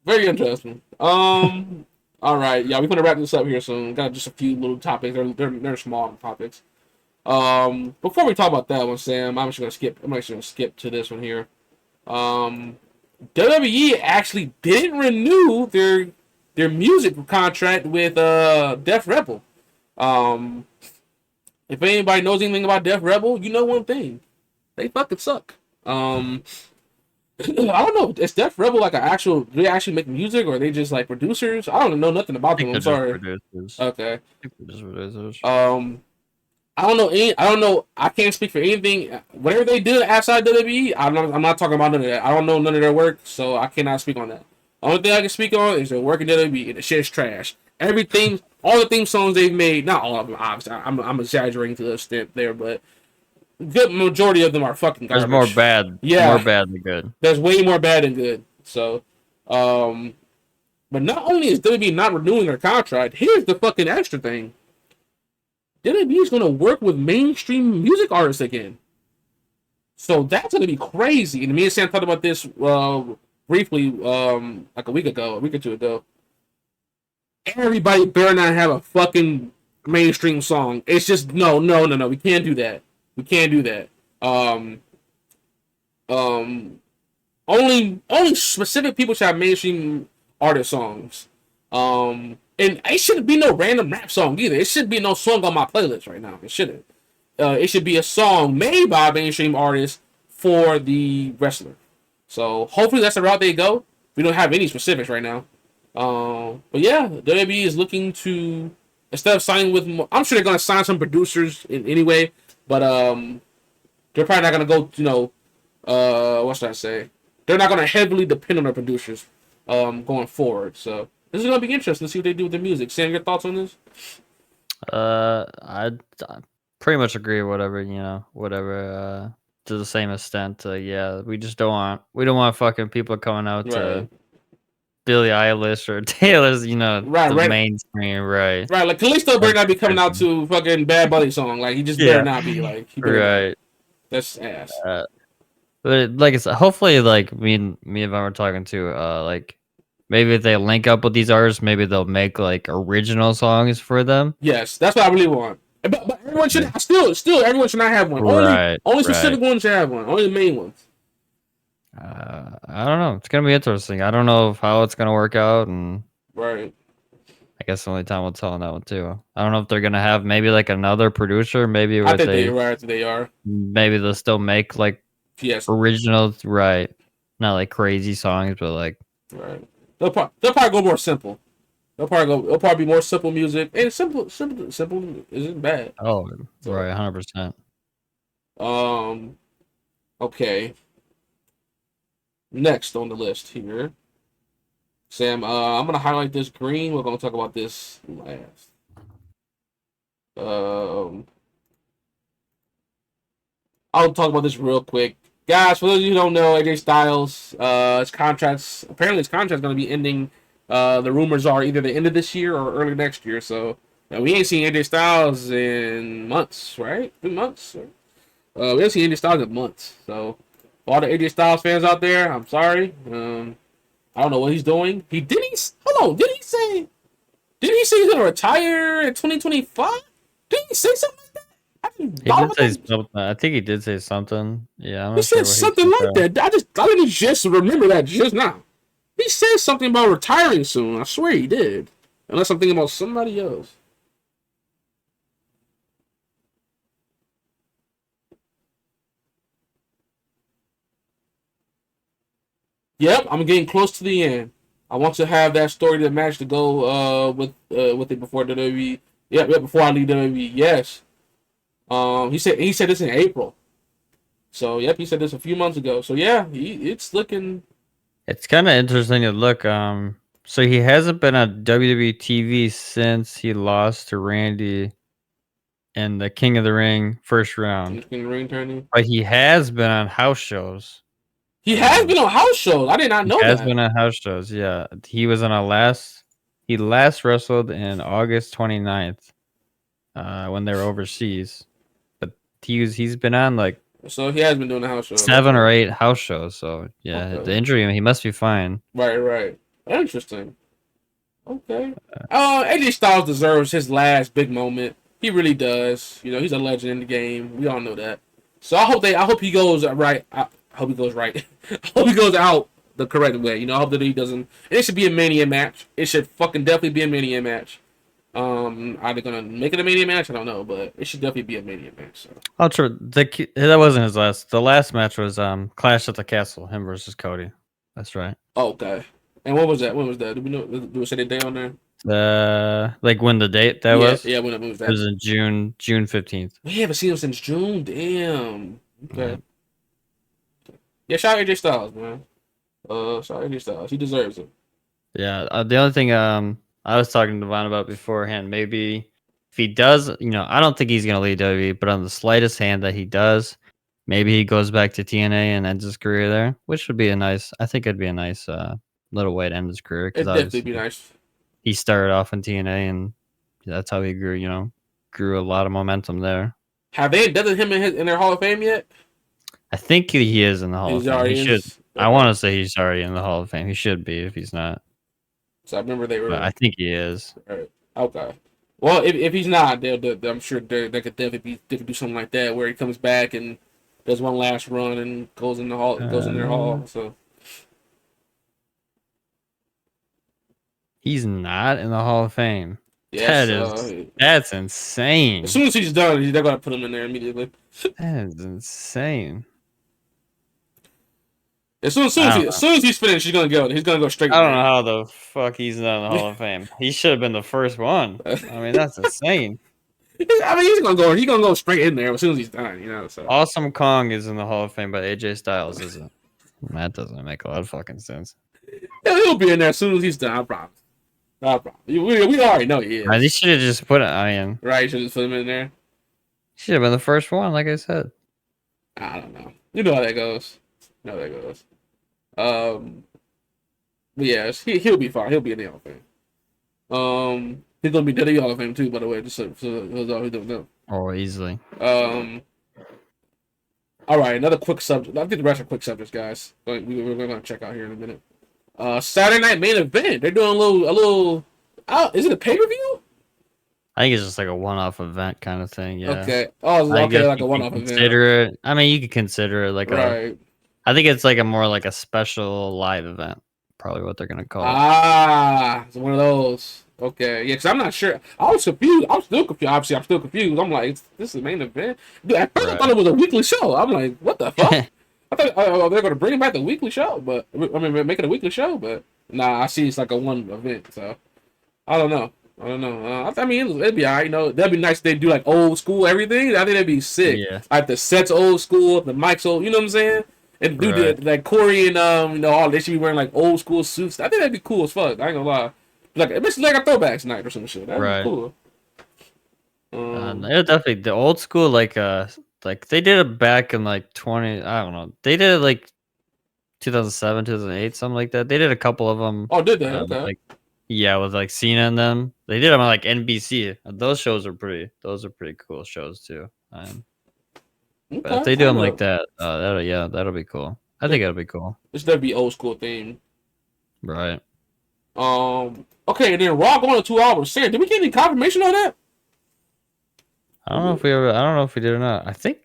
Very interesting. All right, yeah, we're gonna wrap this up here soon. Got just a few little topics. They're small topics. Before we talk about that one, Sam, I'm actually gonna skip to this one here. WWE actually didn't renew their music contract with Def Rebel. If anybody knows anything about Def Rebel, you know one thing: they fucking suck. I don't know. Is Def Rebel like do they actually make music, or are they just like producers? I don't know nothing about them. I'm sorry. Okay. Just producers. I don't know. I can't speak for anything. Whatever they do outside WWE, I'm not talking about none of that. I don't know none of their work, so I cannot speak on that. The only thing I can speak on is their work in WWE, and the shit's trash. Everything, all the theme songs they've made, not all of them, obviously. I'm exaggerating to the extent there, but good majority of them are fucking garbage. There's more bad. Yeah. More bad than good. There's way more bad than good. So, but not only is WWE not renewing their contract, here's the fucking extra thing. WWE is going to work with mainstream music artists again. So that's going to be crazy. And me and Sam talked about this briefly like a week or two ago. Everybody better not have a fucking mainstream song. It's just, no. We can't do that. Only specific people should have mainstream artist songs. And it shouldn't be no random rap song either. It shouldn't be no song on my playlist right now. It shouldn't. It should be a song made by a mainstream artist for the wrestler. So hopefully that's the route they go. We don't have any specifics right now. But yeah, WWE is looking to instead of signing with, I'm sure they're gonna sign some producers anyway, but they're probably not gonna go. What should I say? They're not gonna heavily depend on their producers, going forward. So this is gonna be interesting to see what they do with the music. Sam, your thoughts on this? I pretty much agree. Whatever. To the same extent. Yeah, we don't want fucking people coming out Right, to Billie Eilish or Taylor's. right, The right, mainstream, right? right. Like Kalisto better That's not be coming out crazy. to fucking Bad Bunny song. Like he just better Yeah, not be. Like he better not. right. That's ass. Uh, but like I said, hopefully, like me and Vaughn were talking to, like maybe if they link up with these artists, maybe they'll make like original songs for them. Yes, that's what I really want. But everyone should Right, still everyone should not have one. Only right. only Right. specific ones should have one. Only the main ones. I don't know. It's gonna be interesting. I don't know how it's gonna work out, and Right. I guess only time will tell on that one too. I don't know if they're gonna have maybe like another producer, maybe I where think they are. I think they are. maybe they'll still make like Yes. originals, right? Not like crazy songs, but like Right. They'll probably go more simple. It'll probably be more simple music. And simple isn't bad. oh, So right, 100%. um okay. Next on the list here. Sam, I'm gonna highlight this green. We're gonna talk about this last. Um I'll talk about this real quick. Guys, for those of you who don't know, AJ Styles, his contract's going to be ending. The rumors are either the end of this year or early next year. So we ain't seen AJ Styles in months, right? Been months. We haven't seen AJ Styles in months. So for all the AJ Styles fans out there, I'm sorry. I don't know what he's doing. Hold on. Did he say he's going to retire in 2025? Did he say something like that? I didn't He thought did about say that. something. I think he did say something. Yeah, I'm He not sure said what he something said like though. that. I didn't just remember that just now. He said something about retiring soon. I swear he did. Unless I'm thinking about somebody else. Yep, I'm getting close to the end. I want to have that story to match to go with it before WWE. Yep, before I leave WWE. Yes. He said this in April. So yep, he said this a few months ago. So yeah, it's looking. It's kind of interesting to look. So he hasn't been on WWE TV since he lost to Randy in the King of the Ring first round, Looking ring turning. but he has been on house shows. He has Um, been on house shows. I did not he know has that. been on house shows. Yeah, he was on a last. He last wrestled in August 29th, when they were overseas. But he's been on like So he has been doing the house shows. 7 or Okay. 8 house shows. So yeah, Okay. the injury, he must be fine. Right, right. Interesting. Okay. AJ Styles deserves his last big moment. He really does. He's a legend in the game. We all know that. So I hope he goes right. I hope he goes right. I hope he goes out the correct way. I hope that he doesn't. It should be a Mania match. It should fucking definitely be a Mania match. Are they gonna make it a Mania match? I don't know, but it should definitely be a Mania match. So. Oh, true. That wasn't his last. The last match was Clash at the Castle, him versus Cody. That's right. Oh, okay. And what was that? When was that? Do we know? Do we say the day on there? Like when the date that Yeah, was? yeah. When was It that? was in June 15th. We haven't seen him since June. Damn. Yeah. Okay. Yeah, shout out AJ Styles, man. Shout out AJ Styles. He deserves it. Yeah. The only thing I was talking to Devon about beforehand, maybe if he does, I don't think he's gonna leave WWE, but on the slightest hand that he does, maybe he goes back to TNA and ends his career there, which would be I think it'd be a nice little way to end his career because It'd definitely be obviously nice. he started off in TNA and that's how he grew, grew a lot of momentum there. Have they inducted him in their Hall of Fame yet? I think he is in the Hall of He's Fame. He already in. should. I Okay. want to say he's already in the Hall of Fame. He should be if he's not, So I remember they but were. I think he is. Right. Okay. Well, if he's not, I'm sure they could definitely they could do something like that where he comes back and does one last run and goes in their Uh, hall. So he's not in the Hall of Fame. yes, That's as insane. soon as he's done, they're gonna put him in there immediately. That is insane. I don't As know. soon as he's finished, he's gonna go. He's gonna go straight I in don't know there. how the fuck he's not in the Hall of Fame. He should have been the first one. I mean, that's insane. I mean, he's gonna go. He's gonna go straight in there as soon as he's done. You know, so Awesome Kong is in the Hall of Fame, but AJ Styles isn't. That doesn't make a lot of fucking sense. he'll be in there as soon as he's done. I promise. I promise. We already know he They is. should have just put it. I mean, Right? You should just put him in there. should have been the first one, like I said. I don't know. You know how that goes. You know how that goes. But yeah, he'll be fine. He'll be in the Hall of Fame. He's gonna be dead in the Hall of Fame too, by the way. Just so all who don't know. Oh, easily. All right, another quick subject. I think the rest are quick subjects, guys. We're gonna check out here in a minute. Saturday night main event. They're doing a little. Is it a pay per view? I think it's just like a one-off event kind of thing. Yeah. Okay. Oh, I okay, guess like a you one can off event. consider it. I mean, you could consider it like a. Right. I think it's like a more like a special live event. Probably what they're gonna call it. Ah, it's one of those. Okay, yeah, because I'm not sure. I was confused. I'm still confused. Obviously, I'm still confused. I'm like, this is the main event. Dude, at first I thought it was a weekly show. I'm like, what the fuck? I thought they're gonna bring back the weekly show, but I mean, make it a weekly show. But nah, I see it's like a one event. So I don't know. I mean, it'd be alright. You know, that'd be nice if they do like old school everything. I think that'd be sick. Yeah. Like the sets old school, the mics old. You know what I'm saying? And do Right. like Corey and you know, all they should be wearing like old school suits. I think that'd be cool as fuck. I ain't gonna lie. Like it's like a throwbacks night or some shit. That'd Right. be cool. It definitely the old school like they did it back in like 20. I don't know. They did it like 2007, 2008, something like that. They did a couple of them. Oh, did they? Okay. Like yeah, with like Cena and them. They did them on like NBC. Those shows are pretty. Those are pretty cool shows too. But if they do them like that, that'll be cool. I think it'll be cool. It's gonna be old school theme. Right. Okay, and then Raw going to 2 hours. Sam, did we get any confirmation on that? I don't know if we did or not. I think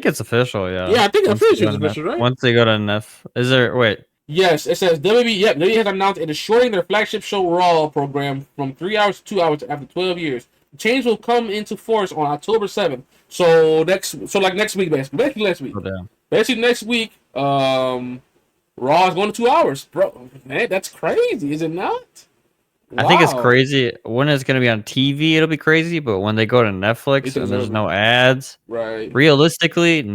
it's official. Yeah. Yeah, I think Once it's official, right? Once they go to Neff, is there? Wait. Yes, it says WWE. Yep, WWE has announced it is shortening their flagship show Raw program from 3 hours to 2 hours after 12 years. The change will come into force on October 7th. So next week, basically next week. Oh, damn. Basically next week. Raw is going to 2 hours, bro. Man, that's crazy, is it not? I think it's crazy when it's gonna be on TV. It'll be crazy, but when they go to Netflix and there's no ads, right? Realistically, if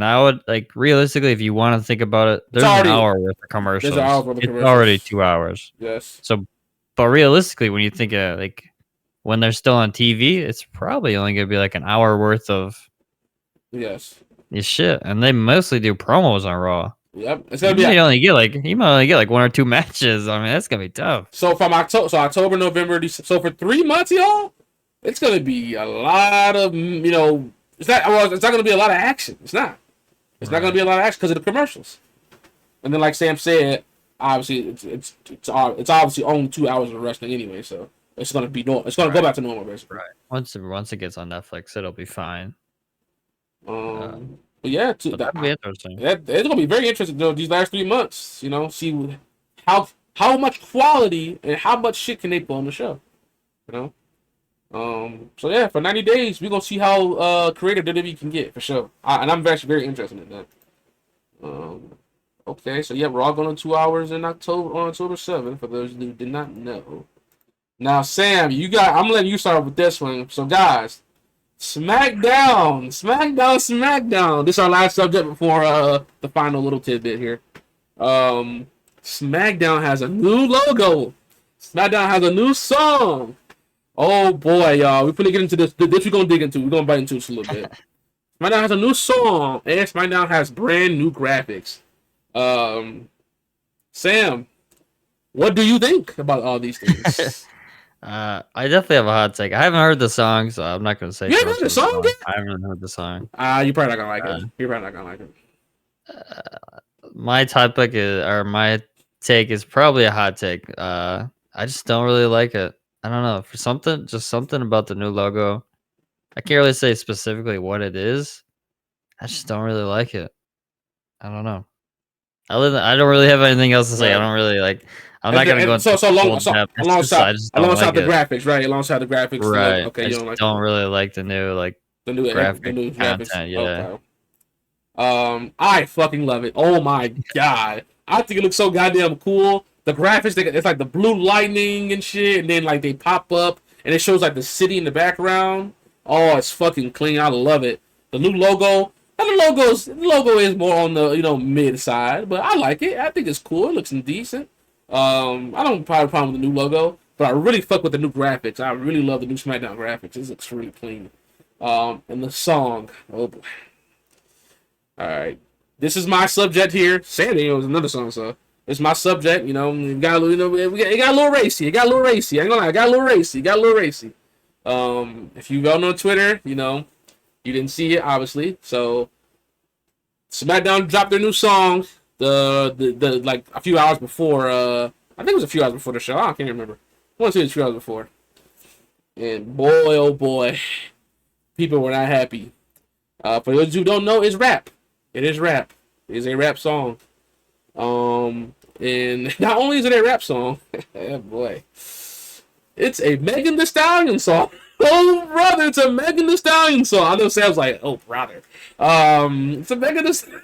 you want to think about it, there's an hour worth of commercials. It's already 2 hours. Yes. So, but realistically, when you think of like when they're still on TV, it's probably only gonna be like an hour worth of shit, and they mostly do promos on Raw. Yep, it's gonna you might only get like 1 or 2 matches. I mean, that's gonna be tough. So from October, November, December, so for 3 months, y'all, it's gonna be a lot of it's not gonna be a lot of action. It's not. It's not gonna be a lot of action because of the commercials. And then, like Sam said, obviously it's obviously only 2 hours of wrestling anyway, so it's gonna be normal. It's gonna go back to normal, basically. Right. Once it gets on Netflix, it'll be fine. But yeah, that'll be interesting. It's gonna be very interesting though. These last 3 months, see how much quality and how much shit can they put on the show, So yeah, for 90 days, we're gonna see how creative WWE can get for sure. And I'm actually very interested in that. Okay, so yeah, we're all going to 2 hours on October 7th. For those who did not know. Now, Sam, I'm letting you start with this one. So guys. SmackDown. This is our last subject before the final little tidbit here. SmackDown has a new logo. SmackDown has a new song. Oh boy, y'all. We're gonna get into this. This we're gonna dig into. We're gonna bite into this a little bit. SmackDown has a new song, and SmackDown has brand new graphics. Sam, what do you think about all these things? I definitely have a hot take. I haven't heard the song, so I'm not gonna say. You haven't heard the song yet? I haven't heard the song. You're probably not gonna like it. You're probably not gonna like it. My take is probably a hot take. I just don't really like it. I don't know, something about the new logo. I can't really say specifically what it is. I just don't really like it. I don't know. I don't really have anything else to say. Right. I don't really like. I'm not gonna go into alongside the graphics, right? Alongside the graphics, right? Okay, I don't really like the new graphic content. Yeah. I fucking love it. Oh my god, I think it looks so goddamn cool. The graphics, it's like the blue lightning and shit, and then like they pop up and it shows like the city in the background. Oh, it's fucking clean. I love it. The new logo. And the logo is more on the mid side, but I like it. I think it's cool. It looks decent. I don't probably have a problem with the new logo, but I really fuck with the new graphics. I really love the new SmackDown graphics. It looks really clean. And the song. Oh boy. All right, this is my subject here. Sandy was another song, so it's my subject. It got a little, it got a little racy. It got a little racy. I ain't gonna lie, it got a little racy. It got a little racy. If you go on Twitter, you didn't see it obviously. So SmackDown dropped their new song. The like a few hours before. I think it was a few hours before the show. I can't remember. I want to say it was a few hours before. And boy, oh boy, people were not happy. For those who don't know, it's rap. It is rap. It is a rap song. And not only is it a rap song, oh boy, it's a Megan Thee Stallion song. Oh brother, it's a Megan Thee Stallion song. I know Sam's like, oh brother. It's a Megan Thee Stallion.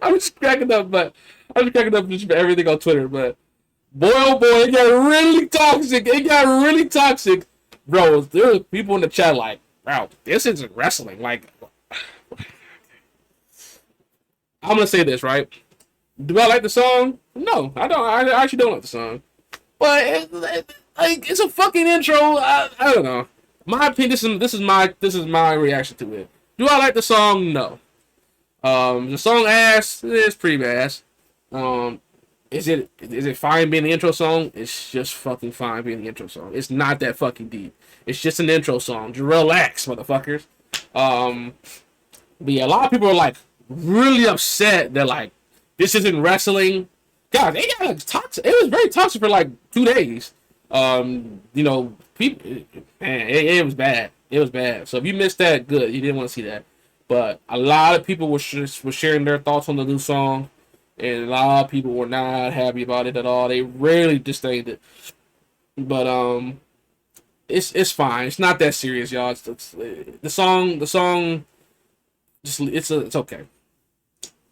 I'm just cracking up, just for everything on Twitter. But boy, oh boy, it got really toxic. Bro, there were people in the chat like, bro, this isn't wrestling. Like, I'm gonna say this, right? Do I like the song? No, I don't. I actually don't like the song. But it's a fucking intro. I don't know. My opinion. This is my reaction to it. Do I like the song? No. The song ass is pretty ass. Is it fine being the intro song? It's just fucking fine being the intro song. It's not that fucking deep. It's just an intro song. Just relax, motherfuckers. But yeah, a lot of people are like really upset that like this isn't wrestling. God, they got like toxic. It was very toxic for like 2 days. People, man, it was bad. It was bad. So if you missed that, good. You didn't want to see that. But a lot of people were sharing their thoughts on the new song, and a lot of people were not happy about it at all. They really disdained it. But it's fine. It's not that serious, y'all. It's the song. Just it's okay.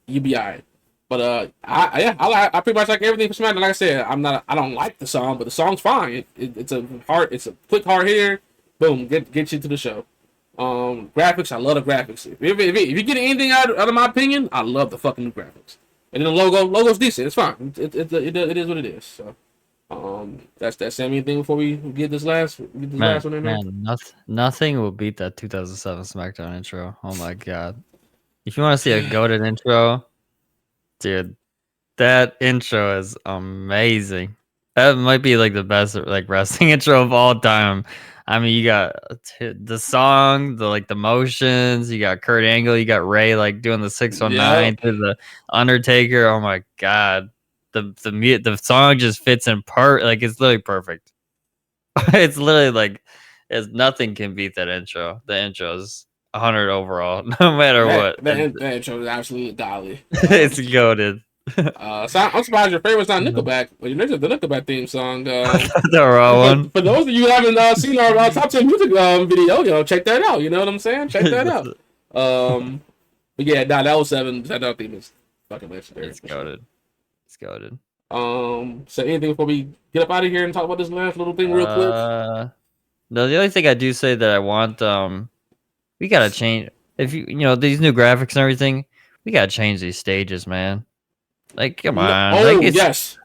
You be alright. But I pretty much like everything from SmackDown. Like I said, I don't like the song, but the song's fine. It's a quick hard hitter. Boom, get you to the show. Graphics, I love the graphics. If you get anything out of my opinion, I love the fucking new graphics. And then the logo's decent. It's fine. It is what it is. So, that's that. Sammy, anything before we get this last one in there? Man, nothing will beat that 2007 SmackDown intro. Oh my god! If you want to see a goated intro, dude, that intro is amazing. That might be like the best like wrestling intro of all time. I mean, you got the song, the motions. You got Kurt Angle. You got Ray like doing the 619 to the Undertaker. Oh my god, the song just fits in like it's literally perfect. It's literally like, nothing can beat that intro. The intro is 100 overall, no matter what. That intro is absolutely godly. It's goated. So I'm surprised your favorite's not Nickelback, but you mentioned the Nickelback theme song. The raw one. For those of you who haven't seen our top 10 music video, check that out. You know what I'm saying? Check that out. But yeah, that was 7. That theme is fucking legendary. It's goated. It's goated. So anything before we get up out of here and talk about this last little thing real quick? No, the only thing I do say that I want, we gotta change. If these new graphics and everything, we gotta change these stages, man. Like, come on. Yes.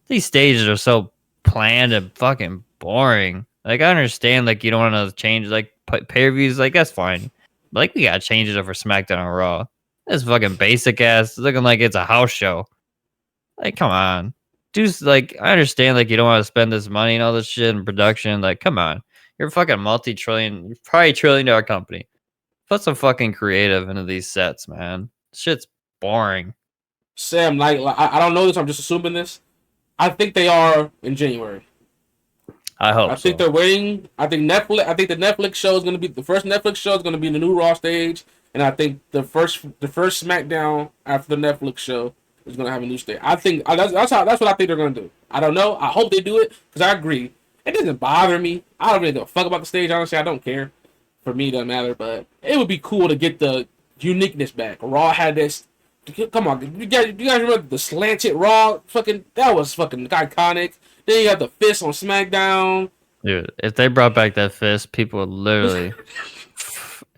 These stages are so bland and fucking boring. Like, I understand, like, you don't want to change, like, pay-per-views. Like, that's fine. But, like, we gotta change it up for SmackDown and Raw. This fucking basic ass, looking like it's a house show. Like, come on. Like, I understand, like, you don't want to spend this money and all this shit in production. Like, come on. You're a fucking multi-trillion, probably trillion-dollar company. Put some fucking creative into these sets, man. Shit's boring. Sam, like I don't know this. I'm just assuming this. I think they are in January. I hope. I think they're waiting. I think the Netflix show is going to be the first Netflix show is going to be the new Raw stage, and I think the first SmackDown after the Netflix show is going to have a new stage. I think that's what I think they're going to do. I don't know. I hope they do it because I agree. It doesn't bother me. I don't really give a fuck about the stage. Honestly, I don't care. For me, it doesn't matter, but it would be cool to get the uniqueness back. Raw had this. Come on, you guys remember the slanted Raw? Fucking, that was fucking iconic. Then you got the fist on SmackDown. Dude, if they brought back that fist, people would literally.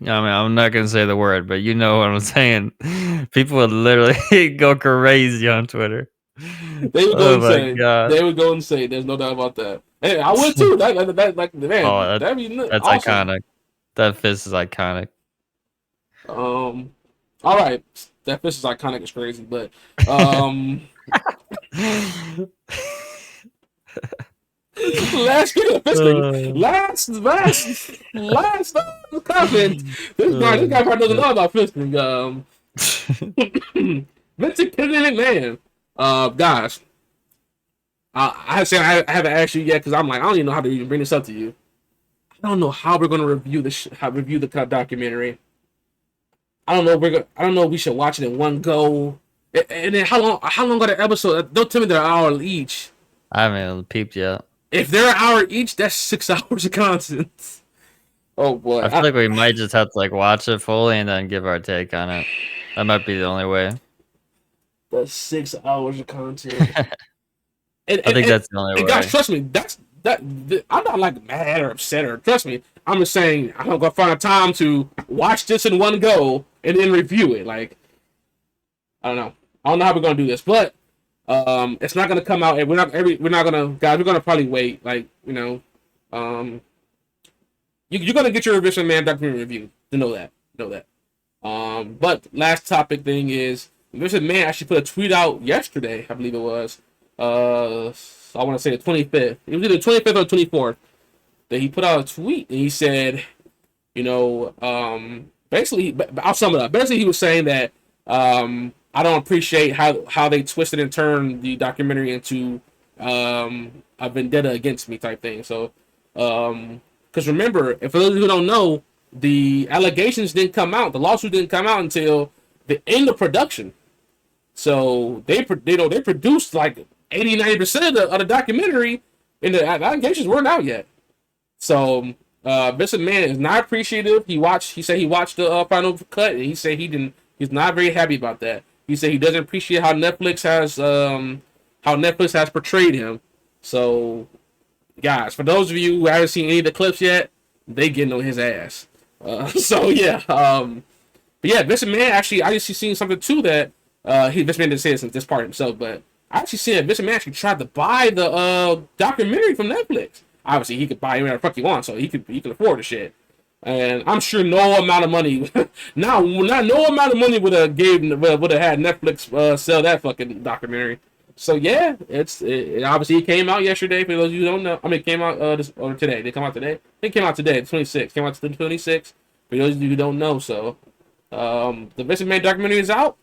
I mean, I'm not gonna say the word, but you know what I'm saying. People would literally go crazy on Twitter. They would go Oh my insane. god. They would go insane. There's no doubt about that. Hey, I would too. That like man, Oh, that'd be that's awesome. iconic. That fist is iconic. All right, that fist is iconic. It's crazy, but last game of fisting. Last comment. This guy probably doesn't know about fisting. Vincent Kennedy McMahon. Guys, I haven't asked you yet because I'm like, I don't even know how to even bring this up to you. I don't know how we're gonna review the documentary. I don't know. I don't know. If we should watch it in one go. And then how long are the episodes? Don't tell me they're an hour each. I haven't peeped yet. If they're an hour each, that's 6 hours of content. Oh boy. I feel like we might just have to like watch it fully and then give our take on it. That might be the only way. That's 6 hours of content. I think that's the only way. Guys, trust me, I'm not like mad or upset or trust me. I'm just saying I'm gonna find a time to watch this in one go and then review it. Like, I don't know how we're gonna do this, but it's not gonna come out. We're not gonna, guys. We're gonna probably wait. Like, you're gonna get your Vision Man documentary review. To know that. But last topic thing is Vision Man actually put a tweet out yesterday. I believe it was. I want to say the 25th. It was either the 25th or 24th that he put out a tweet and he said, basically, I'll sum it up. Basically, he was saying that I don't appreciate how they twisted and turned the documentary into a vendetta against me type thing. So, because remember, if for those who don't know, the allegations didn't come out, the lawsuit didn't come out until the end of production. So they produced like 80-90% of the documentary, and the allegations weren't out yet. So Vincent Man is not appreciative. He said he watched the final cut, and he said he's not very happy about that. He said he doesn't appreciate how Netflix has portrayed him. So, guys, for those of you who haven't seen any of the clips yet, they getting on his ass. So yeah, but yeah, Vincent Man actually, I actually seen something too that Vincent Man didn't say this part himself, but I actually seen that Vincent Man actually tried to buy the documentary from Netflix. Obviously, he could buy it whatever the fuck he wants, so he could afford the shit. And I'm sure no amount of money, no amount of money would have had Netflix sell that fucking documentary. So yeah, it obviously it came out yesterday. For those of you who don't know, I mean, it came out today. Did it come out today? I think it came out today, the 26th. Came out the 26th. For those of you who don't know, so the Vincent Man documentary is out.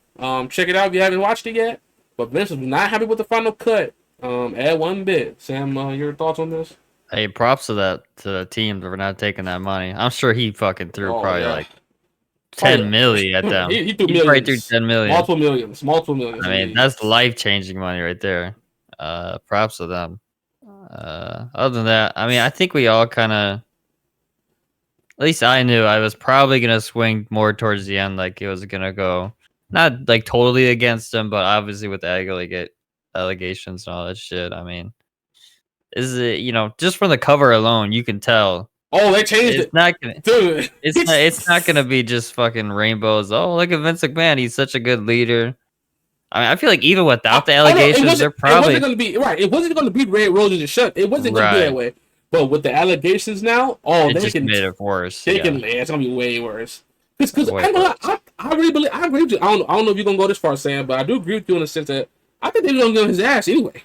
Check it out if you haven't watched it yet. But Vince was not happy with the final cut. At one bit. Sam, your thoughts on this? Hey, props to the team for not taking that money. I'm sure he fucking threw probably like 10 million at them. He threw millions. Probably threw 10 million. Multiple millions. I mean, that's life-changing money right there. Props to them. Other than that, I mean, I think we all kind of, at least I knew I was probably going to swing more towards the end, like it was going to go, not like totally against him, but obviously with the allegations and all that shit. I mean, is it, just from the cover alone, you can tell. Oh, they changed it. Not gonna, dude. It's not gonna be just fucking rainbows. Oh, look at Vince McMahon. He's such a good leader. I mean, I feel like even without the allegations, they're probably it wasn't gonna be right. It wasn't gonna be red roses and shut. It wasn't gonna be that way. But with the allegations now, they just made it worse. It's gonna be way worse. Because I really believe, I agree with you. I don't know if you're gonna go this far, Sam, but I do agree with you in the sense that I think they're gonna get on his ass anyway.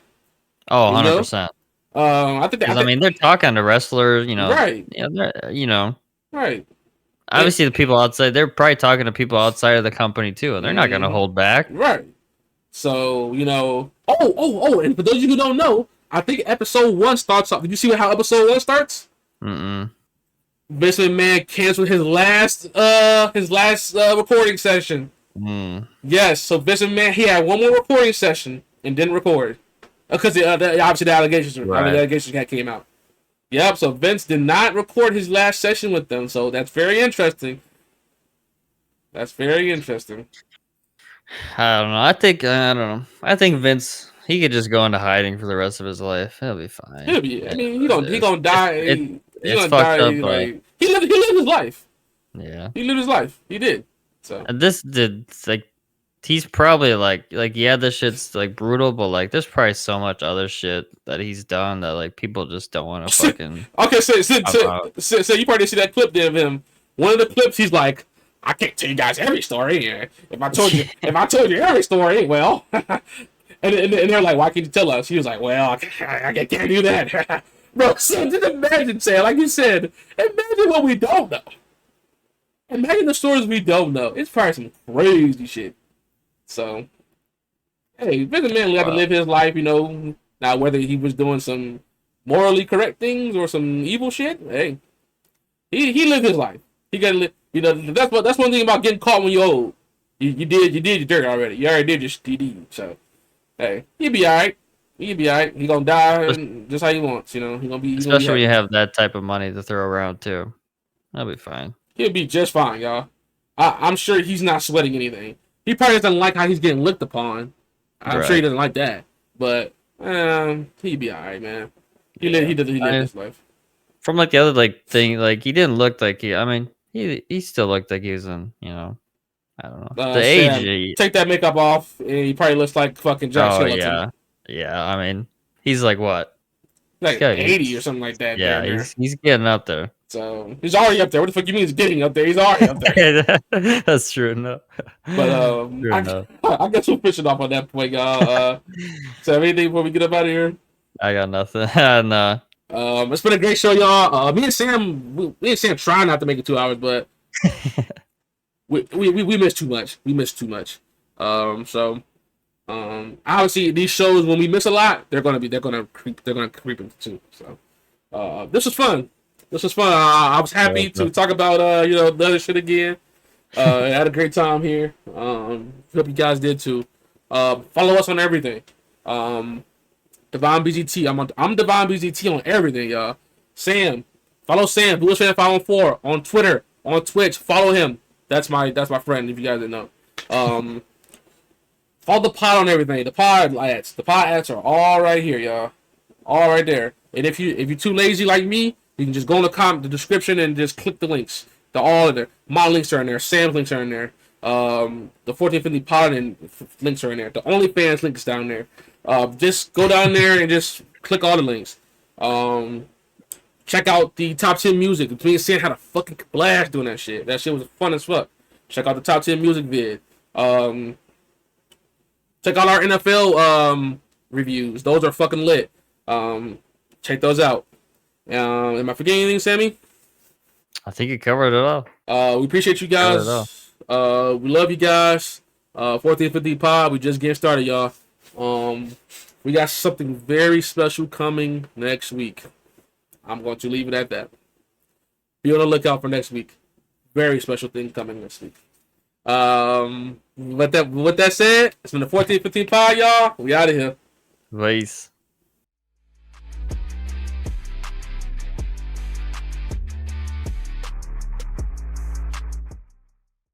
Oh, 100%. I mean, they're talking to wrestlers, right? Right. Obviously, the people outside, they're probably talking to people outside of the company too, and they're not gonna hold back, right? So and for those of you who don't know, I think episode 1 starts off. Did you see how episode 1 starts? Mm-mm. Vince McMahon canceled his last recording session. Yes, so Vince McMahon, he had one more recording session and didn't record. Because obviously the allegations came out. Yep. So Vince did not record his last session with them. So that's very interesting. That's very interesting. I don't know. I don't know. I think Vince he could just go into hiding for the rest of his life. He'll be fine. He'll be. I Yeah, mean, he gonna it's die. it He it's gonna fucked die up, but like he lived his life. yeah. He lived his life. He did. So And this did like he's probably like yeah, this shit's like brutal, but like there's probably so much other shit that he's done that like people just don't want to fucking okay. talk about. So you probably see that clip there of him. One of the clips, he's like, "I can't tell you guys every story. If I told you every story, well." And they're like, "Why can't you tell us?" He was like, "Well, I can't do that." Bro, so just imagine, saying, like you said, imagine what we don't know. Imagine the stories we don't know. It's probably some crazy shit. So, hey, Vince McMahon got to Wow. live his life, Now, whether he was doing some morally correct things or some evil shit, hey, he lived his life. He got to live. That's one thing about getting caught when you're old. You did your dirt already. You already did your deed. So, hey, he'll be all right. He'll be all right. He gonna die just how he wants. He gonna be Especially when you happy. have that type of money to throw around too. That'll be fine. He'll be just fine, y'all. I'm sure he's not sweating anything. He probably doesn't like how he's getting looked upon. I'm sure he Right. doesn't like that. But he'd be alright, man. Yeah. He lived his life. From like the other like thing, like he didn't look like I mean, he still looked like he was in, I don't know. The age Sam, take that makeup off, and he probably looks like fucking Jack oh Skeleton, yeah. Yeah, I mean, he's like what? He's like got 80 or something like that. yeah, Damn near. he's getting up there. So he's already up there. What the fuck you mean he's getting up there? He's already up there. That's true enough. But True enough. I guess we're pushing off on that point, y'all. So anything before we get up out of here? I got nothing. Nah. It's been a great show, y'all. Me and Sam try not to make it 2 hours, but we missed too much. We missed too much. So obviously these shows when we miss a lot, they're gonna creep into too. So this was fun. This was fun. I was happy to talk about the other shit again. I had a great time here. Hope you guys did too. Follow us on everything. Devon BGT. I'm Devon BGT on everything, y'all. Sam, follow Sam. Bluish Fan 514 on Twitter, on Twitch. Follow him. That's my friend. If you guys didn't know. Follow the pod on everything. The pod ads are all right here, y'all. All right there. And if you're too lazy like me, you can just go in the description and just click the links. They're all in there. My links are in there. Sam's links are in there. The 1450 pod and links are in there. The OnlyFans links down there. Just go down there and just click all the links. Check out the top 10 music. Me and Sam had a fucking blast doing that shit. That shit was fun as fuck. Check out the top 10 music vid. Check out our NFL reviews. Those are fucking lit. Check those out. Am I forgetting anything, Sammy? I think you covered it all. We appreciate you guys. We love you guys. 1450 pod. We just getting started, y'all. We got something very special coming next week. I'm going to leave it at that. Be on the lookout for next week. Very special thing coming next week. With that said, it's been the 1415 pod, y'all. We out of here. Peace.